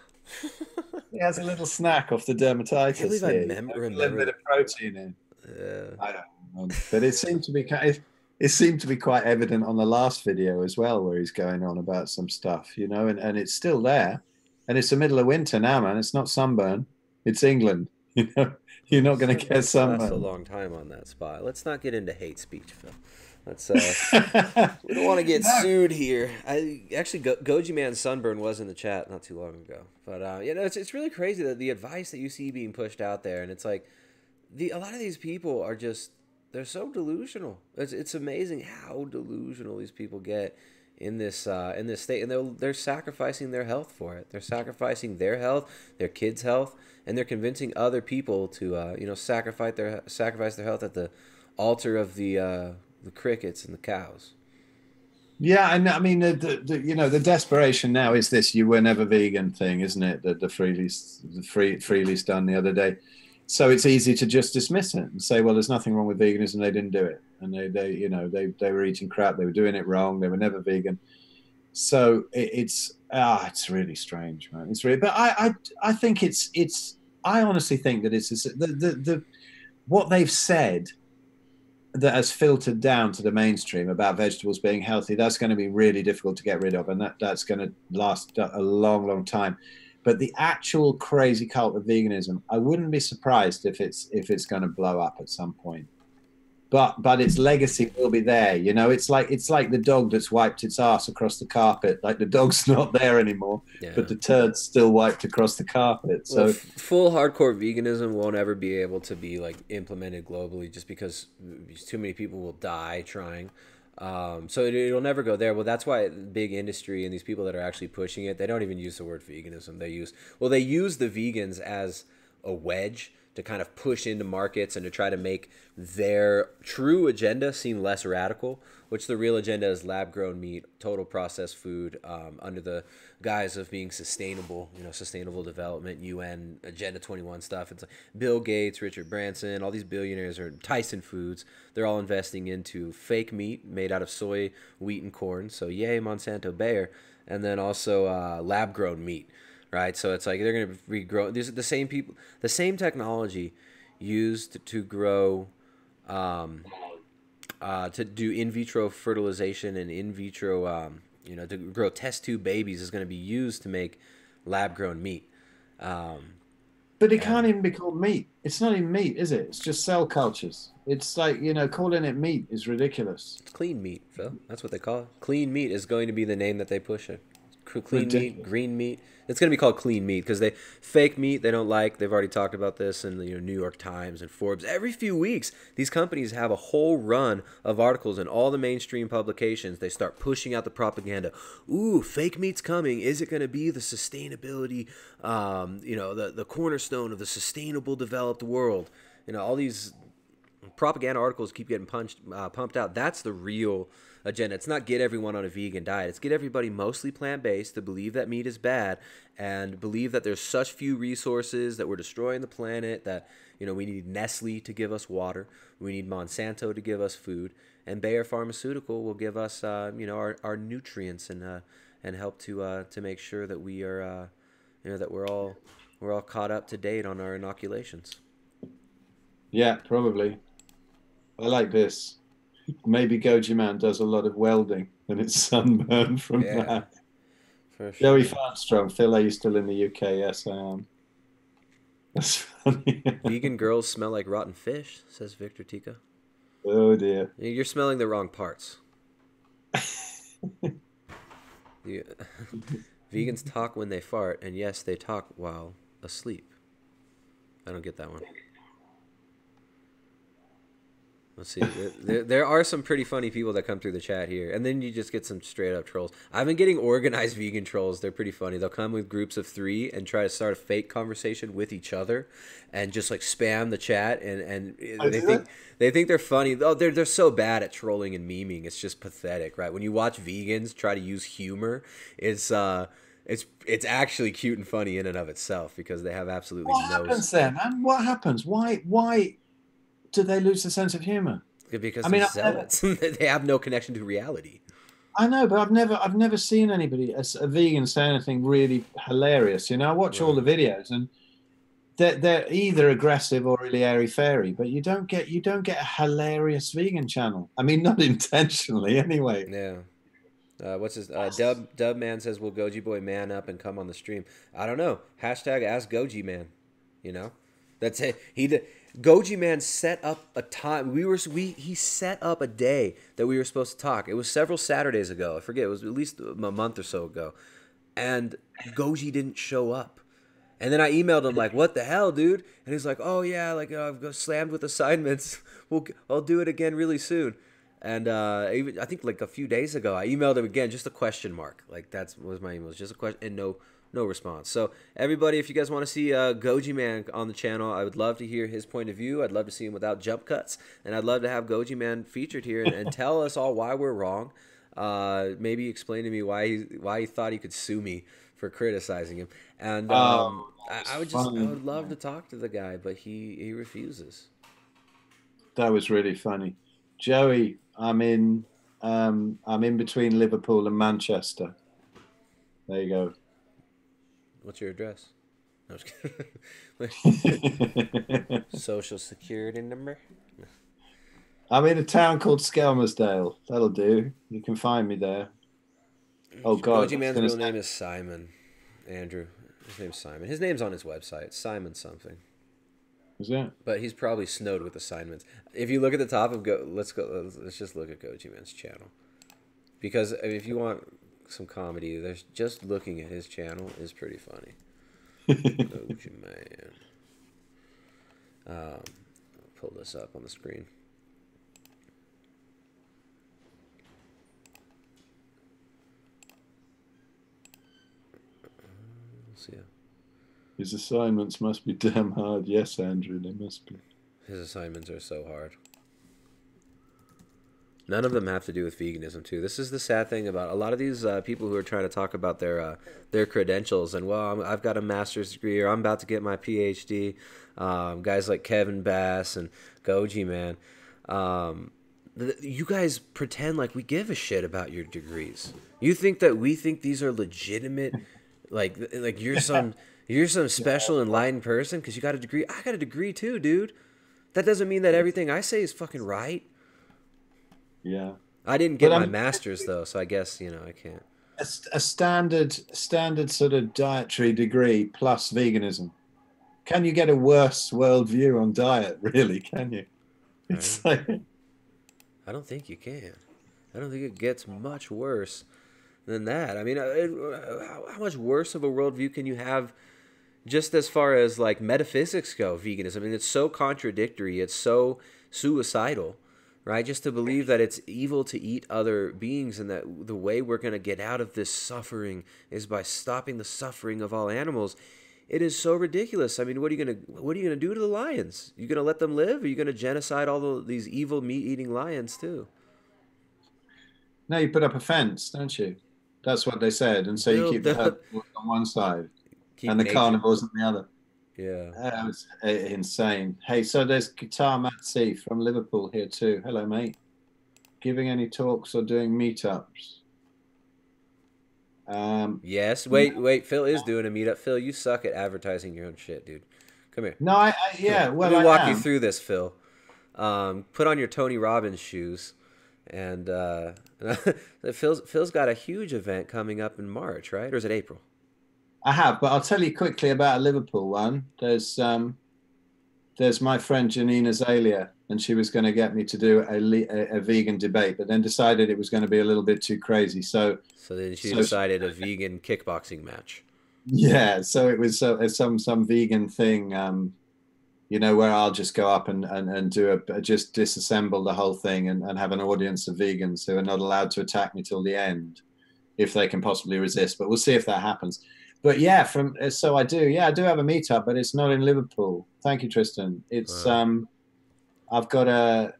He has a little snack off the dermatitis. I believe I remember. A little bit of protein in. I don't know. But it seemed to be quite evident on the last video as well, where he's going on about some stuff, and it's still there. And it's the middle of winter now, man. It's not sunburn. It's England. You're not going to get sunburn. That's a long time on that spot. Let's not get into hate speech, Phil. Let's we don't want to get sued here. Goji Man's sunburn was in the chat not too long ago, but it's really crazy that the advice that you see being pushed out there, and it's like a lot of these people are they're so delusional. It's amazing how delusional these people get in this state, and they're sacrificing their health for it. They're sacrificing their health, their kids' health, and they're convincing other people to sacrifice their health at the altar of the crickets and the cows. Yeah, and I mean the desperation now is this "you were never vegan" thing, isn't it? That the Freely's done the other day. So it's easy to just dismiss it and say, well, there's nothing wrong with veganism. They didn't do it, and they were eating crap. They were doing it wrong. They were never vegan. So it's really strange, man. It's really, but I think I honestly think that it's the what they've said that has filtered down to the mainstream about vegetables being healthy. That's going to be really difficult to get rid of, and that's going to last a long, long time. But the actual crazy cult of veganism, I wouldn't be surprised if it's going to blow up at some point. but its legacy will be there. You know, it's like the dog that's wiped its ass across the carpet. Like the dog's not there anymore, but the turd's still wiped across the carpet. So full hardcore veganism won't ever be able to be like implemented globally, just because too many people will die trying. So it'll never go there. Well, that's why big industry and these people that are actually pushing it, they don't even use the word veganism. They use the vegans as a wedge to kind of push into markets and to try to make their true agenda seem less radical, which the real agenda is lab-grown meat, total processed food, under the guise of being sustainable, sustainable development, UN, Agenda 21 stuff. It's like Bill Gates, Richard Branson, all these billionaires, or Tyson Foods, they're all investing into fake meat made out of soy, wheat, and corn. So yay, Monsanto, Bayer. And then also lab-grown meat. Right, so it's like they're going to regrow. These are the same people, the same technology used to grow, to do in vitro fertilization and in vitro, to grow test tube babies is going to be used to make lab-grown meat. But it can't even be called meat. It's not even meat, is it? It's just cell cultures. It's like, calling it meat is ridiculous. It's clean meat, Phil. That's what they call it. Clean meat is going to be the name that they push it. Clean meat, green meat. It's going to be called clean meat because fake meat they don't like. They've already talked about this in the New York Times and Forbes. Every few weeks, these companies have a whole run of articles in all the mainstream publications. They start pushing out the propaganda. Ooh, fake meat's coming. Is it going to be the sustainability, the cornerstone of the sustainable developed world? All these propaganda articles keep getting pumped out. That's the real agenda. It's not get everyone on a vegan diet. It's get everybody mostly plant-based to believe that meat is bad and believe that there's such few resources, that we're destroying the planet, that we need Nestle to give us water, we need Monsanto to give us food, and Bayer Pharmaceutical will give us our nutrients and help to make sure that we are that we're all caught up to date on our inoculations. Yeah, probably. I like this. Maybe Goji Man does a lot of welding and it's sunburn from that. For sure. Joey Farnstrom, Phil, are you still in the UK? Yes, I am. That's funny. Vegan girls smell like rotten fish, says Victor Tika. Oh, dear. You're smelling the wrong parts. Vegans talk when they fart, and yes, they talk while asleep. I don't get that one. Let's see. There are some pretty funny people that come through the chat here, and then you just get some straight up trolls. I've been getting organized vegan trolls. They're pretty funny. They'll come with groups of 3 and try to start a fake conversation with each other, and just like spam the chat. And they think they're funny. Oh, they're so bad at trolling and memeing. It's just pathetic, right? When you watch vegans try to use humor, it's actually cute and funny in and of itself because they have absolutely What happens then, man? What happens? Why do they lose the sense of humor? Because they're zealots. They have no connection to reality. I know, but I've never seen anybody, a vegan, say anything really hilarious. I watch all the videos, and they're either aggressive or really airy fairy. But you don't get a hilarious vegan channel. I mean, not intentionally, anyway. Yeah. What's his Dub Man says, "Will Goji Boy man up and come on the stream?" I don't know. Hashtag ask Goji Man. That's it. Goji Man set up a time. He set up a day that we were supposed to talk. It was several Saturdays ago. I forget. It was at least a month or so ago. And Goji didn't show up. And then I emailed him like, "What the hell, dude?" And he's like, "Oh yeah, like I've got slammed with assignments. I'll do it again really soon." And I think like a few days ago, I emailed him again, just a question mark. Like that was my email. It was just a question and no response. So everybody, if you guys want to see Goji Man on the channel, I would love to hear his point of view. I'd love to see him without jump cuts, and I'd love to have Goji Man featured here and tell us all why we're wrong. Maybe explain to me why he thought he could sue me for criticizing him. And I would love to talk to the guy, but he refuses. That was really funny, Joey. I'm in between Liverpool and Manchester. There you go. What's your address? No, I'm just kidding. Social security number? I'm in a town called Skelmersdale. That'll do. You can find me there. Oh, God. Goji Man's real name is Simon. Andrew. His name's Simon. His name's on his website. Simon something. Is it? But he's probably snowed with assignments. If you look at the top of let's just look at Goji Man's channel, because I mean, if you want some comedy, there's just looking at his channel is pretty funny. Goji Man. I'll pull this up on the screen. Let's see. His assignments must be damn hard. Yes, Andrew, they must be. His assignments are so hard. None of them have to do with veganism, too. This is the sad thing about a lot of these people who are trying to talk about their credentials and, well, I've got a master's degree or I'm about to get my PhD. Guys like Kevin Bass and Goji Man. You guys pretend like we give a shit about your degrees. You think that we think these are legitimate, like you're some special enlightened person because you got a degree. I got a degree too, dude. That doesn't mean that everything I say is fucking right. Yeah. I didn't get my master's though, so I guess I can't. A standard sort of dietary degree plus veganism. Can you get a worse worldview on diet? Really? Can you? It's like... I don't think you can. I don't think it gets much worse than that. I mean, how much worse of a worldview can you have? Just as far as like metaphysics go, veganism. I mean, it's so contradictory. It's so suicidal, right? Just to believe that it's evil to eat other beings and that the way we're going to get out of this suffering is by stopping the suffering of all animals. It is so ridiculous. I mean, what are you gonna do to the lions? You gonna let them live? Or are you gonna genocide all these evil meat-eating lions too? No, you put up a fence, don't you? That's what they said, and so you keep the herbivores on one side and the carnivores on the other. Yeah, that was insane. Hey, so there's Guitar Matsi from Liverpool here too. Hello, mate. Giving any talks or doing meetups? Yes. Wait. Phil is doing a meetup. Phil, you suck at advertising your own shit, dude. Come here. No, yeah. Well, let me walk you through this, Phil. Put on your Tony Robbins shoes, and Phil's got a huge event coming up in March, right? Or is it April? I have, but I'll tell you quickly about a Liverpool one. There's my friend Janine Azalea, and she was going to get me to do a vegan debate, but then decided it was going to be a little bit too crazy. So then she decided a vegan kickboxing match. Yeah, so it was some vegan thing, where I'll just go up and do just disassemble the whole thing and have an audience of vegans who are not allowed to attack me till the end, if they can possibly resist. But we'll see if that happens. But yeah, I do have a meetup, but it's not in Liverpool. Thank you, Tristan. It's I've got a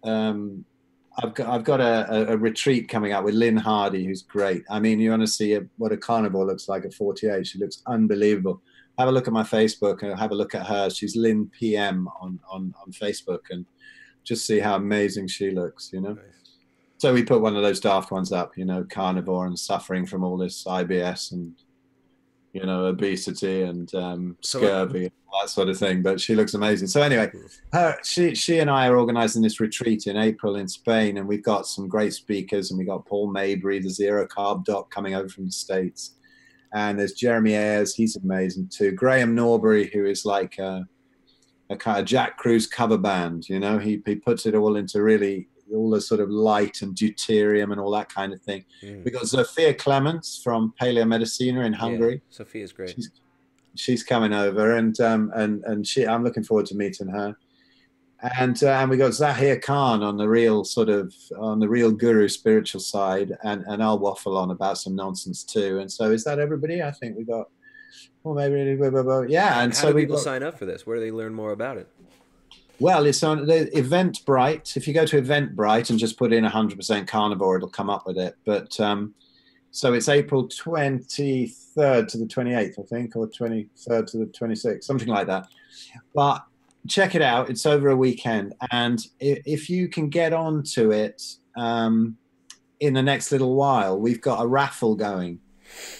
retreat coming up with Lynn Hardy, who's great. I mean, you want to see what a carnivore looks like at 48. She looks unbelievable. Have a look at my Facebook and have a look at her. She's Lynn PM on Facebook, and just see how amazing she looks, Nice. So we put one of those daft ones up, carnivore and suffering from all this IBS and obesity and scurvy, and all that sort of thing. But she looks amazing. So anyway, she and I are organizing this retreat in April in Spain, and we've got some great speakers, and we got Paul Mabry, the Zero Carb Doc, coming over from the States, and there's Jeremy Ayres, he's amazing too. Graham Norbury, who is like a kind of Jack Cruz cover band, he puts it all into really all the sort of light and deuterium and all that kind of thing. We got Zofia Clements from Paleo Medicina in Hungary. Yeah, Sophia's great. She's coming over, and I'm looking forward to meeting her. And we got Zahir Khan on the real guru spiritual side, and I'll waffle on about some nonsense too. And so is that everybody? I think we got, well, maybe, yeah. And how do people sign up for this? Where do they learn more about it? Well, it's on the Eventbrite. If you go to Eventbrite and just put in 100% carnivore, it'll come up with it. But so it's April 23rd to the 28th, I think, or 23rd to the 26th, something like that. But check it out. It's over a weekend. And if you can get onto it in the next little while, we've got a raffle going.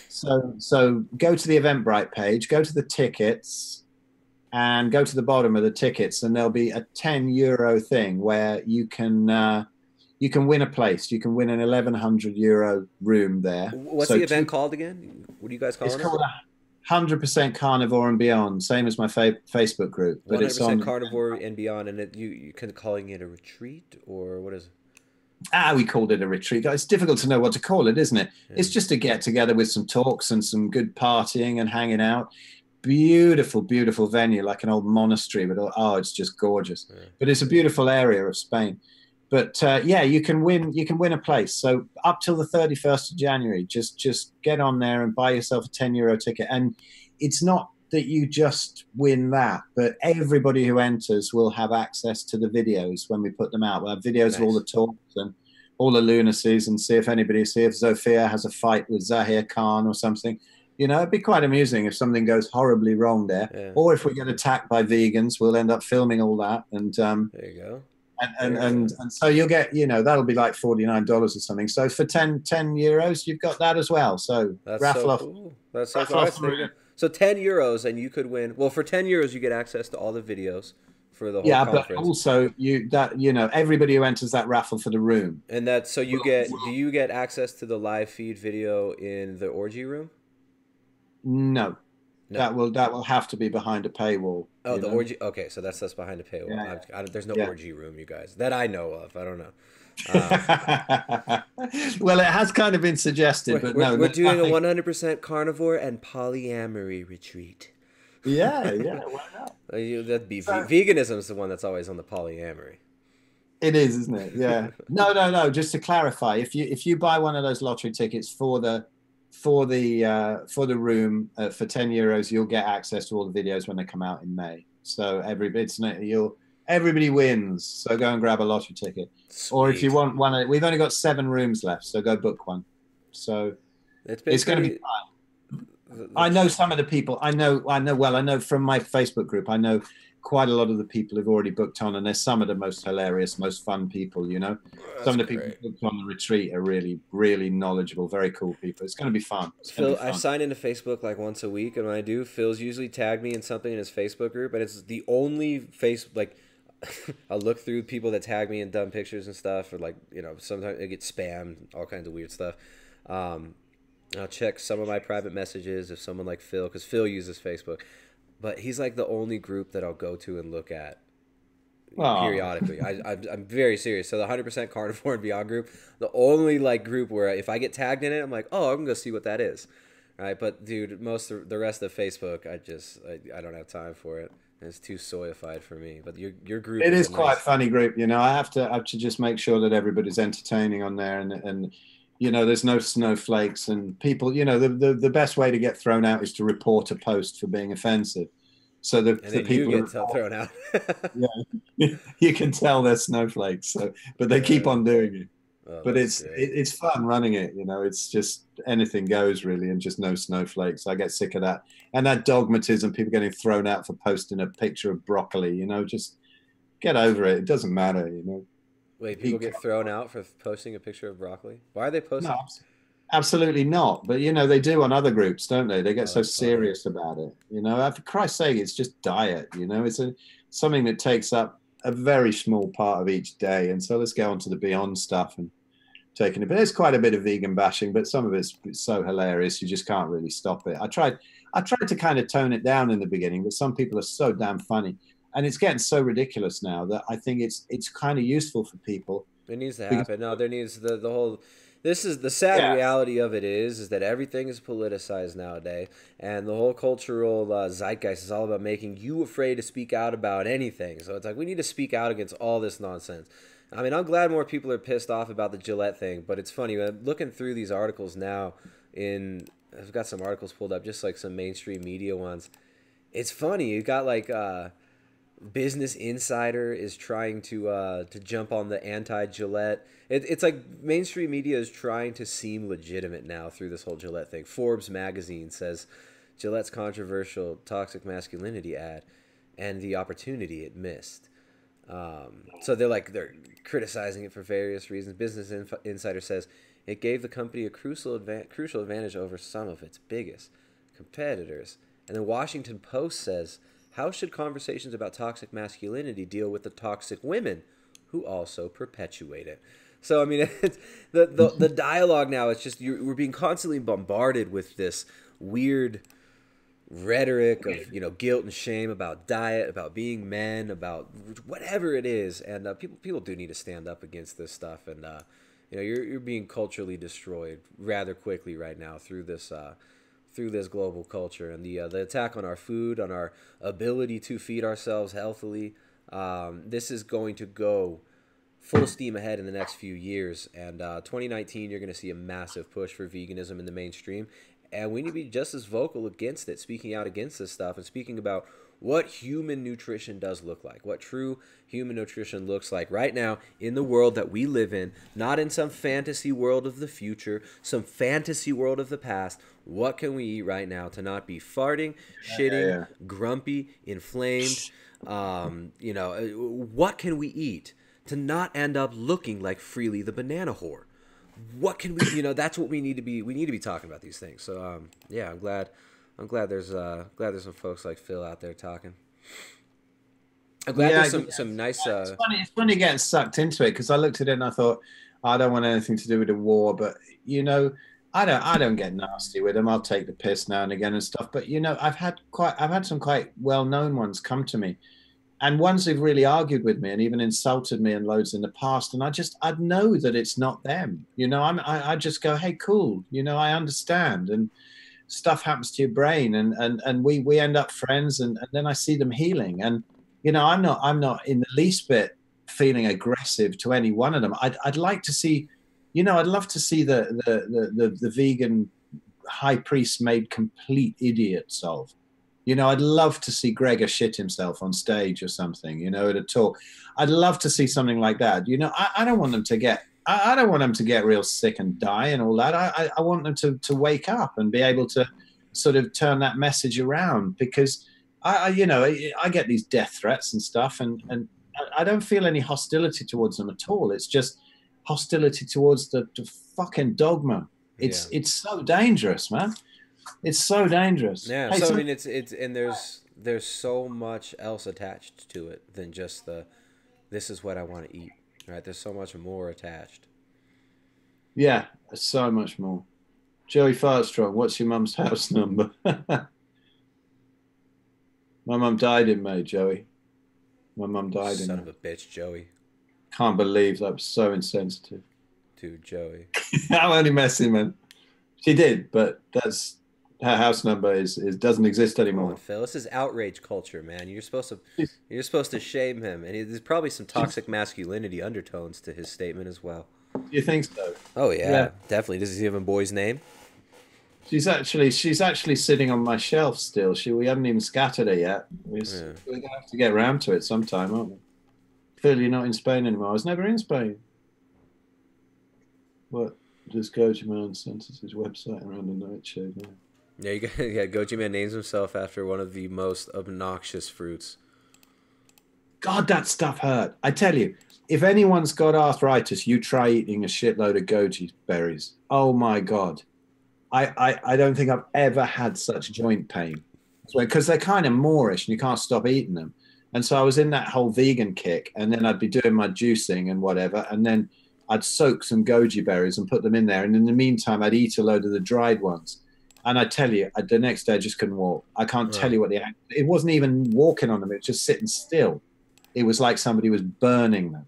So go to the Eventbrite page, go to the tickets, and go to the bottom of the tickets, and there'll be a €10 thing where you can win a place. You can win an €1,100 room there. What's the event called again? What do you guys call it? 100% carnivore and beyond, same as my Facebook group. But 100% it's on carnivore and beyond, and you can calling it a retreat or what is it? We called it a retreat. It's difficult to know what to call it, isn't it? Yeah. It's just a get together with some talks and some good partying and hanging out. Beautiful, beautiful venue, like an old monastery. But it's just gorgeous. Yeah. But it's a beautiful area of Spain. But you can win a place. So up till the 31st of January, just get on there and buy yourself a €10 ticket. And it's not that you just win that, but everybody who enters will have access to the videos when we put them out. We'll have videos of all the talks and all the lunacies, and see if Zofia has a fight with Zahir Khan or something. You know, it'd be quite amusing if something goes horribly wrong there. Yeah. Or if we get attacked by vegans, we'll end up filming all that. And there you go. And so you'll get, that'll be like $49 or something. So for €10, you've got that as well. So that's raffle so off. Cool. That's so cool. So €10, and you could win. Well, for €10, you get access to all the videos for the whole conference. But also everybody who enters that raffle for the room. And that, so do you get access to the live feed video in the orgy room? No. That will have to be behind a paywall. Oh, the orgy. Okay, so that's behind a paywall. Yeah. There's no orgy room, you guys, that I know of. I don't know. Well, it has kind of been suggested, but we're doing a 100% carnivore and polyamory retreat. Yeah, why not? That'd be veganism is the one that's always on the polyamory. It is, isn't it? Yeah. No. Just to clarify, if you buy one of those lottery tickets for the room for €10, you'll get access to all the videos when they come out in May. So everybody wins. So go and grab a lottery ticket. Sweet. Or if you want one, we've only got 7 rooms left, so go book one. So it's going to be fun. I know some of the people. I know from my Facebook group. I know quite a lot of the people who've already booked on, and they're some of the most hilarious, most fun people. Some of the people who booked on the retreat are really, really knowledgeable, very cool people. It's going to be fun. Phil, I sign into Facebook like once a week, and when I do, Phil's usually tagged me in something in his Facebook group, and it's the only I'll look through people that tag me in dumb pictures and stuff, or sometimes I get spammed, all kinds of weird stuff. I'll check some of my private messages if someone like Phil, because Phil uses Facebook. But he's like the only group that I'll go to and look at periodically. I'm very serious. So the 100% carnivore and beyond group, the only group where if I get tagged in it, I'm like, I'm gonna go see what that is, right? But dude, most of the rest of Facebook, I don't have time for it. It's too soyified for me. But your group, it is quite a funny group. I have to just make sure that everybody's entertaining on there, and there's no snowflakes and people. The best way to get thrown out is to report a post for being offensive. So the people you get thrown out. You can tell they're snowflakes. So, but they keep on doing it. But it's fun running it. It's just anything goes really, and just no snowflakes. I get sick of that, and that dogmatism. People getting thrown out for posting a picture of broccoli. Just get over it. It doesn't matter. Wait, people get thrown out for posting a picture of broccoli? Why are they posting? No, absolutely not. But they do on other groups, don't they? They get so serious about it. For Christ's sake, it's just diet. It's something that takes up a very small part of each day. And so let's go on to the beyond stuff and taking it. But there's quite a bit of vegan bashing, but some of it's so hilarious you just can't really stop it. I tried to kind of tone it down in the beginning, but some people are so damn funny. And it's getting so ridiculous now that I think it's kind of useful for people. It needs to happen. No, there needs the whole. This is the sad reality of it is that everything is politicized nowadays, and the whole cultural zeitgeist is all about making you afraid to speak out about anything. So it's like we need to speak out against all this nonsense. I mean, I'm glad more people are pissed off about the Gillette thing, but it's funny. Looking through these articles now, I've got some articles pulled up, just like some mainstream media ones. It's funny. You got Business Insider is trying to jump on the anti-Gillette. It's like mainstream media is trying to seem legitimate now through this whole Gillette thing. Forbes magazine says Gillette's controversial toxic masculinity ad and the opportunity it missed. So they're criticizing it for various reasons. Business Insider says it gave the company a crucial advantage over some of its biggest competitors. And the Washington Post says, how should conversations about toxic masculinity deal with the toxic women who also perpetuate it? So, I mean, the dialogue now, it's just we're being constantly bombarded with this weird rhetoric of, you know, guilt and shame about diet, about being men, about whatever it is. And people do need to stand up against this stuff. And you know, you're being culturally destroyed rather quickly right now through this global culture and the attack on our food, on our ability to feed ourselves healthily. This is going to go full steam ahead in the next few years. And 2019, you're going to see a massive push for veganism in the mainstream. And we need to be just as vocal against it, speaking out against this stuff and speaking about what human nutrition does look like, what true human nutrition looks like right now in the world that we live in, not in some fantasy world of the future, some fantasy world of the past. What can we eat right now to not be farting, shitting, grumpy, inflamed? You know, what can we eat to not end up looking like Freely the banana whore? What can we, you know, that's what we need to be talking about these things. So yeah, I'm glad there's some folks like Phil out there talking. I'm glad there's some nice it's funny getting sucked into it, because I looked at it and I thought, I don't want anything to do with the war, but you know, I don't get nasty with them. I'll take the piss now and again and stuff, but you know, I've had some quite well-known ones come to me, and ones who've really argued with me and even insulted me and loads in the past. And I'd know that it's not them. You know, I just go, hey, cool. You know, I understand. And stuff happens to your brain, and we end up friends, and then I see them healing. And, you know, I'm not in the least bit feeling aggressive to any one of them. I'd like to see, you know, I'd love to see the vegan high priest made complete idiots of. You know, I'd love to see Gregor shit himself on stage or something, you know, at a talk. I'd love to see something like that. You know, I don't want them to get, I don't want them to get real sick and die and all that. I want them to wake up and be able to sort of turn that message around, because you know, I get these death threats and stuff, and I don't feel any hostility towards them at all. It's just hostility towards the fucking dogma. It's so dangerous, man. It's so dangerous. Yeah. Hey, so I mean, it's and there's so much else attached to it than just this is what I want to eat. Right? There's so much more attached. Yeah, so much more. Joey Firestrong, what's your mum's house number? My mum died in May, Joey. My mum died in May. Son of a bitch, Joey. Can't believe that was so insensitive. Dude, Joey. I'm only messing, man. She did, but her house number doesn't exist anymore. Come on, Phil. This is outrage culture, man. You're supposed to shame him, and there's probably some toxic masculinity undertones to his statement as well. Do you think so? Oh yeah, definitely. Does he have a boy's name? She's actually sitting on my shelf still. We haven't even scattered her yet. We're gonna have to get around to it sometime, aren't we? Phil, you're not in Spain anymore. I was never in Spain. What? Just Goji Man sent us his website around the nightshade now. Yeah, Goji Man names himself after one of the most obnoxious fruits. God, that stuff hurt. I tell you, if anyone's got arthritis, you try eating a shitload of goji berries. Oh my God. I don't think I've ever had such joint pain. Because they're kind of moreish and you can't stop eating them. And so I was in that whole vegan kick, and then I'd be doing my juicing and whatever, and then I'd soak some goji berries and put them in there. And in the meantime, I'd eat a load of the dried ones. And I tell you, the next day I just couldn't walk. I can't tell you what it wasn't even walking on them. It was just sitting still. It was like somebody was burning them.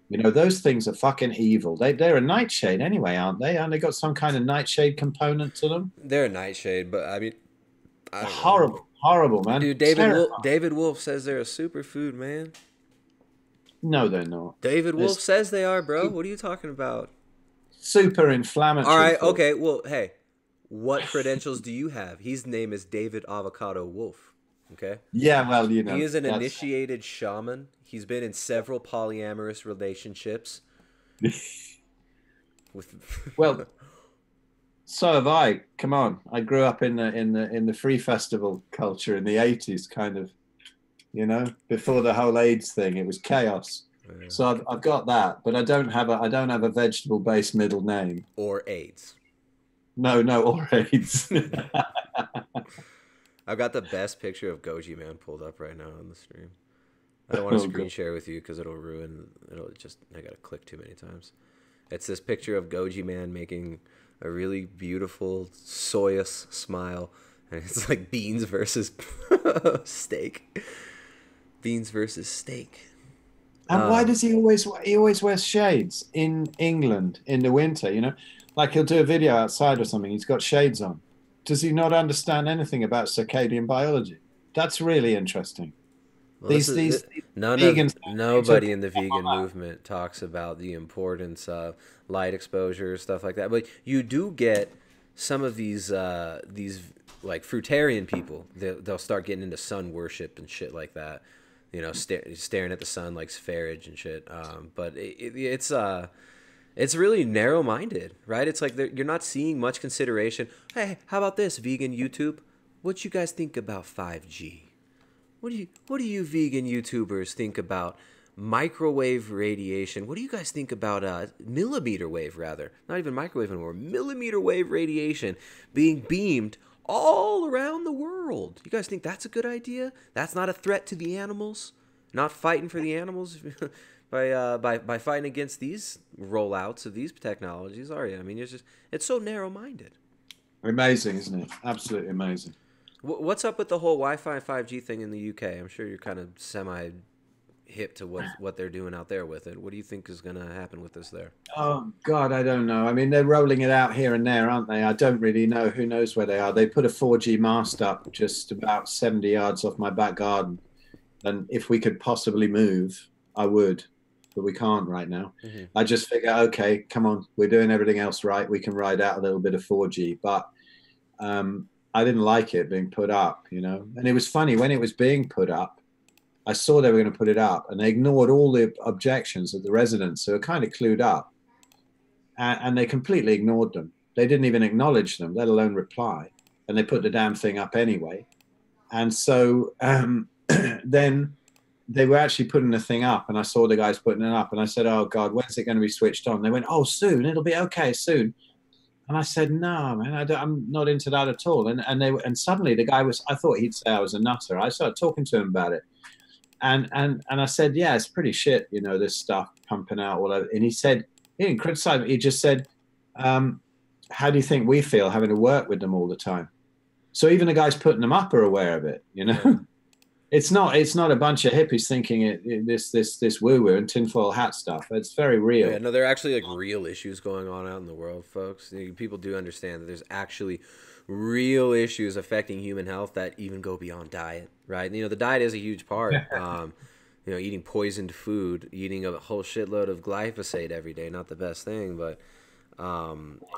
You know, those things are fucking evil. They're a nightshade anyway, aren't they? Aren't they got some kind of nightshade component to them? They're a nightshade, but I mean, horrible, man. Dude, David Wolf says they're a superfood, man. No, they're not. David Wolf says they are, bro. What are you talking about? Super inflammatory. All right, okay. Well, hey, what credentials do you have? His name is David Avocado Wolf. Okay. Yeah, well, you know, he is an initiated shaman. He's been in several polyamorous relationships. Well, so have I. Come on, I grew up in the free festival culture in the 80s, kind of. You know, before the whole AIDS thing, it was chaos. Yeah. So I've got that, but I don't have a vegetable-based middle name. Or AIDS. No, or AIDS. I've got the best picture of Goji Man pulled up right now on the stream. I don't want to screen share with you because I gotta click too many times. It's this picture of Goji Man making a really beautiful, soyous smile And it's like beans versus steak. Beans versus steak. And why does he always wears shades in England in the winter, you know? Like he'll do a video outside or something, he's got shades on. Does he not understand anything about circadian biology? That's really interesting. Well, nobody in the vegan movement talks about the importance of light exposure, stuff like that. But you do get some of these like fruitarian people. They'll start getting into sun worship and shit like that. You know, staring at the sun like Sfarage and shit. But it's really narrow-minded, right? It's like you're not seeing much consideration. Hey, how about this, vegan YouTube? What you guys think about 5G? What do you vegan YouTubers think about microwave radiation? What do you guys think about millimeter wave, rather? Not even microwave anymore. Millimeter wave radiation being beamed all around the world. You guys think that's a good idea? That's not a threat to the animals? Not fighting for the animals by fighting against these rollouts of these technologies, are you? I mean, it's so narrow-minded. Amazing, isn't it? Absolutely amazing. What's up with the whole Wi-Fi 5G thing in the UK? I'm sure you're kind of semi-hip to what they're doing out there with it. What do you think is going to happen with this there? Oh, God, I don't know. I mean, they're rolling it out here and there, aren't they? I don't really know. Who knows where they are? They put a 4G mast up just about 70 yards off my back garden. And if we could possibly move, I would. But we can't right now. Mm-hmm. I just figure, okay, come on. We're doing everything else right. We can ride out a little bit of 4G. But I didn't like it being put up, you know. And it was funny, when it was being put up, I saw they were going to put it up, and they ignored all the objections of the residents who were kind of clued up, and they completely ignored them. They didn't even acknowledge them, let alone reply, and they put the damn thing up anyway. And so then they were actually putting the thing up, and I saw the guys putting it up, and I said, oh God, when's it going to be switched on? They went, oh, soon, it'll be okay soon. And I said, no, man, I'm not into that at all. And suddenly the guy I thought he'd say I was a nutter. I started talking to him about it. And I said, yeah, it's pretty shit, you know, this stuff pumping out all over. And he said, he didn't criticize me. He just said, how do you think we feel having to work with them all the time? So even the guys putting them up are aware of it, you know. Yeah. It's not a bunch of hippies thinking this woo-woo and tinfoil hat stuff. It's very real. Yeah, no, there are actually like real issues going on out in the world, folks. People do understand that there's actually real issues affecting human health that even go beyond diet, right? You know, the diet is a huge part. You know, eating poisoned food, eating a whole shitload of glyphosate every day, not the best thing. But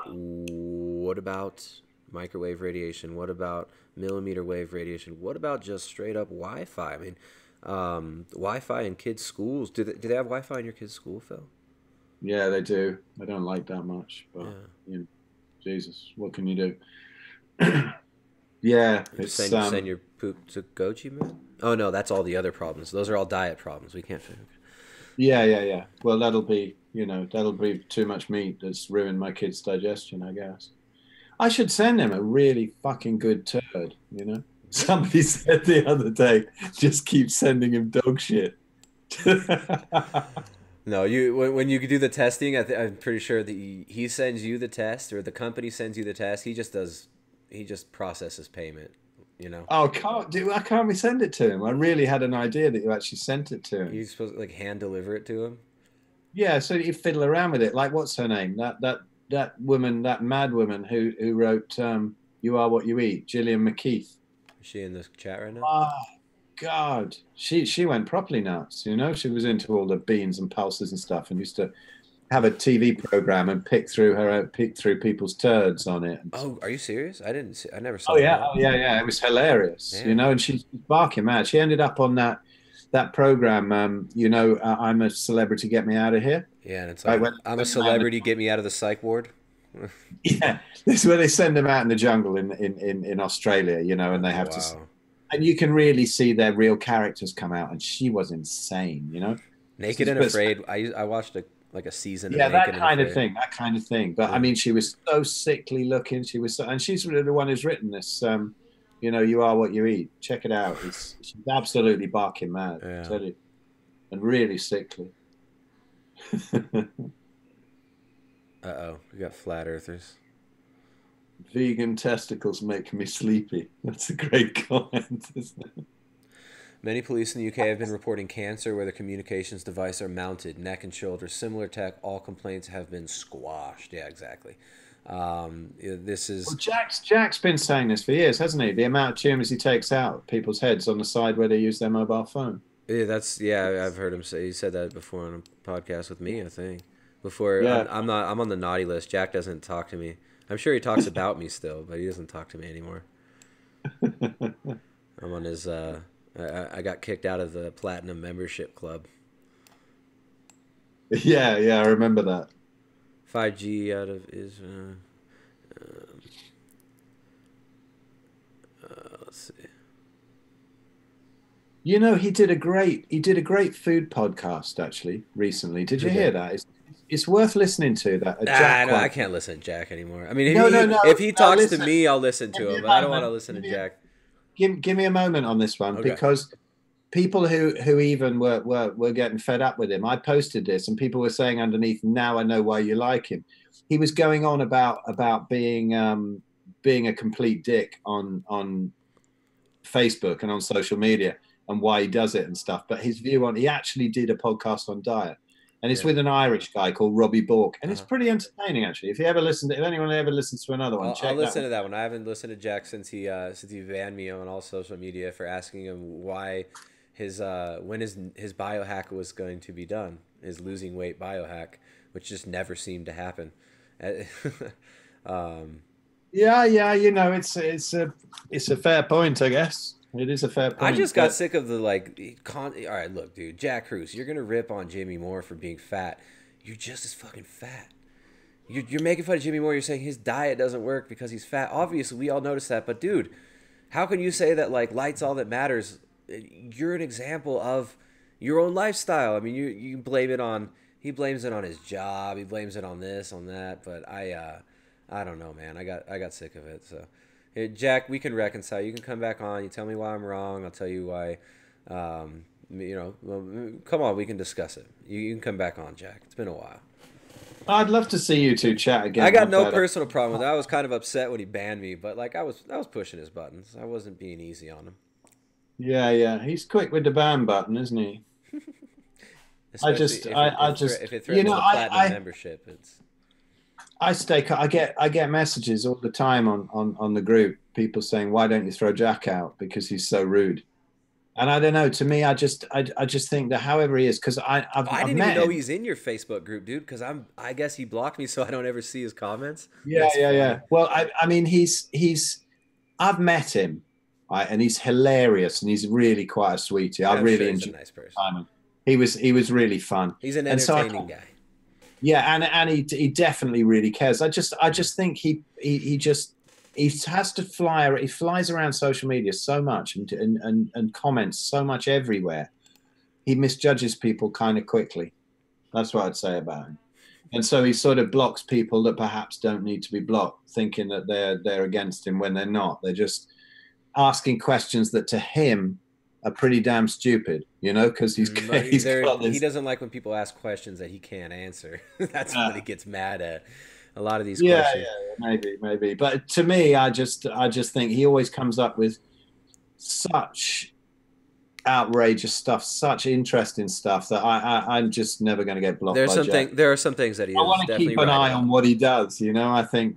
what about microwave radiation? What about millimeter wave radiation? What about just straight up Wi-Fi? I mean, Wi-Fi in kids' schools. Do they have Wi-Fi in your kids' school, Phil? Yeah, they do. I don't like that much, but you know, Jesus, what can you do? Yeah, it's send your poop to Goji, man. Oh no, that's all the other problems. Those are all diet problems. We can't figure. Yeah. Well, that'll be too much meat that's ruined my kid's digestion, I guess. I should send him a really fucking good turd, you know? Somebody said the other day, just keep sending him dog shit. No, when you do the testing, I'm pretty sure that he sends you the test, or the company sends you the test. He just processes payment, you know? Oh, why can't we send it to him? I really had an idea that you actually sent it to him. You're supposed to like hand deliver it to him? Yeah, so you fiddle around with it. Like, what's her name? That woman, that mad woman who wrote You Are What You Eat, Gillian McKeith. Is she in the chat right now? Oh, God. She went properly nuts, you know? She was into all the beans and pulses and stuff, and used to have a TV program and pick through people's turds on it. Oh, are you serious? I never saw that. Oh, yeah. It was hilarious, you know? And she's barking mad. She ended up on that program, you know, I'm a Celebrity, Get Me Out of Here. Yeah, and it's like, I'm a celebrity, get me out of the psych ward. Yeah, this is where they send them out in the jungle in Australia, you know, and they have to, and you can really see their real characters come out. And she was insane, you know. Naked and Afraid. I watched a season. Yeah, of Naked that kind of thing. But yeah. I mean, she was so sickly looking. And she's really the one who's written this. You know, You Are What You Eat. Check it out. She's absolutely barking mad. I tell you, and really sickly. Uh-oh, we got flat earthers. Vegan testicles make me sleepy. That's a great comment, isn't it? Many police in the UK have been reporting cancer where the communications device are mounted, neck and shoulder, similar tech. All complaints have been squashed. Yeah, exactly. This is... Well, Jack's been saying this for years, hasn't he? The amount of tumours he takes out people's heads on the side where they use their mobile phone. Yeah, I've heard him say. He said that before on a podcast with me, I think. Before, yeah. I'm on the naughty list. Jack doesn't talk to me. I'm sure he talks about me still, but he doesn't talk to me anymore. I'm on his. I got kicked out of the Platinum membership club. Yeah, I remember that. 5G out of his. Let's see. You know, he did a great food podcast actually recently. Did you hear that? It's worth listening to. That I can't listen to Jack anymore. I mean, if he talks to me, I'll listen to him, but I don't want to listen to Jack. Give me a moment on this one, because people who even were getting fed up with him. I posted this, and people were saying underneath, "Now I know why you like him." He was going on about being a complete dick on Facebook and on social media, and why he does it and stuff. But his view on, he actually did a podcast on diet, and it's with an Irish guy called Robbie Bork, and it's pretty entertaining actually. If anyone ever listens to another one, I'll listen to that one. I haven't listened to Jack since he banned me on all social media for asking him why when his biohack was going to be done, his losing weight biohack, which just never seemed to happen. Yeah, you know, it's a fair point, I guess. It is a fair point. I just got sick of the all right, look, dude, Jack Cruz, you're gonna rip on Jimmy Moore for being fat. You're just as fucking fat. You're making fun of Jimmy Moore. You're saying his diet doesn't work because he's fat. Obviously, we all notice that. But dude, how can you say that light's all that matters? You're an example of your own lifestyle. I mean, you blame it on. He blames it on his job. He blames it on this, on that. But I don't know, man. I got sick of it. So. Jack, we can reconcile. You can come back on. You tell me why I'm wrong. I'll tell you why. Come on, we can discuss it. You can come back on, Jack. It's been a while. I'd love to see you two chat again. I got no personal problem with it. I was kind of upset when he banned me, but I was pushing his buttons. I wasn't being easy on him. Yeah. He's quick with the ban button, isn't he? If it threatens the platinum membership, it's. I get messages all the time on the group, people saying, why don't you throw Jack out because he's so rude? And I don't know, to me, I just think that however he is, because I didn't even know he's in your Facebook group, dude, because I guess he blocked me so I don't ever see his comments. Yeah. Well, I mean, I've met him, right, and he's hilarious, and he's really quite a sweetie. I really enjoyed a nice person. Time. He was really fun. He's an entertaining guy. Yeah, and he definitely really cares. I just think he has to fly. He flies around social media so much and comments so much everywhere. He misjudges people kind of quickly. That's what I'd say about him. And so he sort of blocks people that perhaps don't need to be blocked, thinking that they're against him when they're not. They're just asking questions that to him are pretty damn stupid, because he doesn't like when people ask questions that he can't answer. That's when he gets mad at a lot of these questions. Yeah, maybe. But to me, I just think he always comes up with such outrageous stuff, such interesting stuff that I'm just never going to get blocked. There are some things that he. I want to keep an eye on what he does. I think.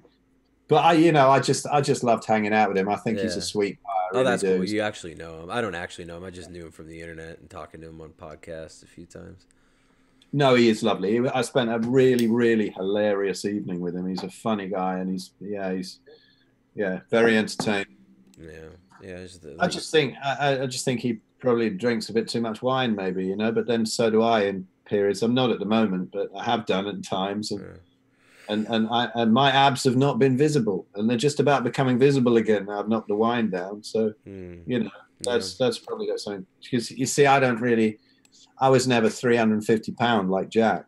But I just loved hanging out with him. I think he's a sweet guy. Really that's cool. You actually know him. I don't actually know him. I just knew him from the internet and talking to him on podcasts a few times. No, he is lovely. I spent a really, really hilarious evening with him. He's a funny guy, and he's very entertaining. Yeah. I just think he probably drinks a bit too much wine, maybe, But then so do I in periods. I'm not at the moment, but I have done at times. And my abs have not been visible, and they're just about becoming visible again now I've knocked the wine down. So that's probably got something, because you see, I was never 350 pound like Jack,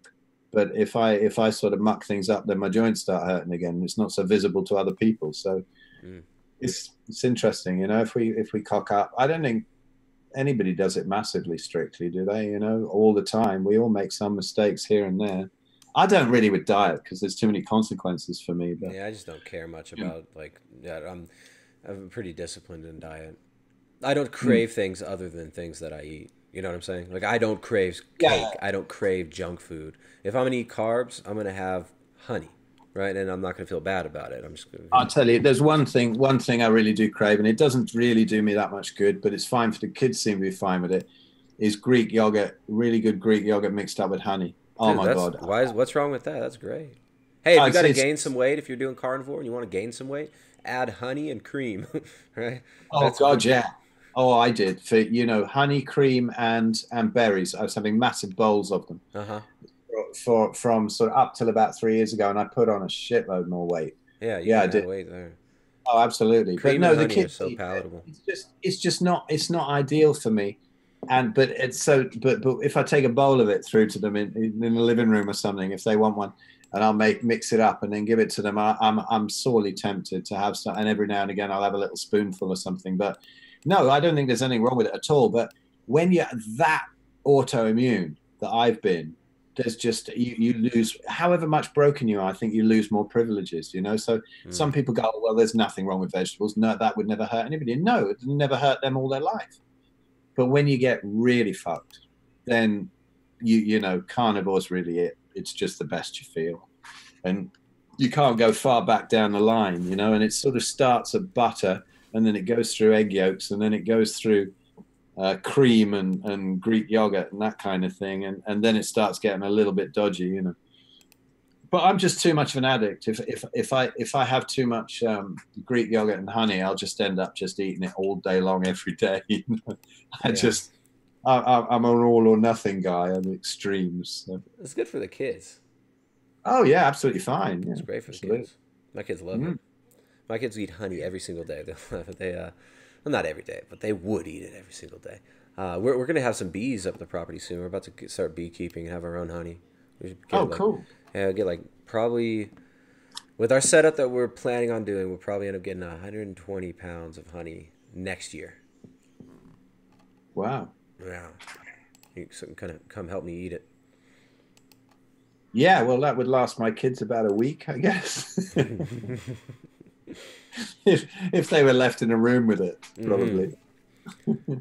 but if I sort of muck things up, then my joints start hurting again. It's not so visible to other people, so it's interesting, if we cock up. I don't think anybody does it massively strictly, do they? All the time we all make some mistakes here and there. I don't really with diet because there's too many consequences for me. But Yeah, I just don't care much about like. Yeah, I'm pretty disciplined in diet. I don't crave things other than things that I eat. You know what I'm saying? Like I don't crave cake. I don't crave junk food. If I'm gonna eat carbs, I'm gonna have honey, right? And I'm not gonna feel bad about it. I'm just gonna. I'll tell you, there's one thing I really do crave, and it doesn't really do me that much good, but it's fine for the kids. Seem to be fine with it. Is Greek yogurt, really good Greek yogurt mixed up with honey. Oh Dude, my God! What's wrong with that? That's great. Hey, if you got to it's- gain some weight, if you're doing carnivore and you want to gain some weight, add honey and cream, right? Oh That's God, good. yeah. Oh, I did for honey, cream, and berries. I was having massive bowls of them Uh-huh. from sort of up till about 3 years ago, and I put on a shitload more weight. Yeah, you Yeah, I can add did. weight there. Oh, absolutely. Cream But no, and the honey are kids so eat it. palatable. It's not ideal for me. But if I take a bowl of it through to them in the living room or something, if they want one, and I'll mix it up and then give it to them, I'm sorely tempted to have some. And every now and again, I'll have a little spoonful or something. But no, I don't think there's anything wrong with it at all. But when you're that autoimmune that I've been, there's just you lose however much broken you are. I think you lose more privileges. So some people go, oh, well, there's nothing wrong with vegetables. No, that would never hurt anybody. No, it never hurt them all their life. But when you get really fucked, then carnivore's really it. It's just the best you feel, and you can't go far back down the line. And it sort of starts at butter, and then it goes through egg yolks, and then it goes through cream and Greek yogurt and that kind of thing, and then it starts getting a little bit dodgy. But I'm just too much of an addict. If I have too much Greek yogurt and honey, I'll just end up just eating it all day long, every day. I'm an all or nothing guy. I'm extremes. So. It's good for the kids. Oh yeah, absolutely fine. Yeah, It's great for the absolutely. kids. My kids love it. My kids eat honey every single day. Well, not every day, but they would eat it every single day. We're gonna have some bees up at the property soon. We're about to start beekeeping and have our own honey. We should get Cool. Yeah, get probably with our setup that we're planning on doing, we'll probably end up getting 120 pounds of honey next year. Wow. Yeah, you can kind of come help me eat it. Yeah, well, that would last my kids about a week, I guess. if they were left in a room with it, probably.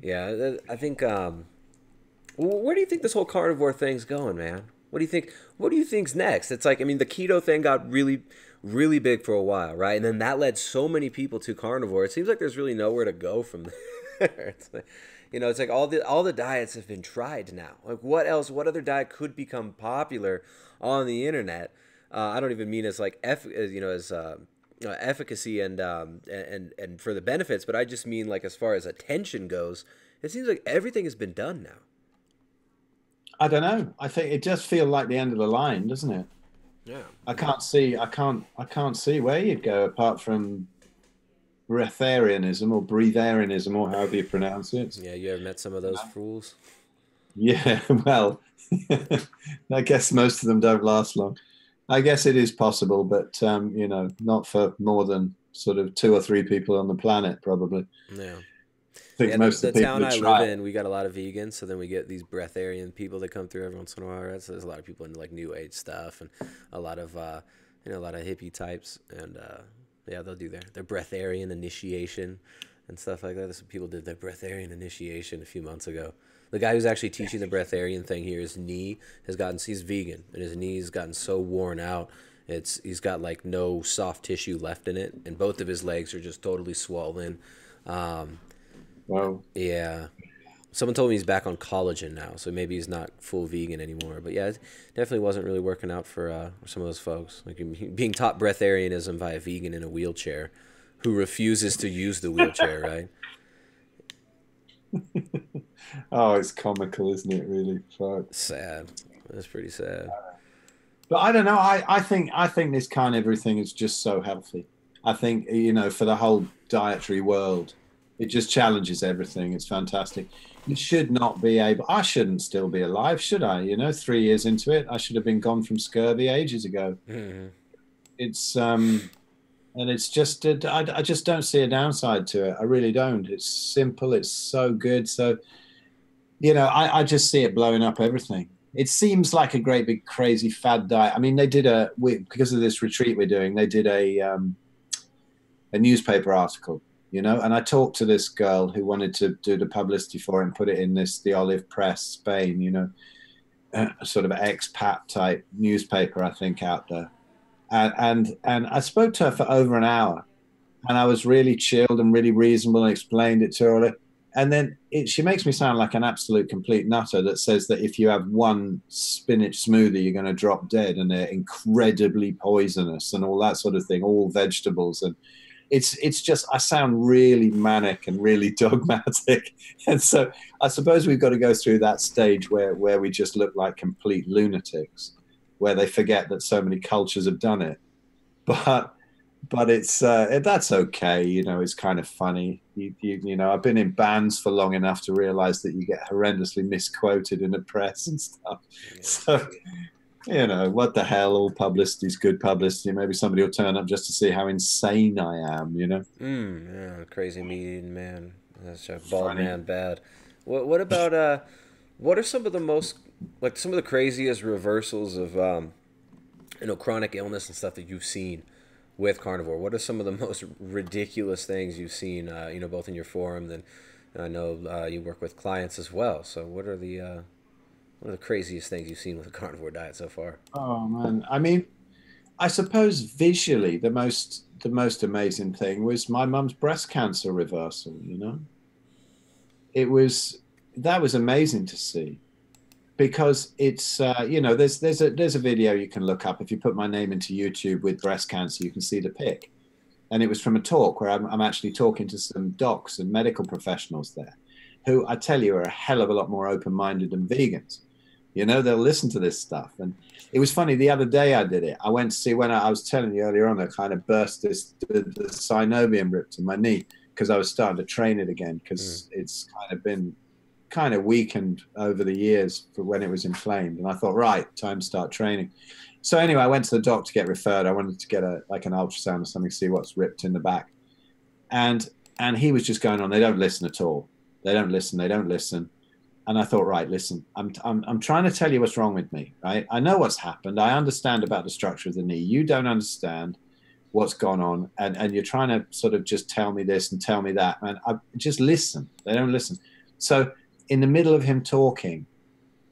Yeah, I think. Where do you think this whole carnivore thing's going, man? What do you think? What do you think's next? It's like, I mean, the keto thing got really, really big for a while, right? And then that led so many people to carnivore. It seems like there's really nowhere to go from there. It's like all the diets have been tried now. Like, what else? What other diet could become popular on the internet? I don't even mean as like efficacy and for the benefits, but I just mean like as far as attention goes, it seems like everything has been done now. I don't know. I think it does feel like the end of the line, doesn't it? Yeah. I can't see where you'd go apart from breatharianism or breatharianism or however you pronounce it. Yeah, you ever met some of those fools? Yeah, well, I guess most of them don't last long. I guess it is possible, but not for more than sort of 2 or 3 people on the planet, probably. Yeah. I think most the of the people town I try. live in, we got a lot of vegans, so then we get these breatharian people that come through every once in a while. Right? So there's a lot of people into like new age stuff and a lot of a lot of hippie types, and they'll do their breatharian initiation and stuff like that. Some people did their breatharian initiation a few months ago. The guy who's actually teaching the breatharian thing here, his knee he's vegan, and his knee's gotten so worn out. He's got like no soft tissue left in it, and both of his legs are just totally swollen. Wow. Yeah. Someone told me he's back on collagen now, so maybe he's not full vegan anymore. But yeah, it definitely wasn't really working out for some of those folks. Like being taught breatharianism by a vegan in a wheelchair who refuses to use the wheelchair, right? Oh, it's comical, isn't it? Really, fuck. Sad. That's pretty sad. But I don't know. I think this carnivore thing is just so healthy. I think for the whole dietary world, it just challenges everything. It's fantastic. You should not be able. I shouldn't still be alive, should I? 3 years into it, I should have been gone from scurvy ages ago. Mm-hmm. It's and it's just I just don't see a downside to it. I really don't. It's simple. It's so good. So I just see it blowing up everything. it seems like a great big crazy fad diet. I mean, they did because of this retreat we're doing, they did a newspaper article, you know, and I talked to this girl who wanted to do the publicity for it and put it in the Olive Press, Spain, you know, sort of expat type newspaper, I think, out there. And I spoke to her for over an hour, and I was really chilled and really reasonable and explained it to her. And then she makes me sound like an absolute complete nutter that says that if you have one spinach smoothie, you're going to drop dead, and they're incredibly poisonous and all that sort of thing, all vegetables. And it's just, I sound really manic and really dogmatic. And so I suppose we've got to go through that stage where we just look like complete lunatics, where they forget that so many cultures have done it. But it's that's okay, you know. It's kind of funny. You know, I've been in bands for long enough to realize that you get horrendously misquoted in the press and stuff. Yeah. So, you know, what the hell? All publicity is good publicity. Maybe somebody will turn up just to see how insane I am. You know. Yeah, crazy mean man. That's a bald funny. Man bad. What about what are some of the most, like, some of the craziest reversals of you know, chronic illness and stuff that you've seen with carnivore? What are some of the most ridiculous things you've seen, you know, both in your forum, and I know you work with clients as well. So what are the craziest things you've seen with the carnivore diet so far? Oh man, I mean, I suppose visually the most amazing thing was my mum's breast cancer reversal. You know, that was amazing to see. Because it's, you know, there's a video you can look up. If you put my name into YouTube with breast cancer, you can see the pic. And it was from a talk where I'm actually talking to some docs and medical professionals there, who I tell you are a hell of a lot more open-minded than vegans. You know, they'll listen to this stuff. And it was funny, the other day I did it. I went to see, when I was telling you earlier on, I kind of burst the synovium ripped in my knee because I was starting to train it again, because it's kind of been kind of weakened over the years for when it was inflamed. And I thought, right, time to start training. So anyway, I went to the doctor to get referred. I wanted to get an ultrasound or something, see what's ripped in the back. And he was just going on, they don't listen at all. They don't listen. And I thought, right, listen, I'm trying to tell you what's wrong with me, right? I know what's happened. I understand about the structure of the knee. You don't understand what's gone on. And you're trying to sort of just tell me this and tell me that. And I just listen. They don't listen. So in the middle of him talking,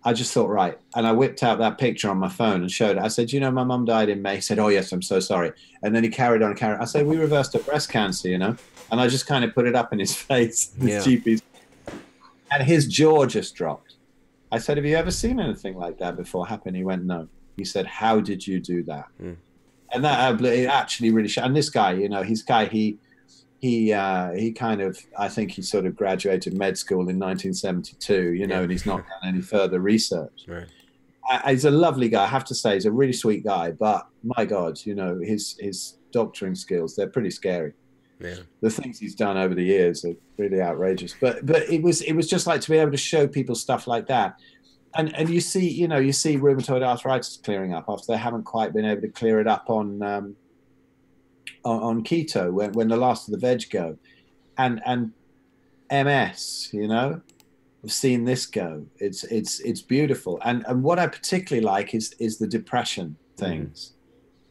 I just thought, right. And I whipped out that picture on my phone and showed it. I said, you know, my mum died in May. He said, oh, yes, I'm so sorry. And then he carried on. I said, we reversed her breast cancer, you know. And I just kind of put it up in his face, his GP's. And his jaw just dropped. I said, have you ever seen anything like that before happen? He went, no. He said, how did you do that? And that it actually really showed. And this guy, you know, he kind of, I think he sort of graduated med school in 1972, you know, and he's not done any further research. Right. He's a lovely guy, I have to say. He's a really sweet guy, but my God, you know, his doctoring skills, they're pretty scary. Yeah. The things he's done over the years are really outrageous. But it was just like to be able to show people stuff like that. And you see rheumatoid arthritis clearing up after they haven't quite been able to clear it up on keto when the last of the veg go, and MS, you know, I've seen this go. It's beautiful. And what I particularly like is the depression things,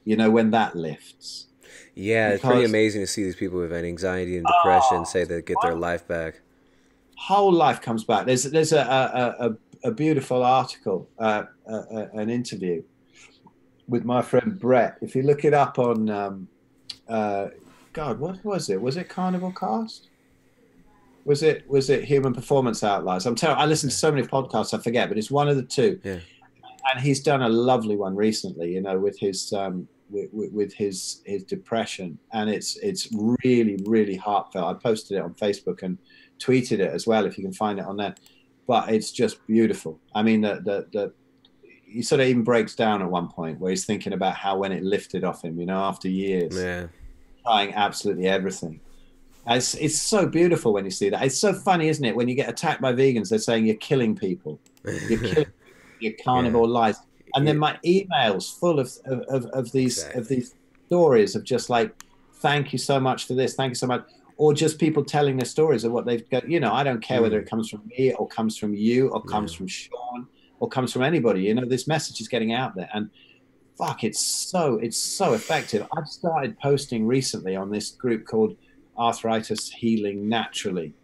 you know, when that lifts. Yeah, it's pretty amazing to see these people with anxiety and depression say they get their life back. Whole life comes back. There's a beautiful article, an interview with my friend Brett. If you look it up on God, what was it? Was it Carnival Cast? Was it Human Performance Outliers? I'm telling you, I listen to so many podcasts, I forget, but it's one of the two. Yeah. And he's done a lovely one recently, you know, with his with his depression, and it's really, really heartfelt. I posted it on Facebook and tweeted it as well, if you can find it on there. But it's just beautiful. I mean, he sort of even breaks down at one point where he's thinking about how when it lifted off him, you know, after years, trying absolutely everything. It's so beautiful when you see that. It's so funny, isn't it? When you get attacked by vegans, they're saying you're killing people. You're killing your carnivore life. And then my emails full of these stories of just like, thank you so much for this, thank you so much, or just people telling their stories of what they've got. You know, I don't care whether it comes from me or comes from you or comes from Sean or comes from anybody. You know, this message is getting out there, and fuck, it's so effective. I've started posting recently on this group called Arthritis Healing Naturally.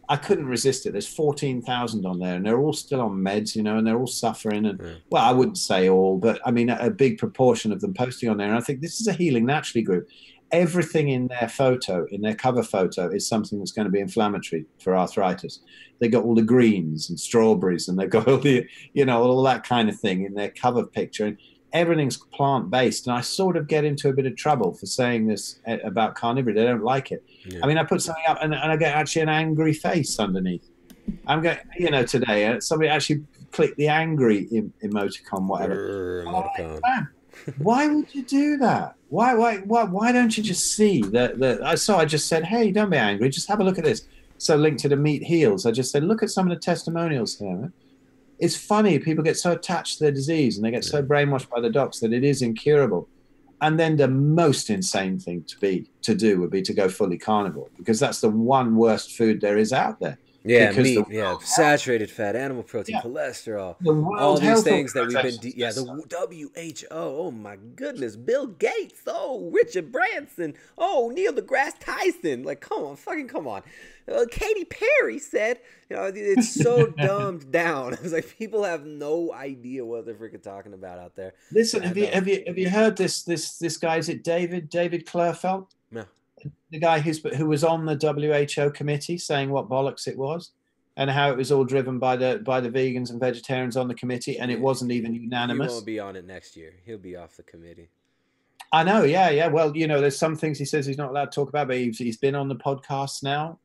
I couldn't resist it. There's 14,000 on there, and they're all still on meds, you know, and they're all suffering. And well, I wouldn't say all, but I mean a big proportion of them posting on there. And I think this is a Healing Naturally group. Everything in their photo, in their cover photo, is something that's going to be inflammatory for arthritis. They got all the greens and strawberries, and they've got all the, you know, all that kind of thing in their cover picture. And everything's plant-based, and I sort of get into a bit of trouble for saying this about carnivory. They don't like it. I mean, I put something up, and I get actually an angry face underneath. I'm going, you know, today somebody actually clicked the angry emoticon, whatever. Why would you do that? Why don't you just see that? So I just said, hey, don't be angry. Just have a look at this. So linked to the Meat Heals, I just said, look at some of the testimonials here. It's funny. People get so attached to their disease, and they get so brainwashed by the docs that it is incurable. And then the most insane thing to do would be to go fully carnivore, because that's the one worst food there is out there. Yeah, meat, saturated fat, animal protein, cholesterol, all these things that we've been, the WHO, oh my goodness, Bill Gates, oh, Richard Branson, oh, Neil deGrasse Tyson, like, come on. Katy Perry said, you know, it's so dumbed down. It's like people have no idea what they're freaking talking about out there. Listen, have you heard this guy? Is it David Klurfeld? No. The guy who was on the WHO committee saying what bollocks it was, and how it was all driven by the vegans and vegetarians on the committee, and it wasn't even unanimous. He won't be on it next year. He'll be off the committee. I know, yeah. Well, you know, there's some things he says he's not allowed to talk about, but he's been on the podcast now,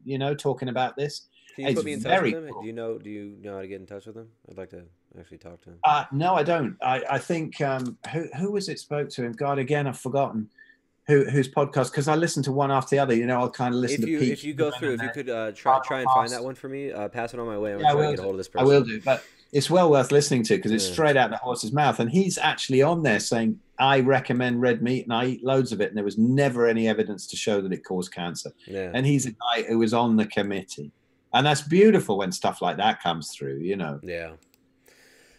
you know, talking about this. Can you put me in touch with him? Cool. Do you know how to get in touch with him? I'd like to actually talk to him. No, I don't. I think who was it spoke to him? God, again, I've forgotten. Whose podcast, because I listen to one after the other, you know, I'll kind of listen to Pete. If you go through, if you could try and find that one for me, pass it on my way. I'm trying to get a hold of this person. I will do, but it's well worth listening to, because it's straight out the horse's mouth. And he's actually on there saying, I recommend red meat and I eat loads of it. And there was never any evidence to show that it caused cancer. Yeah. And he's a guy who was on the committee. And that's beautiful when stuff like that comes through, you know. Yeah.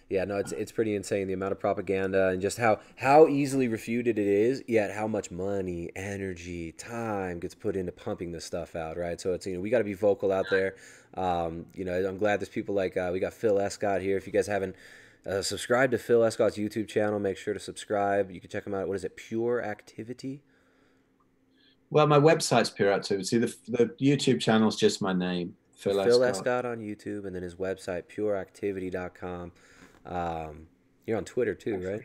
Yeah, no, it's pretty insane, the amount of propaganda and just how easily refuted it is, yet how much money, energy, time gets put into pumping this stuff out, right? So it's, you know, we got to be vocal out there. You know, I'm glad there's people like, we got Phil Escott here. If you guys haven't subscribed to Phil Escott's YouTube channel, make sure to subscribe. You can check him out. What is it, Pure Activity? Well, my website's Pure Activity. The YouTube channel is just my name, Phil Escott on YouTube, and then his website, pureactivity.com. You're on Twitter too, right?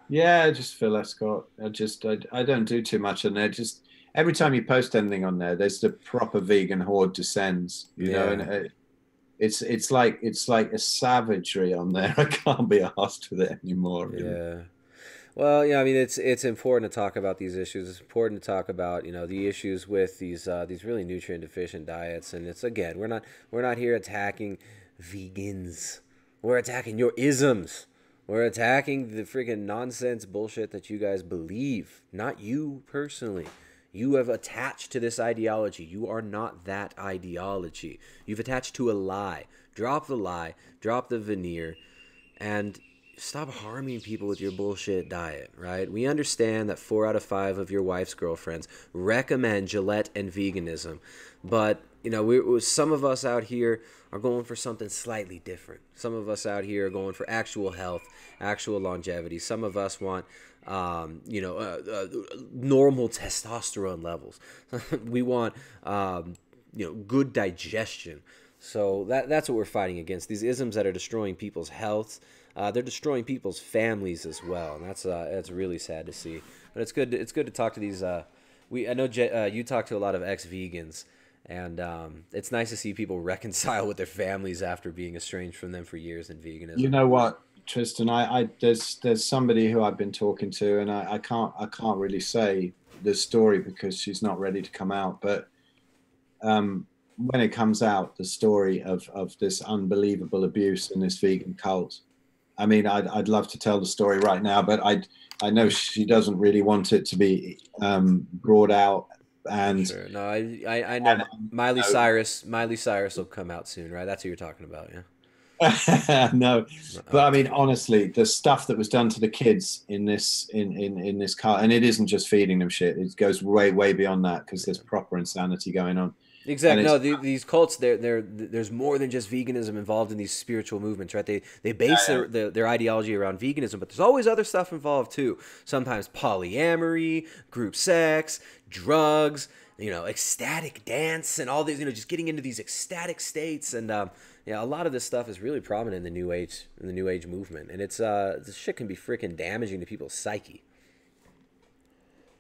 Yeah, just Phil Escott. I don't do too much on there. Just every time you post anything on there, there's the proper vegan horde descends. You know, and it's like a savagery on there. I can't be arsed with it anymore. Really. Yeah. Well, yeah, I mean, it's important to talk about these issues. It's important to talk about, you know, the issues with these really nutrient deficient diets. And it's, again, we're not here attacking vegans. We're attacking your isms. We're attacking the freaking nonsense bullshit that you guys believe. Not you personally. You have attached to this ideology. You are not that ideology. You've attached to a lie. Drop the lie. Drop the veneer. And stop harming people with your bullshit diet, right? We understand that 4 out of 5 of your wife's girlfriends recommend Gillette and veganism. But, you know, some of us out here are going for something slightly different. Some of us out here are going for actual health, actual longevity. Some of us want, normal testosterone levels. We want, good digestion. So that's what we're fighting against. These isms that are destroying people's health. They're destroying people's families as well, and that's really sad to see. But it's good to talk to these. I know you talk to a lot of ex-vegans. And it's nice to see people reconcile with their families after being estranged from them for years in veganism. You know what, Tristan? There's somebody who I've been talking to, and I can't really say the story because she's not ready to come out. But when it comes out, the story of this unbelievable abuse in this vegan cult, I mean, I'd love to tell the story right now, but I know she doesn't really want it to be brought out. And sure. No, I know Miley Cyrus will come out soon, right? That's who you're talking about, yeah. No, but I mean, honestly, the stuff that was done to the kids in this in this car, and it isn't just feeding them shit. It goes way beyond that because there's proper insanity going on. Exactly. No, these cults, there's more than just veganism involved in these spiritual movements, right? They base their ideology around veganism, but there's always other stuff involved too. Sometimes polyamory, group sex, drugs, ecstatic dance, and all these, just getting into these ecstatic states. And yeah, a lot of this stuff is really prominent in the New Age movement, and it's this shit can be freaking damaging to people's psyche.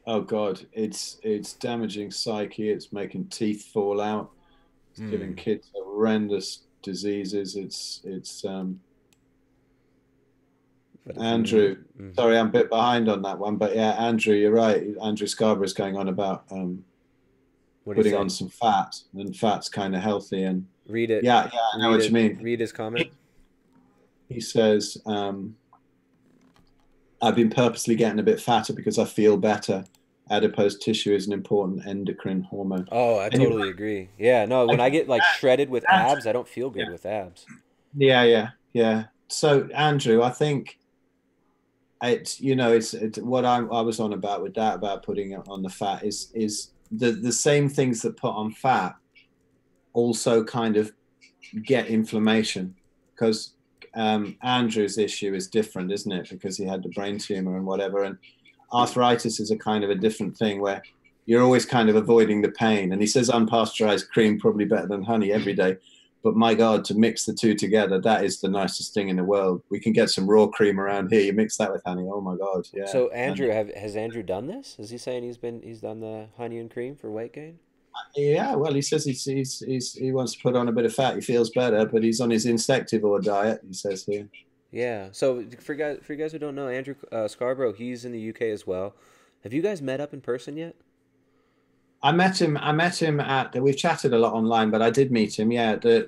Oh God, it's damaging psyche. It's making teeth fall out. It's giving kids horrendous diseases. It's Andrew. Sorry, I'm a bit behind on that one, but yeah, Andrew, you're right. Andrew Scarborough is going on about putting on some fat, and fat's kind of healthy. And read it. Yeah, I know what you mean. Read his comment. He says, I've been purposely getting a bit fatter because I feel better. Adipose tissue is an important endocrine hormone. Oh, I totally agree. Yeah, no, when I get like shredded with abs, I don't feel good with abs. Yeah. So Andrew, I think it's what I was on about with that, about putting on the fat is the same things that put on fat also kind of get inflammation, because Andrew's issue is different, isn't it? Because he had the brain tumor and whatever, and arthritis is a kind of a different thing where you're always kind of avoiding the pain. And he says unpasteurized cream probably better than honey every day, but my God, to mix the two together, that is the nicest thing in the world. We can get some raw cream around here. You mix that with honey. Oh my God, yeah. So Andrew, has Andrew done this? Is he saying he's done the honey and cream for weight gain? Yeah, well, he says he wants to put on a bit of fat. He feels better, but he's on his insectivore diet, he says here. Yeah. So for you guys who don't know, Andrew Scarborough, he's in the UK as well. Have you guys met up in person yet? I met him at. We've chatted a lot online, but I did meet him. Yeah, at the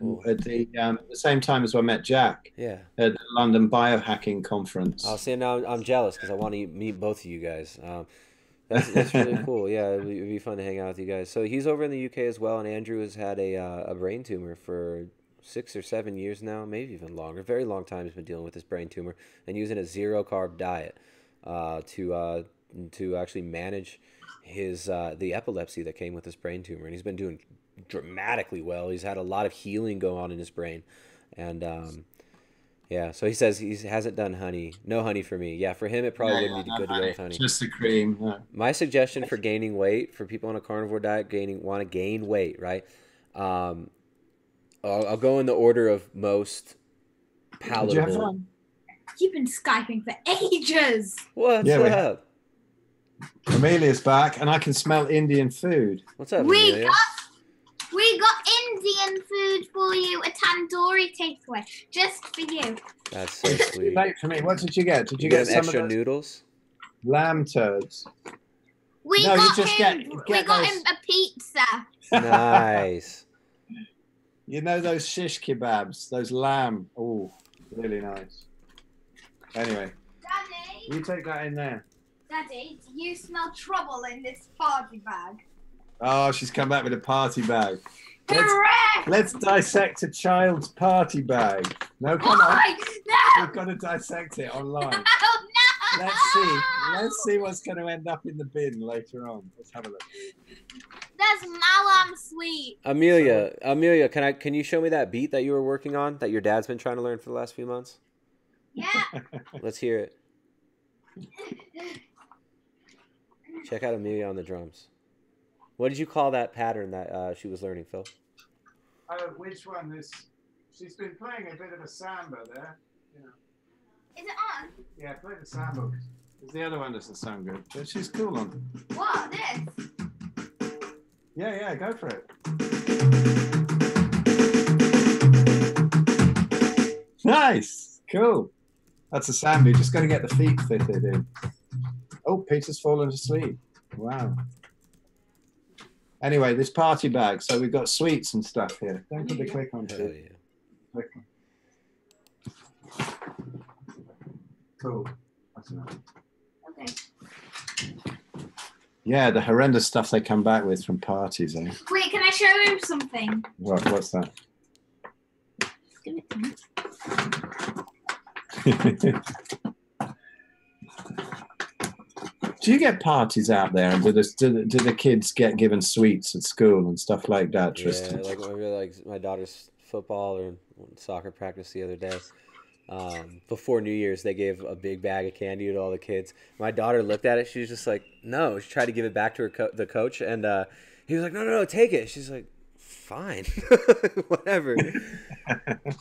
same time as I met Jack. Yeah. At the London Biohacking Conference. Oh, see, now I'm jealous because I want to meet both of you guys. That's really cool. Yeah, it'd be fun to hang out with you guys. So he's over in the UK as well, and Andrew has had a brain tumor for 6 or 7 years now, maybe even longer. Very long time he's been dealing with this brain tumor and using a zero carb diet to actually manage his the epilepsy that came with this brain tumor. And he's been doing dramatically well. He's had a lot of healing go on in his brain, and yeah, so he says he hasn't done honey. No honey for me. Yeah, for him it probably wouldn't be good to go with honey. Just the cream. Yeah. My suggestion for gaining weight, for people on a carnivore diet want to gain weight, right? I'll go in the order of most palatable. Did you have fun? You've been Skyping for ages. What's up? Amelia's back, and I can smell Indian food. What's up, Amelia? We got Indian food for you, a tandoori takeaway, just for you. That's so sweet. Wait for me. What did you get? Did you get some extra of those noodles? Lamb turds. We got him a pizza. Nice. You know those shish kebabs, those lamb. Oh, really nice. Anyway, Daddy. You take that in there. Daddy, do you smell trouble in this party bag? Oh, she's come back with a party bag. Correct! Let's dissect a child's party bag. No, come on. No! We've got to dissect it online. Oh, no! Let's see what's going to end up in the bin later on. Let's have a look. There's Malam sweet. Amelia, can you show me that beat that you were working on that your dad's been trying to learn for the last few months? Yeah. Let's hear it. Check out Amelia on the drums. What did you call that pattern that she was learning, Phil? Which one? She's been playing a bit of a samba there. Is it on? Yeah, play the samba. Because the other one doesn't sound good. But she's cool on. What? This? Yeah, go for it. Nice. Cool. That's a samba. You just got to get the feet fitted in. Oh, Peter's fallen asleep. Wow. Anyway, this party bag. So we've got sweets and stuff here. Don't put the click on it. Yeah. Cool. That's enough. Okay. Yeah, the horrendous stuff they come back with from parties, eh? Wait, can I show him something? What's that? Give it to me. Do you get parties out there, and do the kids get given sweets at school and stuff like that, Tristan? Yeah, like my daughter's football or soccer practice the other day. Before New Year's, they gave a big bag of candy to all the kids. My daughter looked at it. She was just like, no. She tried to give it back to her the coach, and he was like, no, take it. She's like, fine, whatever.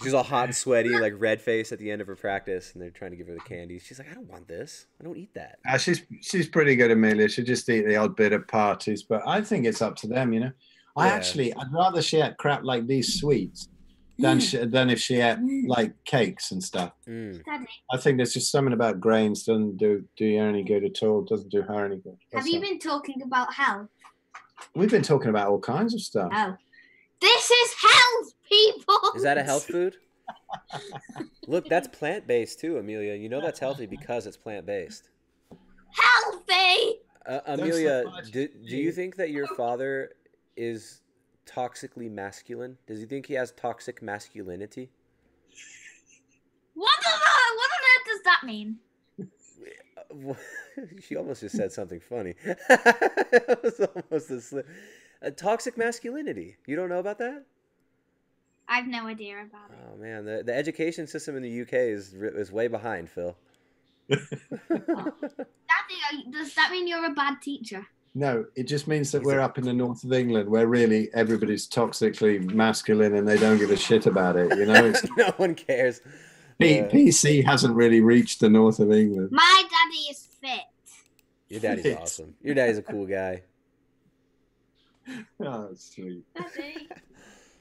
She's all hot and sweaty, like red face at the end of her practice, and they're trying to give her the candy. She's like, I don't want this. I don't eat that. She's pretty good, Amelia. She just eat the odd bit at parties, but I think it's up to them, you know. I'd rather she ate crap like these sweets than if she ate like cakes and stuff. I think there's just something about grains doesn't do you any good at all. Doesn't do her any good. Have you been talking about health? We've been talking about all kinds of stuff. Oh. This is health, people. Is that a health food? Look, that's plant-based too, Amelia. You know that's healthy because it's plant-based. Healthy. Amelia, do you think that your father is toxically masculine? Does he think he has toxic masculinity? What on earth does that mean? She almost just said something funny. It was almost a slip. Toxic masculinity. You don't know about that? I have no idea about it. Oh man, the education system in the UK is way behind, Phil. Daddy, does that mean you're a bad teacher? No, it just means that we're up in the north of England where really everybody's toxically masculine and they don't give a shit about it, you know? No one cares. PC hasn't really reached the north of England. My daddy is fit. Your daddy's awesome. Your daddy's a cool guy. Oh, sweet. Daddy.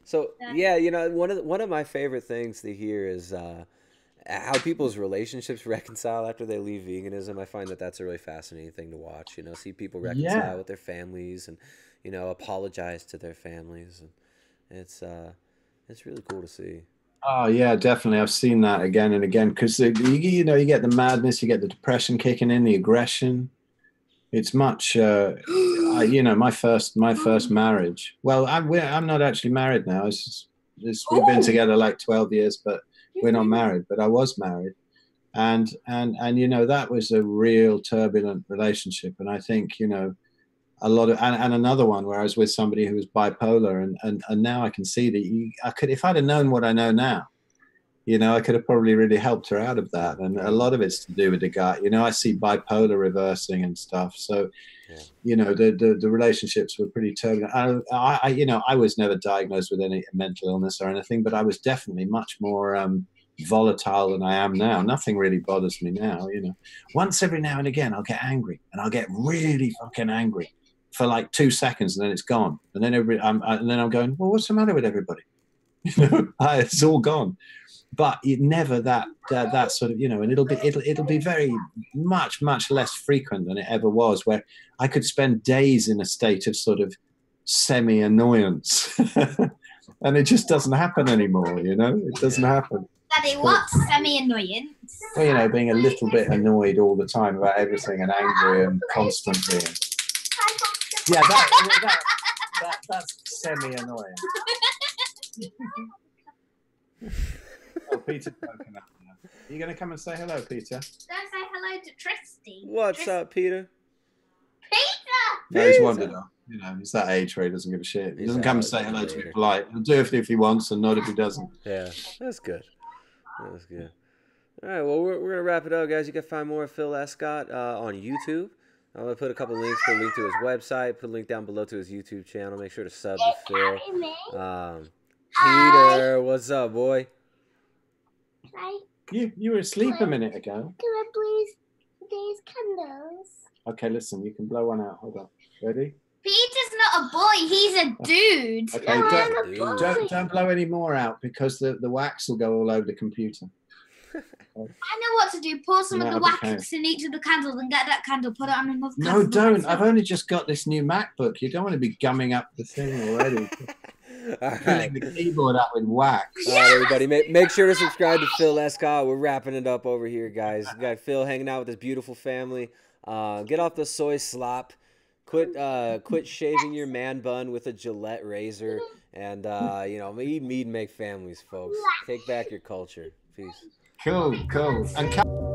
So yeah, you know, one of my favorite things to hear is how people's relationships reconcile after they leave veganism. I find that that's a really fascinating thing to watch. You know, see people reconcile with their families and, you know, apologize to their families, and it's really cool to see. Oh yeah, definitely. I've seen that again and again because you get the madness, you get the depression kicking in, the aggression. It's much, my first marriage. Well, I'm not actually married now. We've been together like 12 years, but we're not married. But I was married, and you know that was a real turbulent relationship. And I think a lot of and another one where I was with somebody who was bipolar, and now I can see that I could, if I'd have known what I know now, I could have probably really helped her out of that. And a lot of it's to do with the gut. I see bipolar reversing and stuff. So, the relationships were pretty turbulent. I was never diagnosed with any mental illness or anything, but I was definitely much more volatile than I am now. Nothing really bothers me now. Once every now and again, I'll get angry, and I'll get really fucking angry for like 2 seconds, and then it's gone. And then I'm going, well, what's the matter with everybody? It's all gone. But it never that sort of, and it'll be very much less frequent than it ever was, where I could spend days in a state of sort of semi-annoyance, and it just doesn't happen anymore. It doesn't happen. Daddy, what's semi-annoyance? Well, being a little bit annoyed all the time about everything and angry and constantly. Yeah, that's semi-annoying. Oh, Peter's woken up now. Are you going to come and say hello, Peter? Don't say hello to Tristy. What's up, Peter? Peter! No, he's wandered off. He's that age where he doesn't give a shit. He doesn't come and say hello to be polite. He'll do it if he wants and not if he doesn't. Yeah, that's good. That's good. All right, well, we're going to wrap it up, guys. You can find more of Phil Escott on YouTube. I'm going to put a couple links, put a link to his website, put a link down below to his YouTube channel. Make sure to sub to Phil. Peter, what's up, boy? Hi. You were asleep a minute ago. Can I please these candles? Okay, listen, you can blow one out. Hold on. Ready? Peter's not a boy, he's a dude. Okay, don't blow any more out because the wax will go all over the computer. I know what to do. Pour some of the wax in each of the candles and get that candle, put it on another candle. No, don't. I've only just got this new MacBook. You don't want to be gumming up the thing already. Filling the keyboard up with wax. All right, everybody, make sure to subscribe to Phil Escott. We're wrapping it up over here, guys. We got Phil hanging out with his beautiful family. Get off the soy slop. Quit shaving your man bun with a Gillette razor, and eat meat and make families, folks. Take back your culture. Peace. Cool, cool. And